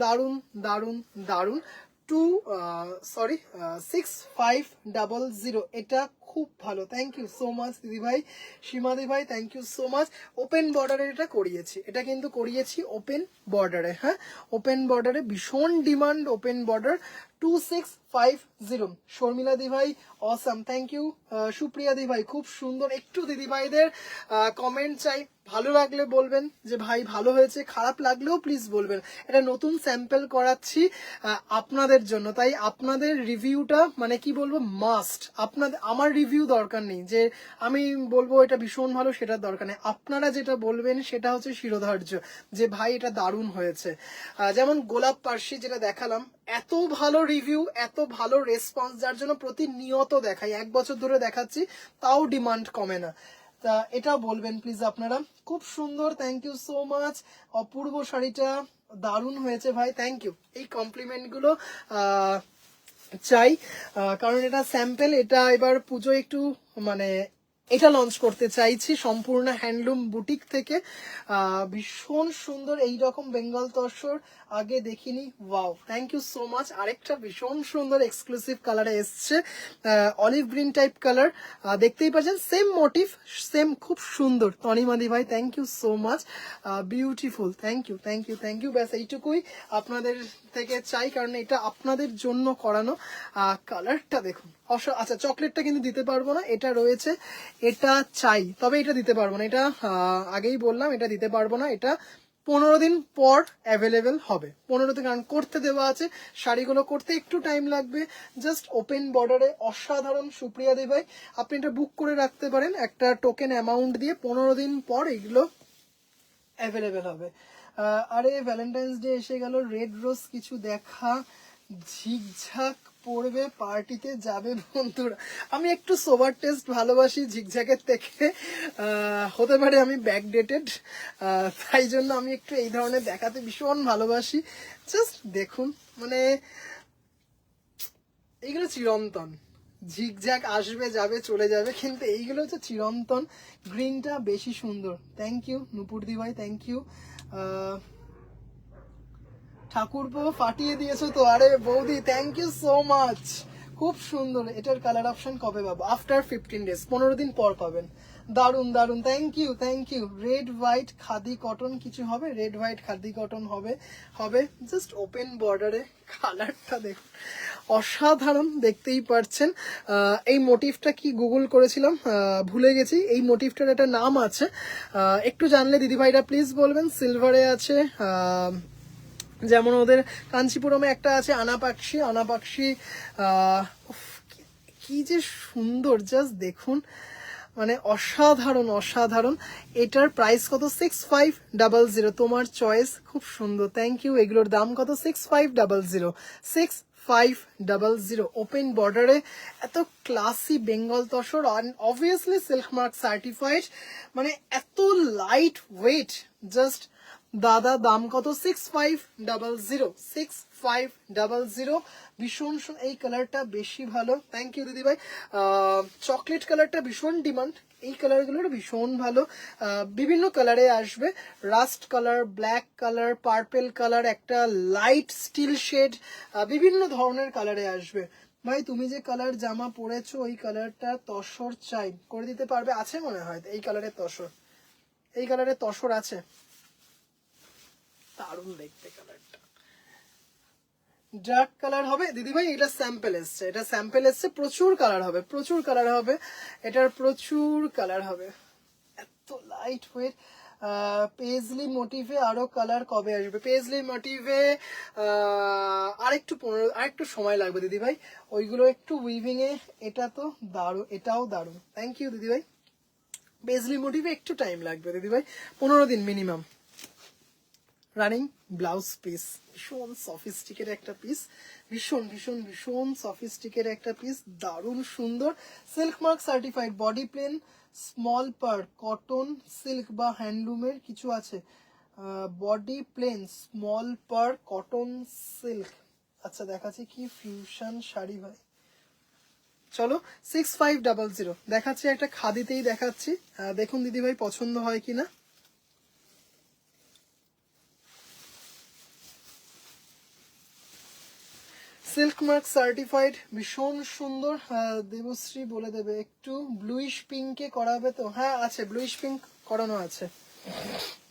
দারুণ দারুণ দারুণ। 6500, এটা খুব ভালো। থ্যাংক ইউ সো মাচ দিদিভাই, সীমাদি ভাই, thank you so much. Open বর্ডারে এটা করিয়েছি, এটা কিন্তু করিয়েছি ওপেন বর্ডারে। হ্যাঁ, ওপেন বর্ডারে ভীষণ ডিমান্ড, ওপেন বর্ডার। 2650, শর্মিলা দিভাই অসাম, থ্যাংক ইউ। সুপ্রিয়া দিভাই খুব সুন্দর। একটু দিদিভাইদের কমেন্ট চাই, ভালো লাগলে বলবেন যে ভাই ভালো হয়েছে, খারাপ লাগলেও প্লিজ বলবেন। এটা নতুন স্যাম্পল করাচ্ছি আপনাদের জন্য, তাই আপনাদের রিভিউটা মানে কি বলবো মাস্ট। আপনাদের, আমার রিভিউ দরকার নেই, যে আমি বলবো এটা ভীষণ ভালো সেটার দরকার নেই। আপনারা যেটা বলবেন সেটা হচ্ছে শিরোধার্য, যে ভাই এটা দারুণ হয়েছে। যেমন গোলাপ পার্সি যেটা দেখালাম, এত ভালো রিভিউ, এত ভালো রেসপন্স, যার জন্য প্রতিনিয়ত দেখাই, 1 বছর ধরে দেখাচ্ছি, তাও ডিমান্ড কমে না। তা এটা বলবেন প্লিজ আপনারা। খুব সুন্দর, থ্যাংক ইউ সো মাচ। অপূর্ব শাড়িটা দারুণ হয়েছে ভাই, থ্যাংক ইউ। এই কমপ্লিমেন্ট গুলো চাই, কারণ এটা স্যাম্পল, এটা এবার পুজো একটু মানে এটা লঞ্চ করতে চাইছি সম্পূর্ণ হ্যান্ডলুম বুটিক থেকে। ভীষণ সুন্দর, এইরকম বেঙ্গল তসর আগে দেখিনি। Wow, thank you so much. আরেকটা ভীষণ সুন্দর এক্সক্লুসিভ কালারে এসছে, অলিভ গ্রিন টাইপ কালার, দেখতেই পাচ্ছেন, সেম মোটিভ, সেম, খুব সুন্দর। তনিমাদি ভাই, thank you so much, beautiful, thank you thank you thank you. ব্যাস এইটুকুই আপনাদের থেকে চাই, কারণ এটা আপনাদের জন্য করানো। কালারটা দেখুন, আচ্ছা চকলেটটা কিন্তু দিতে পারবো না, এটা রয়েছে, এটা চাই, তবে এটা দিতে পারবো না। এটা আগেই বললাম, এটা দিতে পারবো না। এটা 15 দিন পর অ্যাভেলেবেল হবে। 15 দিন, কারণ করতে দেওয়া আছে, শাড়িগুলো করতে একটু টাইম লাগবে। জাস্ট ওপেন বর্ডারে অসাধারণ। সুপ্রিয়া দেবাই, আপনি এটা বুক করে রাখতে পারেন একটা টোকেন অ্যামাউন্ট দিয়ে, 15 দিন পর এগুলো অ্যাভেলেবেল হবে। আরে ভ্যালেন্টাইন্স ডে এসে গেল, রেড রোজ কিছু দেখা, ঝিকঝাক পড়বে, পার্টিতে যাবে বন্ধুরা। আমি একটু সোবার টেস্ট ভালোবাসি ঝিকঝাকের থেকে, হতে পারে আমি ব্যাকডেটেড, তাই জন্য আমি একটু এই ধরনের দেখাতে ভীষণ ভালোবাসি। জাস্ট দেখুন, মানে এইগুলো চিরন্তন। ঝিকঝাক আসবে যাবে চলে যাবে, কিন্তু এইগুলো হচ্ছে চিরন্তন। গ্রিনটা বেশি সুন্দর। থ্যাংক ইউ নুপুর দি ভাই, থ্যাংক ইউ। ঠাকুরপো ফাটিয়ে দিয়েছো তো, আরে বৌদি থ্যাংক ইউ সো মাচ, খুব সুন্দর। এটার কালার অপশন কবে পাবো? আফটার 15 ডেজ, 15 দিন পর পাবেন। দারুন দারুন, thank you thank you. Red white khadi cotton কিছু হবে, রেড হোয়াইট খাদি কটন হবে, হবে। জাস্ট ওপেন বর্ডারে কালারটা দেখুন, অসাধারণ, দেখতেই পারছেন। এই মোটিভটা কি গুগল করেছিলাম, ভুলে গেছি। এই মোটিভটার একটা নাম আছে, একটু জানলে দিদিভাইরা প্লিজ বলবেন। সিলভারে আছে, যেমন ওদের কাঞ্চিপুরমে একটা আছে আনাপাক্ষী, আনাপাক্ষী, কি যে সুন্দর, জাস্ট দেখুন, মানে অসাধারণ অসাধারণ। এটার প্রাইস কত? 6500, তোমার চয়েস, খুব সুন্দর, থ্যাংক ইউ। এগুলোর দাম কত? 6500, 6500। ওপেন বর্ডারে এত classy Bengal tussar, obviously silk mark certified, মানে এত লাইট ওয়েট। জাস্ট দাদা দাম কত? 6500, 6500। ভীষণ, এই কালারটা বেশি ভালো, থ্যাংক ইউ দিদি ভাই। চকলেট কালারটা ভীষণ ডিমান্ড, এই কালারগুলোর ভীষণ ভালো। বিভিন্ন কালারে আসবে, rushed colour, black colour, purple colour, একটা লাইট স্টিল শেড, বিভিন্ন ধরনের কালারে আসবে। ভাই তুমি যে কালার জামা পরেছো, ওই কালারটা তসর চাই, করে দিতে পারবে? আছে মনে হয় এই কালারের তসর, এই কালারের তসর আছে, দারুণ দেখতে কালারটা। ডার্ক কালার হবে দিদিভাই, এটা স্যাম্পল এসছে, এটা স্যাম্পল এসছে, প্রচুর কালার হবে, প্রচুর কালার হবে, এটার প্রচুর কালার হবে। এত লাইট ওয়েট, পেজলি মোটিভে আরো কালার কবে আসবে? পেজলি মোটিভে আরেকটু সময় লাগবে দিদি ভাই, ওইগুলো একটু উইভিং এ। এটা তো দারুণ, এটাও দারুণ, থ্যাংক ইউ দিদি ভাই। পেজলি মোটিভে একটু টাইম লাগবে দিদি ভাই, 15 দিন মিনিমাম। রানিং ব্লাউজ পিস, ভীষণ সফিস্টিকের একটা পিস, ভীষণ ভীষণ ভীষণ সফিস্টিকের একটা পিস, দারুণ সুন্দর। Silk mark certified, body plain, small পার, কটন সিল্ক বা হ্যান্ডলুমের কিছু আছে। বডি প্লেন, স্মল পার, কটন সিল্ক। আচ্ছা দেখাচ্ছি কি ফিউশন শাড়ি ভাই, চলো 6500 দেখাচ্ছি, একটা খাদিতেই দেখাচ্ছি, দেখুন দিদি ভাই পছন্দ হয় কিনা। সিল্ক মার্ক সার্টিফাইড, ভীষণ সুন্দর। দেবশ্রী বলে দেবে একটু ব্লুইশ পিঙ্কে করাবে তো? হ্যাঁ আছে, ব্লুইশ পিঙ্ক করানো আছে,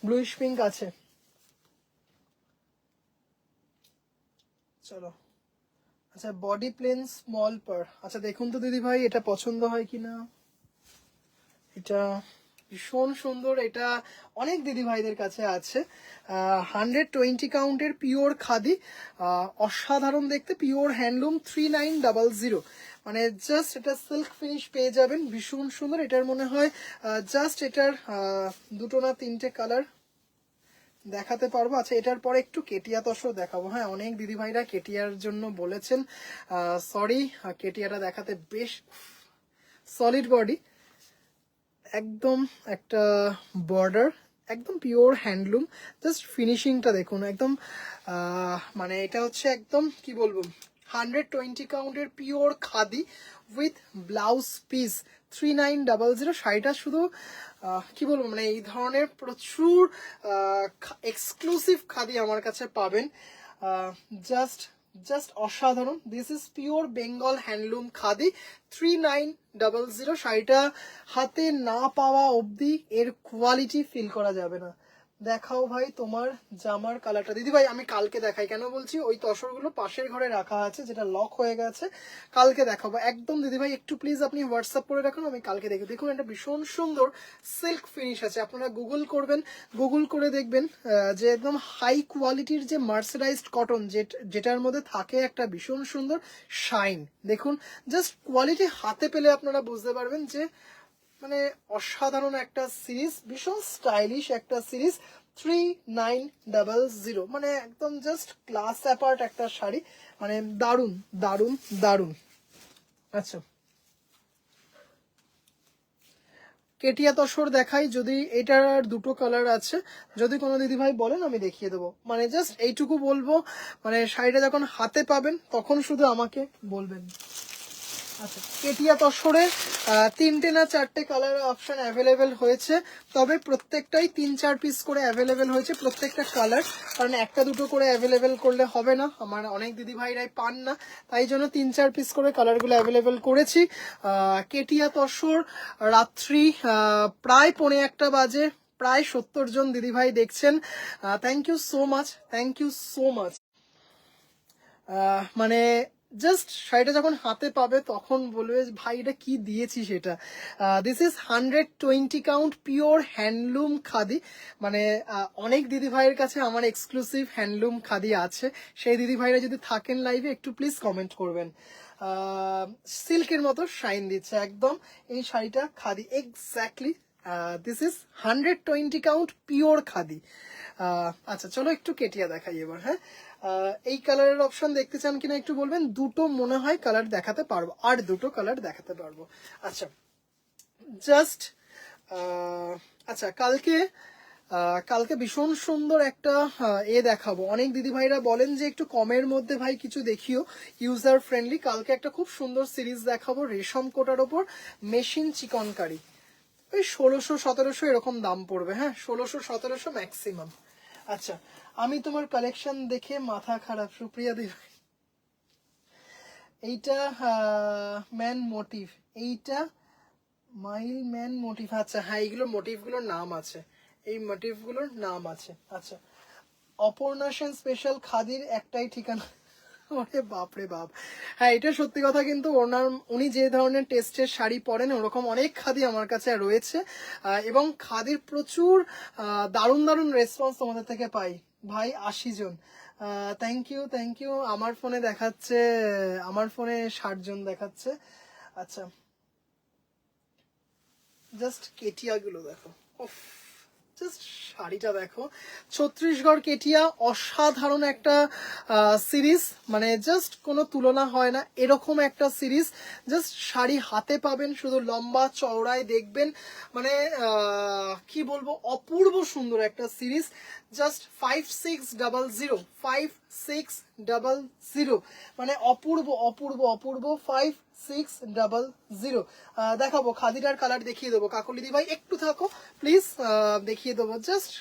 ব্লুইশ পিঙ্ক আছে। চলো আচ্ছা, বডি প্লেন স্মল পার, আচ্ছা দেখুন তো দিদি ভাই এটা পছন্দ হয় কিনা। এটা ভীষণ সুন্দর, এটা অনেক দিদি ভাইদের কাছে আছে। 120 কাউন্টের পিওর খাদি, অসাধারণ দেখতে, পিওর হ্যান্ডলুম, 3900। মানে জাস্ট এটা সিল্ক ফিনিশ পেয়ে যাবেন, ভীষণ সুন্দর। এটার মনে হয় জাস্ট এটার দুটো না তিনটে কালার দেখাতে পারবো। আচ্ছা এটার পরে একটু কেটিয়া তসর দেখাবো। হ্যাঁ অনেক দিদি ভাইরা কেটিয়ার জন্য বলেছেন, সরি, কেটিয়াটা দেখাতে বেশ সলিড বডি, একদম একটা বর্ডার, একদম পিওর হ্যান্ডলুম, জাস্ট ফিনিশিংটা দেখুন একদম। মানে এটা হচ্ছে একদম কি বলবো, 120 কাউন্টের pure khadi with blouse piece, 3900। শাড়িটা শুধু কি বলবো, মানে এই ধরনের প্রচুর এক্সক্লুসিভ খাদি আমার কাছে পাবেন, জাস্ট জাস্ট অসাধারণ। This is pure Bengal handloom khadi, 3900। শাড়িটা হাতে না পাওয়া অবধি এর কোয়ালিটি ফিল করা যাবে না। দেখাও ভাই তোমার জামার কালারটা। দিদি ভাই আমি কালকে দেখাই, কেন বলছি, ওই তসরগুলো পাশের ঘরে রাখা আছে, যেটা লক হয়ে গেছে, কালকে দেখাবো একদম। দিদি ভাই একটু প্লিজ আপনি হোয়াটসঅ্যাপ করে রাখুন, আমি কালকে দেখি। দেখুন একটা ভীষণ সুন্দর সিল্ক ফিনিশ আছে, আপনারা গুগল করবেন, গুগল করে দেখবেন যে একদম হাই কোয়ালিটির যে মার্সারাইজড কটন, যেটার মধ্যে থাকে একটা ভীষণ সুন্দর শাইন। দেখুন জাস্ট কোয়ালিটি হাতে পেলে আপনারা বুঝতে পারবেন যে মানে অসাধারণ একটা সিরিজ, ভীষণ স্টাইলিশ একটা সিরিজ, 3900, মানে একদম জাস্ট ক্লাস অ্যাপার্ট একটা শাড়ি, মানে দারুণ দারুণ দারুণ। আচ্ছা কেটিয়া তসর দেখাই, যদি এটার দুটো কালার আছে, যদি কোনো দিদি ভাই বলেন আমি দেখিয়ে দেবো, মানে জাস্ট এইটুকু বলবো, মানে শাড়িটা যখন হাতে পাবেন তখন শুধু আমাকে বলবেন। আচ্ছা কেটিয়া তসরের 3টে না 4টে কালার অপশন অ্যাভেলেবেল হয়েছে, তবে প্রত্যেকটাই 3-4 পিস করে অ্যাভেলেবেল হয়েছে প্রত্যেকটা কালার, কারণ একটা দুটো করে অ্যাভেলেবেল করলে হবে না, আমার অনেক দিদি ভাইরাই পান না, তাই জন্য 3-4 পিস করে কালারগুলো অ্যাভেলেবেল করেছি। কেটিয়া তসর রাত্রি প্রায় 1:45 বাজে, প্রায় 70 জন দিদি ভাই দেখছেন, thank you so much, thank you so much. মানে জাস্ট শাড়িটা যখন হাতে পাবে তখন বলবে ভাই এটা কি দিয়েছি সেটা। This is 120 count pure handloom khadi, মানে অনেক দিদি ভাইয়ের কাছে আমার এক্সক্লুসিভ হ্যান্ডলুম খাদি আছে, সেই দিদি ভাইরা যদি থাকেন লাইভে একটু প্লিজ কমেন্ট করবেন। সিল্কের মতো শাইন দিচ্ছে একদম এই শাড়িটা, khadi exactly. This is 120 count pure khadi. আচ্ছা চলো একটু কেটিয়া দেখাই এবার। হ্যাঁ এই কালারের অপশন দেখতে চান কিনা একটু বলবেন, দুটো মনে হয় কালার দেখাতে পারবো, আর দুটো কালার দেখাতে পারবো। আচ্ছা জাস্ট আচ্ছা কালকে ভীষণ সুন্দর একটা দেখাবো, অনেক দিদি ভাইরা বলেন যে একটু কমের মধ্যে ভাই কিছু দেখিও ইউজার ফ্রেন্ডলি, কালকে একটা খুব সুন্দর সিরিজ দেখাবো রেশম কোটার ওপর মেশিন চিকনকারি, ওই 1600-1700 এরকম দাম পড়বে, হ্যাঁ 1600-1700 ম্যাক্সিমাম। আচ্ছা আমি তোমার কালেকশন দেখে মাথা খারাপ, সুপ্রিয়া দেবী, এইটা ম্যান মোটিভ, এইটা মাইল ম্যান মোটিভ, আচ্ছা হ্যাঁ এইগুলোর মোটিভগুলোর নাম আছে, এই মোটিভগুলোর নাম আছে। আচ্ছা অপর্ণা সেন স্পেশাল খাদির একটাই ঠিকানা, ওরে বাপ রে বাপ, হ্যাঁ এটা সত্যি কথা। কিন্তু উনি যে ধরনের টেস্টের শাড়ি পরেন ওরকম অনেক খাদি আমার কাছে রয়েছে, এবং খাদির প্রচুর দারুণ দারুণ রেসপন্স তোমাদের থেকে পাই ভাই। 80 জন, থ্যাংক ইউ থ্যাংক ইউ। আমার ফোনে দেখাচ্ছে, আমার ফোনে 60 জন দেখাচ্ছে। আচ্ছা, জাস্ট কেটিয়া গুলো দেখো, উফ, জাস্ট শাড়িটা দেখো। ছত্রিশগড় কেটিয়া অসাধারণ একটা সিরিজ, মানে জাস্ট কোনো তুলনা হয় না এরকম একটা সিরিজ। জাস্ট শাড়ি হাতে পাবেন, শুধু লম্বা চওড়ায় দেখবেন, মানে কি বলবো, অপূর্ব সুন্দর একটা সিরিজ। জাস্ট 5600, 5600, মানে অপূর্ব অপূর্ব অপূর্ব 5600। দেখাবো খাদিটার কালার দেখিয়ে দেবো। কাকলিদি ভাই একটু থাকো প্লিজ, দেখিয়ে দেবো জাস্ট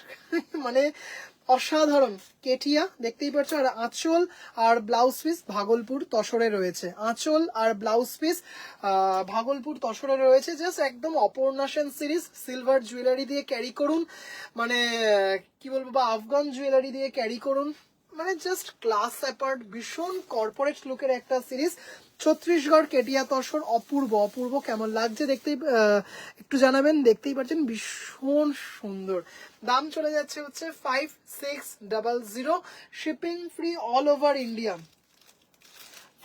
মানে অসাধারণ কেটিয়া, দেখতেই পাচ্ছ। আর আঁচল আর ব্লাউজ পিস ভাগলপুর তসরে রয়েছে, আঁচল আর ব্লাউজ পিস ভাগলপুর তসরে রয়েছে। জাস্ট একদম Aparna Sen series. Silver jewellery দিয়ে ক্যারি করুন, মানে কি বলবো, বা আফগান জুয়েলারি দিয়ে ক্যারি করুন, মানে জাস্ট ক্লাস অ্যাপার্ট, ভীষণ কর্পোরেট লুকের একটা সিরিজ। ছত্রিশগড় কেটিয়া তসর, অপূর্ব অপূর্ব। কেমন লাগছে দেখতেই একটু জানাবেন। দেখতেই পাচ্ছেন ভীষণ সুন্দর। দাম চলে যাচ্ছে হচ্ছে 5600, shipping free all over India.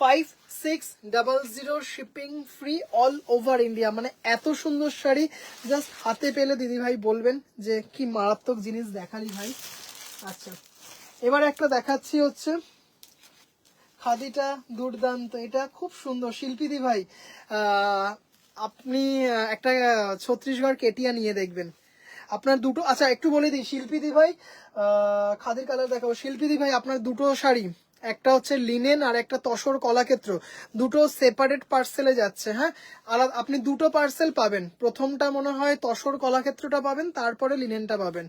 5600 shipping free all over India. মানে এত সুন্দর শাড়ি জাস্ট হাতে পেলে দিদিভাই বলবেন যে কি মারাত্মক জিনিস দেখালি ভাই। আচ্ছা, এবার একটা দেখাচ্ছি হচ্ছে খাদিটা দুর্দান্ত, এটা খুব সুন্দর। শিল্পীদি ভাই আপনি একটা ছত্রিশগড় কেটিয়া নিয়ে দেখবেন, আপনার দুটো। আচ্ছা একটু বলে দিই শিল্পীদি ভাই, খাদির কালার দেখাবো। শিল্পীদি ভাই আপনার দুটো শাড়ি, একটা হচ্ছে লিনেন আর একটা তসর কলাক্ষেত্র, দুটো সেপারেট পার্সেলে যাচ্ছে। হ্যাঁ, আর আপনি দুটো পার্সেল পাবেন। প্রথমটা মনে হয় তসর কলাক্ষেত্রটা পাবেন, তারপরে লিনেনটা পাবেন।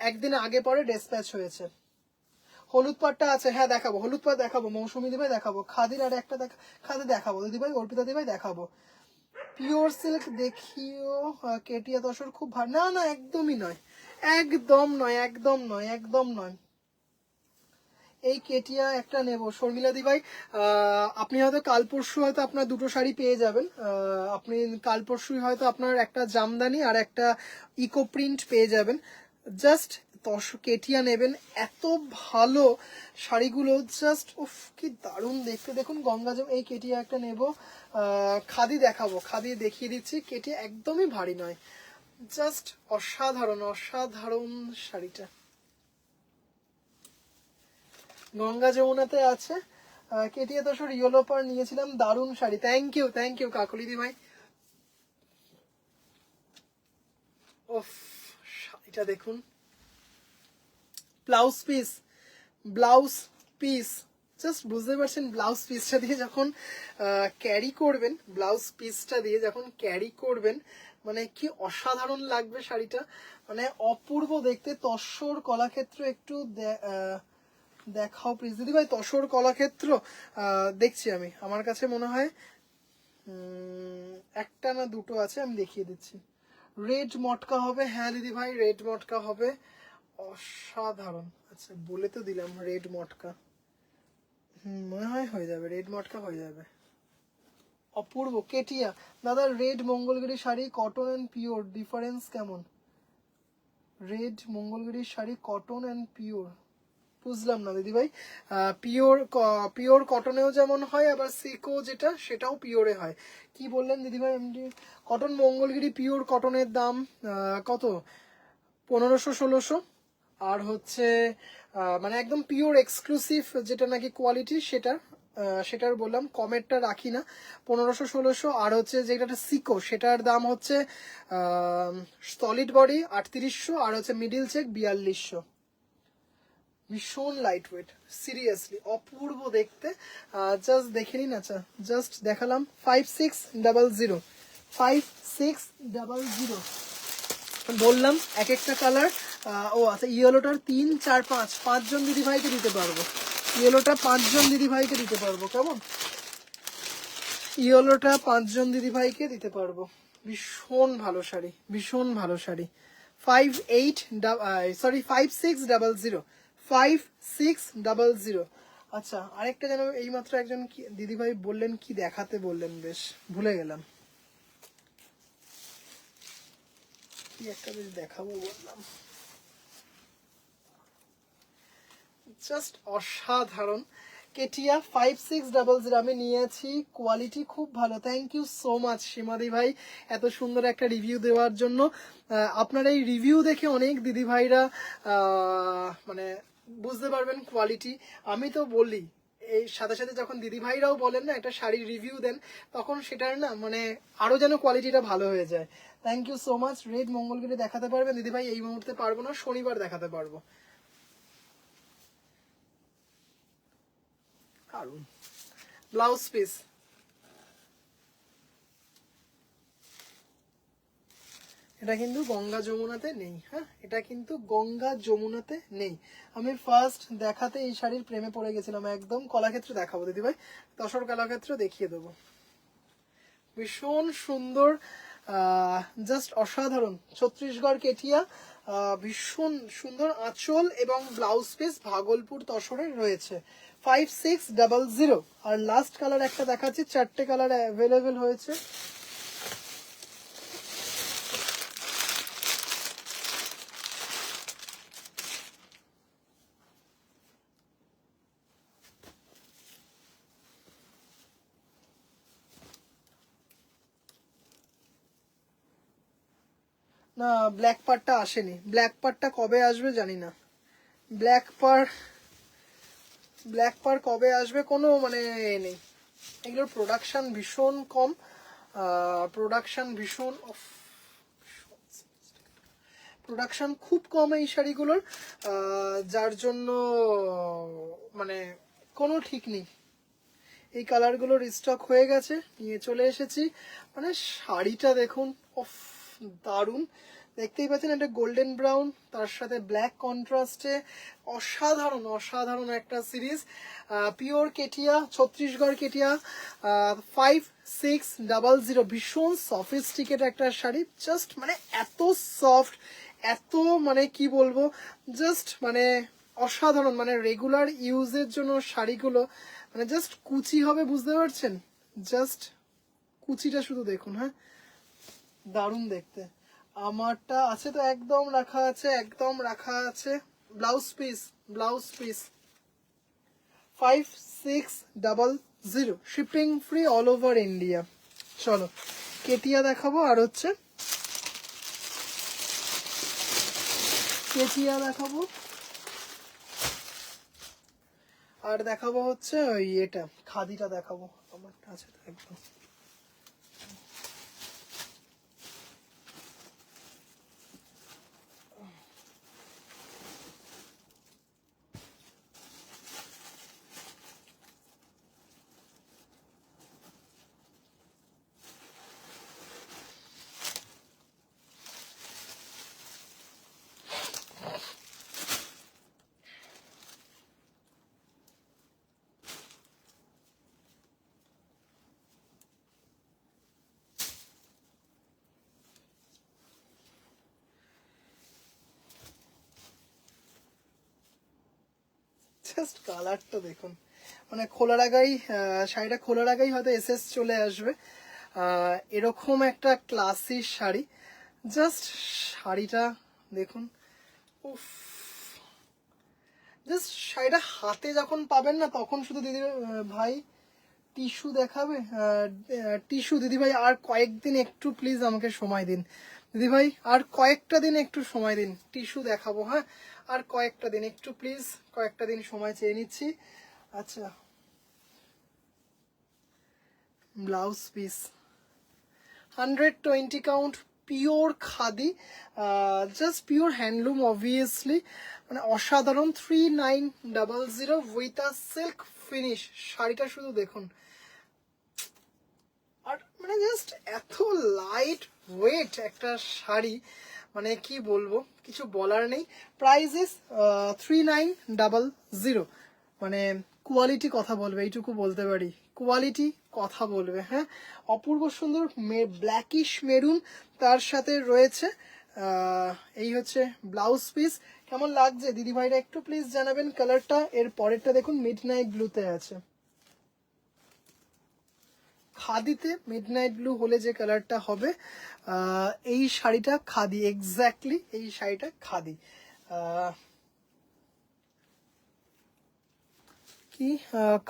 একদিন আগে পরে ডেসপ্যাচ হয়েছে। হলুদ পাটটা আছে, হ্যাঁ দেখাবো, হলুদ পাট দেখাবো, মৌসুমী দিভাই দেখাবো, খাদির আর একটা খাদি দেখাবো, দিদিভাই অর্পিতা দিভাই দেখাবো। পিওর সিল্ক দেখিও, কেটিয়া তসর খুব ভালো। না না একদমই নয়, একদম নয়, একদম নয়, একদম নয়। এই কেটিয়া একটা নেব শর্মিলা দিভাই। আপনি হয়তো কাল পরশু হয়তো আপনার দুটো শাড়ি পেয়ে যাবেন। আপনি কাল পরশু হয়তো আপনার একটা জামদানি আর একটা ইকো প্রিন্ট পেয়ে যাবেন। জাস্ট কেটিয়া নেবেন, এত ভালো শাড়িগুলো, জাস্ট উফ কি দারুণ দেখতে। দেখুন গঙ্গাজম, এই কেটিয়া একটা নেব। খাদি দেখাবো, খাদি দেখিয়ে দিচ্ছি। কেটিয়া একদমই ভারী নয়, জাস্ট অসাধারণ অসাধারণ শাড়িটা। গঙ্গা যমুনাতে আছে। কেটিয়া তসর ইয়েলো পার নিয়েছিলাম, দারুণ শাড়ি। থ্যাংক ইউ কাকলিদি ভাই। ওফ, শাড়িটা দেখুন, blouse piece, blouse piece, just বুঝতে পারছেন ব্লাউজ পিসটা দিয়ে যখন ক্যারি করবেন, ব্লাউজ পিসটা দিয়ে যখন ক্যারি করবেন, মানে কি অসাধারণ লাগবে শাড়িটা, মানে অপূর্ব দেখতে। তসর কলাক্ষেত্র একটু দেখাও প্লিজ দিদি ভাই। তসর কলাক্ষেত্র দেখছি আমি, আমার কাছে মনে হয় একটা না দুটো আছে, আমি দেখিয়ে দিচ্ছি। রেড মটকা হবে, হ্যাঁ দিদি ভাই রেড মটকা হবে, অসাধারণ। আচ্ছা বলে তো দিলাম রেড মটকা, মনে হয় হয়ে যাবে, রেড মটকা হয়ে যাবে। অপূর্ব কেটিয়া দাদা, red Mangalagiri sari cotton and pure, difference কেমন? Red Mangalagiri sari cotton and pure, বুঝলাম না দিদি ভাই। পিওর, পিওর কটনেও যেমন হয়, আবার সিকো যেটা সেটাও পিওরে হয়। কি বললেন দিদি ভাই? কটন মঙ্গলগিরি পিওর কটনের দাম কত? 1500-1600। আর হচ্ছে মানে একদম পিওর এক্সক্লুসিভ যেটা নাকি কোয়ালিটি, সেটার বললাম, কমেরটা রাখি না, 1500-1600। আর হচ্ছে যেটা সিকো সেটার দাম হচ্ছে সলিড বডি 3800, আর হচ্ছে মিডিল চেক 4200। ভীষণ লাইট ওয়েট, সিরিয়াসলি অপূর্ব দেখতে। জাস্ট দেখে নিন। আচ্ছা জাস্ট দেখালাম 5600, 5600 বললাম, এক একটা কালার। ও আচ্ছা, ইয়েলোটার 3, 4, 5, 5 জন দিদি ভাইকে দিতে পারবো। ইয়েলোটা 5 জন দিদি ভাইকে দিতে পারবো, কেমন? ইয়েলোটা 5 জন দিদি ভাইকে দিতে পারবো। ভীষণ ভালো শাড়ি, ভীষণ ভালো শাড়ি। 5600, 5600। আচ্ছা, আরেকটা যেন এইমাত্র একজন দিদিভাই বললেন, কি দেখাতে বললেন, বেশ ভুলে গেলাম, কি একটা বেশ দেখাবো বললাম, জাস্ট অসাধারণ। কেটিয়া 5600 আমি নিয়েছি, কোয়ালিটি খুব ভালো। থ্যাংক ইউ সো মাচ সীমাদি ভাই এত সুন্দর একটা রিভিউ দেওয়ার জন্য। আপনার এই রিভিউ দেখে অনেক দিদি ভাইরা মানে বুঝতে পারবেন কোয়ালিটি। আমি তো বলি, এই সাথে সাথে যখন দিদি ভাইরাও বলেন না একটা শাড়ির রিভিউ দেন, তখন সেটার না মানে আরো যেন কোয়ালিটিটা ভালো হয়ে যায়। Thank you so much. Red Mangalagiri দেখাতে পারবেন দিদি ভাই? এই মুহূর্তে পারবো না, শনিবার দেখাতে পারবো। কারণ ব্লাউজ পিস, এটা কিন্তু গঙ্গা যমুনাতে নেই। হ্যাঁ, এটা কিন্তু গঙ্গা যমুনাতে নেই। আমি ফার্স্ট দেখাতে এই শাড়ির প্রেমে পড়ে গেছিলাম একদম। কলাক্ষেত্র দেখাবো দিদিভাই, তসর কলাক্ষেত্র দেখিয়ে দেবো। ভীষণ সুন্দর, জাস্ট অসাধারণ। ছত্তিশগড় কেটিয়া, ভীষণ সুন্দর আঁচল এবং ব্লাউজ পিস ভাগলপুর তসরের রয়েছে। 5600। আর লাস্ট কালার একটা দেখাচ্ছি, 4টে কালার অ্যাভেলেবেল হয়েছে। না, ব্ল্যাক পার্টটা আসেনি। ব্ল্যাক পার্টটা কবে আসবে জানি না। ব্ল্যাক পার কবে আসবে কোনো মানে নেই। এগুলোর প্রোডাকশন ভীষণ কম, প্রোডাকশন খুব কম এই শাড়িগুলোর, যার জন্য মানে কোনো ঠিক নেই। এই কালারগুলো রিস্টক হয়ে গেছে, নিয়ে চলে এসেছি। মানে শাড়িটা দেখুন, অফ দারুণ। দেখতেই পাচ্ছেন এটা গোল্ডেন ব্রাউন, তার সাথে ব্ল্যাক কন্ট্রাস্টে অসাধারণ অসাধারণ একটা সিরিজ। পিওর কেটিয়া, ছত্তিশগড় কেটিয়া, 5600। ভীষণ সফিস্টিকেট একটা শাড়ি, জাস্ট মানে এত সফট, এত মানে কি বলবো, জাস্ট মানে অসাধারণ। মানে রেগুলার ইউজের জন্য শাড়িগুলো মানে জাস্ট কুচি হবে, বুঝতে পারছেন? জাস্ট কুচিটা শুধু দেখুন। হ্যাঁ, দারুণ দেখতে। আমারটা আছে তো, একদম রাখা আছে, একদম রাখা আছে। Blouse piece 5600, shipping free all over India. চলো কেটিয়া দেখাবো, আর হচ্ছে কেটিয়া দেখাবো, আর দেখাবো হচ্ছে ওই এটা খাদিটা দেখাবো। আমারটা আছে তো একদম। জাস্ট কালারটা দেখুন, মানে খোলার আগেই শাড়িটা খোলার আগেই হয়তো এসএস চলে আসবে। এরকম একটা ক্লাসি শাড়ি, জাস্ট শাড়িটা দেখুন। উফ, জাস্ট শাড়িটা হাতে যখন পাবেন না, তখন শুধু দিদি ভাই টিস্যু দেখাবে। টিস্যু দিদি ভাই আর কয়েকদিন একটু প্লিজ আমাকে সময় দিন দিদি ভাই, আর কয়েকটা দিন একটু সময় দিন, টিস্যু দেখাবো। হ্যাঁ, আর কয়েকটা দিন একটু প্লিজ, কয়েকটা দিন সময় চেয়ে নিচ্ছি। আচ্ছা, blouse piece 120 count, pure khadi, just pure handloom obviously. মানে অসাধারণ। 3900 উইথ আ সিল্ক ফিনিশ। শাড়িটা শুধু দেখুন, আর মানে জাস্ট এত লাইট ওয়েট একটা শাড়ি, মানে কি বলবো, কিছু বলার নেই। Price is 3900। মানে কোয়ালিটি কথা বলবে, এইটুকু বলতে পারি, কোয়ালিটি কথা বলবে। হ্যাঁ, অপূর্ব সুন্দর ব্ল্যাকিশ মেরুন, তার সাথে রয়েছে এই হচ্ছে ব্লাউজ পিস। কেমন লাগছে দিদি ভাইরা একটু প্লিজ জানাবেন কালারটা। এর পরেরটা দেখুন মিডনাইট ব্লুতে আছে, খাদিতে মিডনাইট ব্লু হলে যে কালারটা হবে, এই শাড়িটা খাদি, এক্স্যাক্টলি এই শাড়িটা খাদি। কি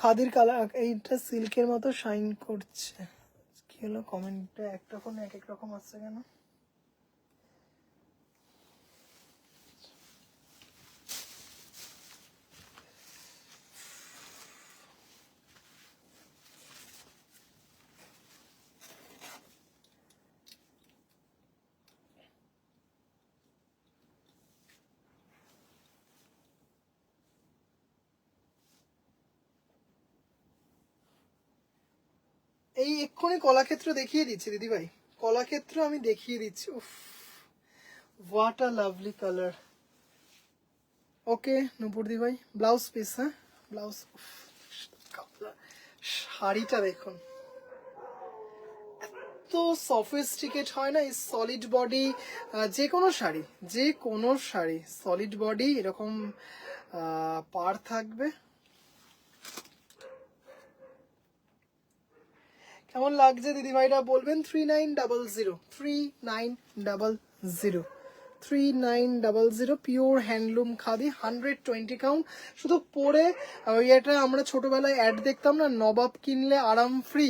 খাদির কালার, এইটা সিল্কের মতো শাইন করছে। কি হলো কমেন্টটা একটা ফোন এক এক রকম আসছে কেন? এই এক্ষুনি কলাক্ষেত্র দেখিয়ে দিচ্ছি দিদিভাই, কলাক্ষেত্র আমি দেখিয়ে দিচ্ছি। উফ, হোয়াট আ লাভলি কালার। ওকে নূপুর দিদিভাই, ব্লাউজ পিস, হ্যাঁ ব্লাউজ। শাড়িটা দেখুন, তো সফিস্টিকেট হয় না এই সলিড বডি, যে কোনো শাড়ি, যে কোনো শাড়ি সলিড বডি এরকম পার থাকবে। কেমন লাগছে দিদি ভাইরা বলবেন। 3900, 3900, 3900 পিওর হ্যান্ডলুম খাদি, 120 কাউন্ট। শুধু পরে ওই এটা আমরা ছোটবেলায় অ্যাড দেখতাম না, নবাব কিনলে আরাম ফ্রি,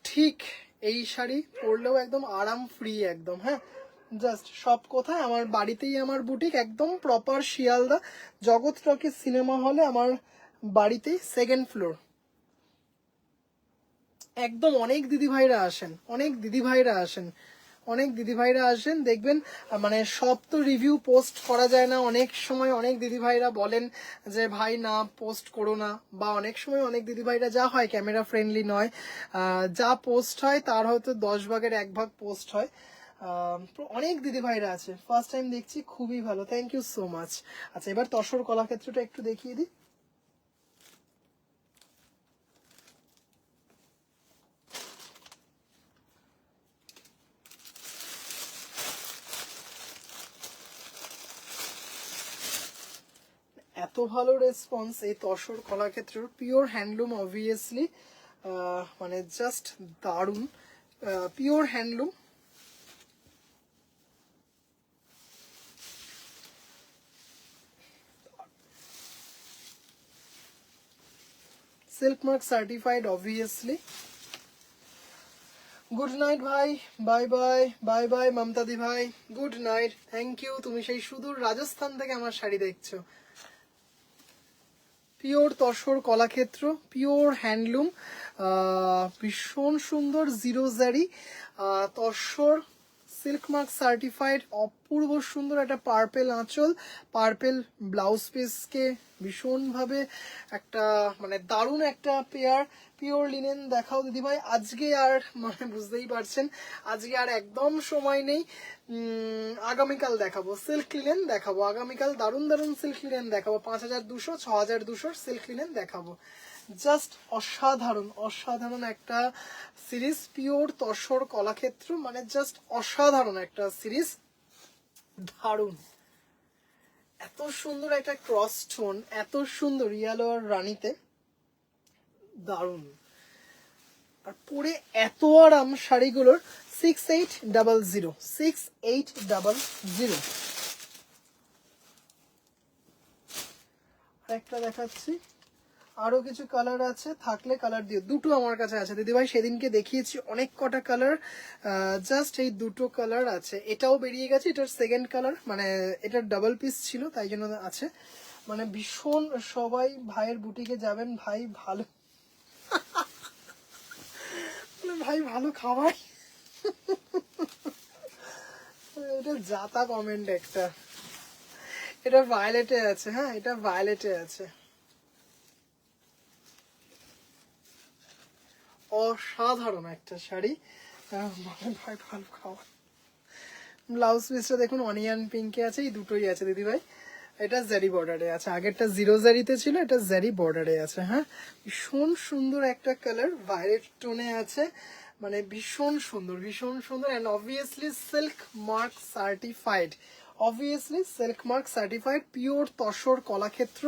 ঠিক এই শাড়ি পরলেও একদম আরাম ফ্রি একদম। হ্যাঁ, জাস্ট সব কোথায়, আমার বাড়িতেই আমার বুটিক, একদম প্রপার শিয়ালদা জগৎ টকিজ সিনেমা হলে আমার বাড়িতেই, 2nd ফ্লোর একদম। অনেক দিদি ভাইরা আসেন, অনেক দিদি ভাইরা আসেন, অনেক দিদি ভাইরা আসেন দেখবেন। মানে সব তো রিভিউ পোস্ট করা যায় না, অনেক সময় অনেক দিদি ভাইরা বলেন যে ভাই না পোস্ট করো না, বা অনেক সময় অনেক দিদি ভাইরা যা হয় ক্যামেরা ফ্রেন্ডলি নয়, যা পোস্ট হয় তার হয়তো 10 ভাগের 1 ভাগ পোস্ট হয়। অনেক দিদি ভাইরা আছে, ফার্স্ট টাইম দেখছি, খুবই ভালো, থ্যাংক ইউ সো মাচ। আচ্ছা এবার তসর কলাক্ষেত্রটা একটু দেখিয়ে দিই। এত ভালো রেসপন্স এই তসর কলাক্ষেত্রের, পিওর হ্যান্ডলুম অবভিয়াসলি, মানে জাস্ট দারুণ, pure handloom. Silk mark certified obviously. Good night ভাই, বাই বাই, বাই বাই মমতাদি ভাই, গুড নাইট, থ্যাংক ইউ। তুমি সেই সুদূর রাজস্থান থেকে আমার শাড়ি দেখছো। Pure tussar Kalakshetra, pure handloom, ভীষণ সুন্দর, জিরো জারি, তসর সিল্ক মার্ক সার্টিফাইড, অপূর্ব সুন্দর একটা পার্পেল আঁচল, পার্পেল ব্লাউজ পিসকে ভীষণভাবে একটা মানে দারুণ একটা পেয়ার। পিওর লিনেন দেখাও দিদিভাই, আজকে আর মানে বুঝতেই পারছেন আজকে আর একদম সময় নেই, আগামীকাল দেখাবো সিল্ক লিনেন, দেখাবো আগামীকাল দারুণ দারুণ সিল্ক লিনেন দেখাবো, 5200, 6200 সিল্ক লিনেন দেখাবো। জাস্ট অসাধারণ, অসাধারণ একটা সিরিজ, পিওর তসর কলাক্ষেত্র, মানে জাস্ট অসাধারণ একটা সিরিজ, দারুণ। এত সুন্দর একটা ক্রস টোন, এত সুন্দর ইয়েলো আর রানীতে, দারুণ। আর পরে এত আরাম শাড়িগুলোর। 6800, 6800। একটা দেখাচ্ছি, আরো কিছু কালার আছে, থাকলে কালার দিও। দুটো আমার কাছে আছে দিদিভাই, সেদিনকে দেখিয়েছি অনেক কটা কালার, জাস্ট এই দুটো কালার আছে। এটাও বেরিয়ে গেছে, এটার 2nd কালার, মানে এটার ডাবল পিস ছিল তাই জন্য আছে। মানে ভীষণ, সবাই ভাইয়ের বুটিকে যাবেন, ভাই ভালো ভাই ভালো খাবার। এটা জাতা কমেন্ট একটা। এটা ভায়োলেটে আছে, হ্যাঁ এটা ভায়োলেটে আছে, অসাধারণ একটা শাড়ি, ভাই ভালো খাওয়া। ব্লাউজ পিসটা দেখুন অনিয়ন পিঙ্কে আছে, এই দুটোই আছে দিদি ভাই। এটা জারি বর্ডারে আছে, আগেরটা জিরো জারিতে ছিল, এটা জারি বর্ডারে আছে। হ্যাঁ, ভীষণ সুন্দর একটা কালার, ভায়োলেট টোনে আছে, মানে ভীষণ সুন্দর, ভীষণ সুন্দর। And obviously silk mark certified, obviously silk mark certified, pure tussar Kalakshetra.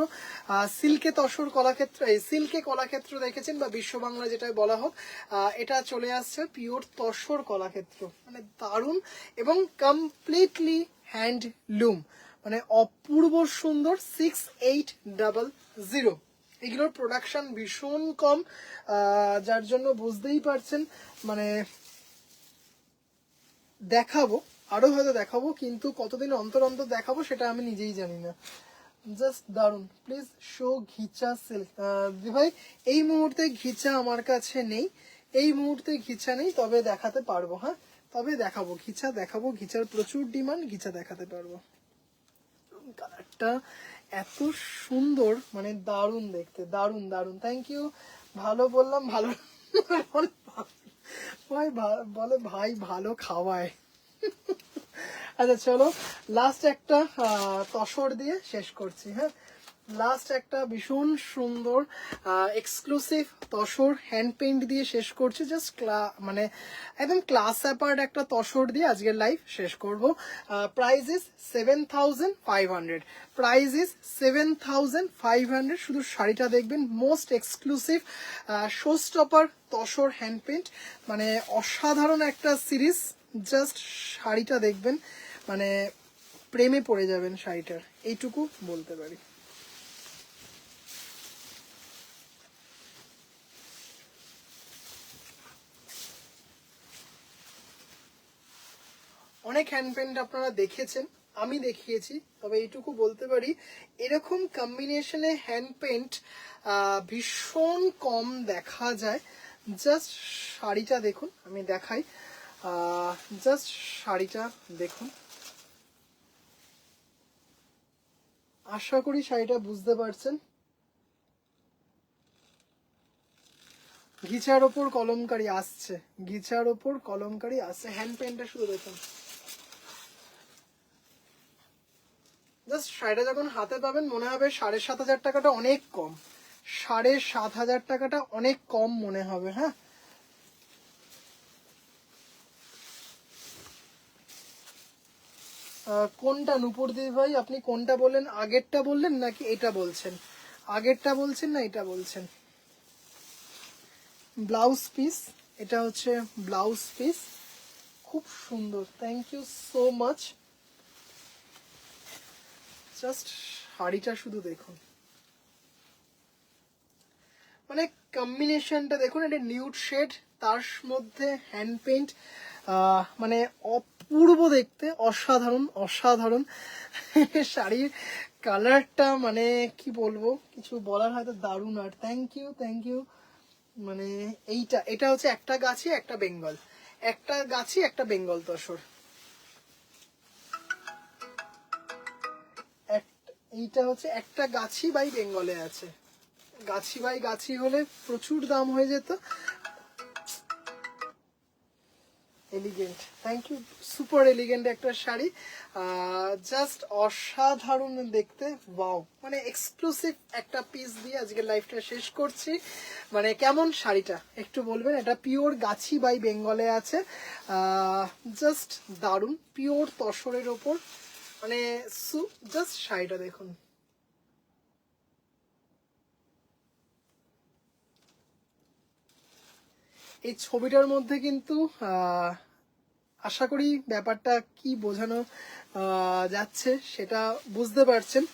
সিল্কে তসর কলাক্ষেত্র, এই সিল্কে কলাক্ষেত্র দেখেছেন বা বিশ্ব বাংলা যেটা বলা হোক, এটা চলে আসছে পিওর তসর কলাক্ষেত্র। মানে দারুণ এবং কমপ্লিটলি হ্যান্ডলুম, মানে অপূর্ব সুন্দর। 6800। এগুলোর প্রোডাকশন ভীষণ কম, যার জন্য বুঝতেই পারছেন। মানে দেখাবো, আরো হয়তো দেখাবো, কিন্তু কতদিন অন্তর অন্তর দেখাবো সেটা আমি নিজেই জানি না। জাস্ট দারুন। Please show ghicha silk. ভাই এই মুহূর্তে ঘিচা আমার কাছে নেই, এই মুহূর্তে ঘিচা নেই, তবে দেখাতে পারবো। হ্যাঁ, তবে দেখাবো, ঘিচা দেখাবো, ঘিচার প্রচুর ডিমান্ড, ঘিচা দেখাতে পারবো। কালারটা এত সুন্দর, মানে দারুণ দেখতে, দারুণ দারুণ। Thank you. ভালো বললাম, ভালো ভাই বলে ভাই ভালো খাওয়ায়। আচ্ছা চলো, লাস্ট একটা তসর দিয়ে শেষ করছি। হ্যাঁ, লাস্ট একটা ভীষণ সুন্দর এক্সক্লুসিভ তসর হ্যান্ড পেইন্ট দিয়ে শেষ করছি। জাস্ট মানে একদম ক্লাস অ্যাপার্ট একটা তসর দিয়ে আজকের লাইভ শেষ করব। Price is 7500, price is 7500। শুধু শাড়িটা দেখবেন, most exclusive show stopper tussar hand paint, মানে অসাধারণ একটা সিরিজ। জাস্ট শাড়িটা দেখবেন, মানে প্রেমে পড়ে যাবেন শাড়িটার, এইটুকু বলতে পারি। অনেক হ্যান্ড পেন্ট আপনারা দেখেছেন, আমি দেখিয়েছি, তবে এইটুকু বলতে পারি এরকম কম্বিনেশনে হ্যান্ড পেন্ট ভীষণ কম দেখা যায়। জাস্ট শাড়িটা দেখুন, আমি দেখাই, জাস্ট শাড়িটা দেখুন। আশা করি শাড়িটা বুঝতে পারছেন। ঘিচার ওপর কলমকারি আসছে, ঘিচার ওপর কলমকারি আসছে। হ্যান্ড পেন্টটা শুধু দেখুন, জাস্ট শাড়িটা যখন হাতে পাবেন মনে হবে 7500 টাকাটা অনেক কম, 7500 টাকাটা অনেক কম মনে হবে। হ্যাঁ, কোনটা নূপুর দি ভাই, আপনি কোনটা বললেন? আগেরটা বললেন নাকি এটা বলছেন? আগেরটা বলছেন না এটা বলছেন? ব্লাউজ পিস, এটা হচ্ছে ব্লাউজ পিস, খুব সুন্দর। Thank you so much. Just শাড়িটা শুধু দেখুন, মানে কম্বিনেশনটা দেখুন, এটা নিউড শেড, তার মধ্যে হ্যান্ড পেইন্ট, মানে অপূর্ব দেখতে, অসাধারণ অসাধারণ। শাড়ির কালারটা মানে কি বলবো, কিছু বলার হয়তো দারুণ। আর থ্যাংক ইউ, থ্যাংক ইউ। মানে এটা হচ্ছে একটা গাছি একটা বেঙ্গল, একটা গাছি একটা বেঙ্গল তসর। এইটা হচ্ছে একটা গাছি বাই বেঙ্গলে আছে, গাছি বাই গাছি হলে প্রচুর দাম হয়ে যেত। Elegant, thank you. Super elegant একটা শাড়ি, জাস্ট অসাধারণ দেখতে, ওয়াও। মানে এক্সক্লুসিভ একটা পিস দিয়ে আজকের লাইফটা শেষ করছি। মানে কেমন শাড়িটা একটু বলবেন? এটা পিওর গাছি বাই বেঙ্গলে আছে, জাস্ট দারুণ, পিওর তসরের ওপর, মানে জাস্ট শাড়িটা দেখুন। এই ছবিটার মধ্যে কিন্তু আশা করি ব্যাপারটা কি বোঝানো যাচ্ছে সেটা বুঝতে পারছেন।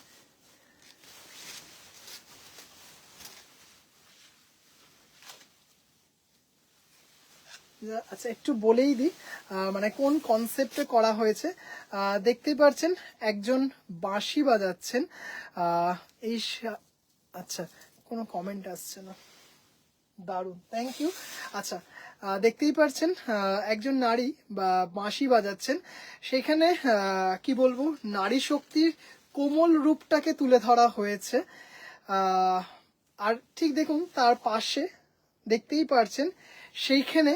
আচ্ছা একটু বলেই দিই, মানে কোন কনসেপ্টে করা হয়েছে। দেখতেই পাচ্ছেন একজন বাঁশি বাজাচ্ছেন, এই আচ্ছা কোনো কমেন্ট আসছে না, দারুণ, থ্যাংক ইউ। আচ্ছা, দেখতেই পাচ্ছেন একজন নারী বা বাঁশি বাজাচ্ছেন, সেখানে কি বলবো, নারী শক্তির কোমল রূপটাকে তুলে ধরা হয়েছে। আর ঠিক দেখুন তার পাশে দেখতেই পারছেন সেইখানে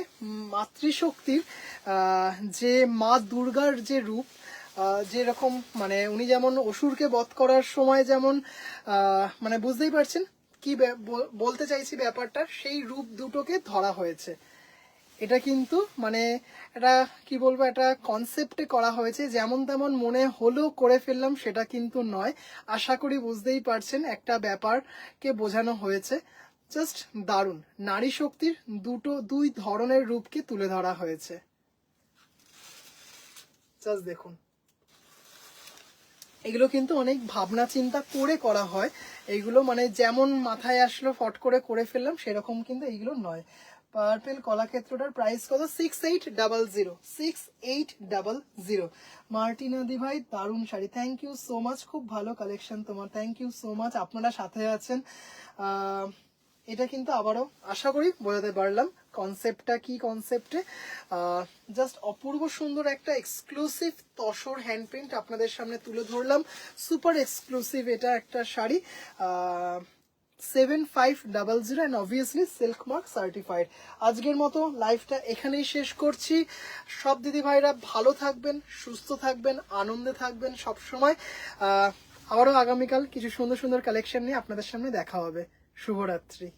মাতৃশক্তির যে মা দুর্গার যে রূপ, যেরকম মানে উনি যেমন অসুরকে বধ করার সময় যেমন মানে বুঝতেই পারছেন কি বলতে চাইছি ব্যাপারটা, সেই রূপ দুটোকে ধরা হয়েছে। এটা কিন্তু মানে এটা কি বলবো, এটা কনসেপ্টে করা হয়েছে, যেমন তেমন মনে হলেও করে ফেললাম সেটা কিন্তু নয়। আশা করি বুঝতেই পারছেন একটা ব্যাপারকে বোঝানো হয়েছে। জাস্ট দারুণ, নারী শক্তির দুই ধরনের রূপকে তুলে ধরা হয়েছে। জাস্ট দেখুন, এগুলো কিন্তু অনেক ভাবনা চিন্তা করে করা হয়। এইগুলো মানে যেমন মাথায় আসলো ফট করে করে ফেললাম সেরকম কিন্তু এইগুলো নয়। পার্পেল কলাক্ষেত্রটার প্রাইস কত? 6800, 6800। মার্টিনাদি ভাই দারুণ শাড়ি, থ্যাংক ইউ সো মাচ, খুব ভালো কালেকশন তোমার, থ্যাংক ইউ সো মাচ, আপনারা সাথে আছেন। এটা কিন্তু আবারও আশা করি বোঝাতে পারলাম কনসেপ্টটা কি কনসেপ্টে। জাস্ট অপূর্ব সুন্দর একটা এক্সক্লুসিভ তসর হ্যান্ড প্রিন্ট আপনাদের সামনে তুলে ধরলাম, সুপার এক্সক্লুসিভ এটা একটা sari. 7500 and obviously silk mark certified. আজকের মতো লাইভটা এখানেই শেষ করছি। সব দিদি ভাইরা ভালো থাকবেন, সুস্থ থাকবেন, আনন্দে থাকবেন সব সময়। আবারও আগামীকাল কিছু সুন্দর সুন্দর কালেকশন নিয়ে আপনাদের সামনে দেখা হবে। শুভরাত্রি।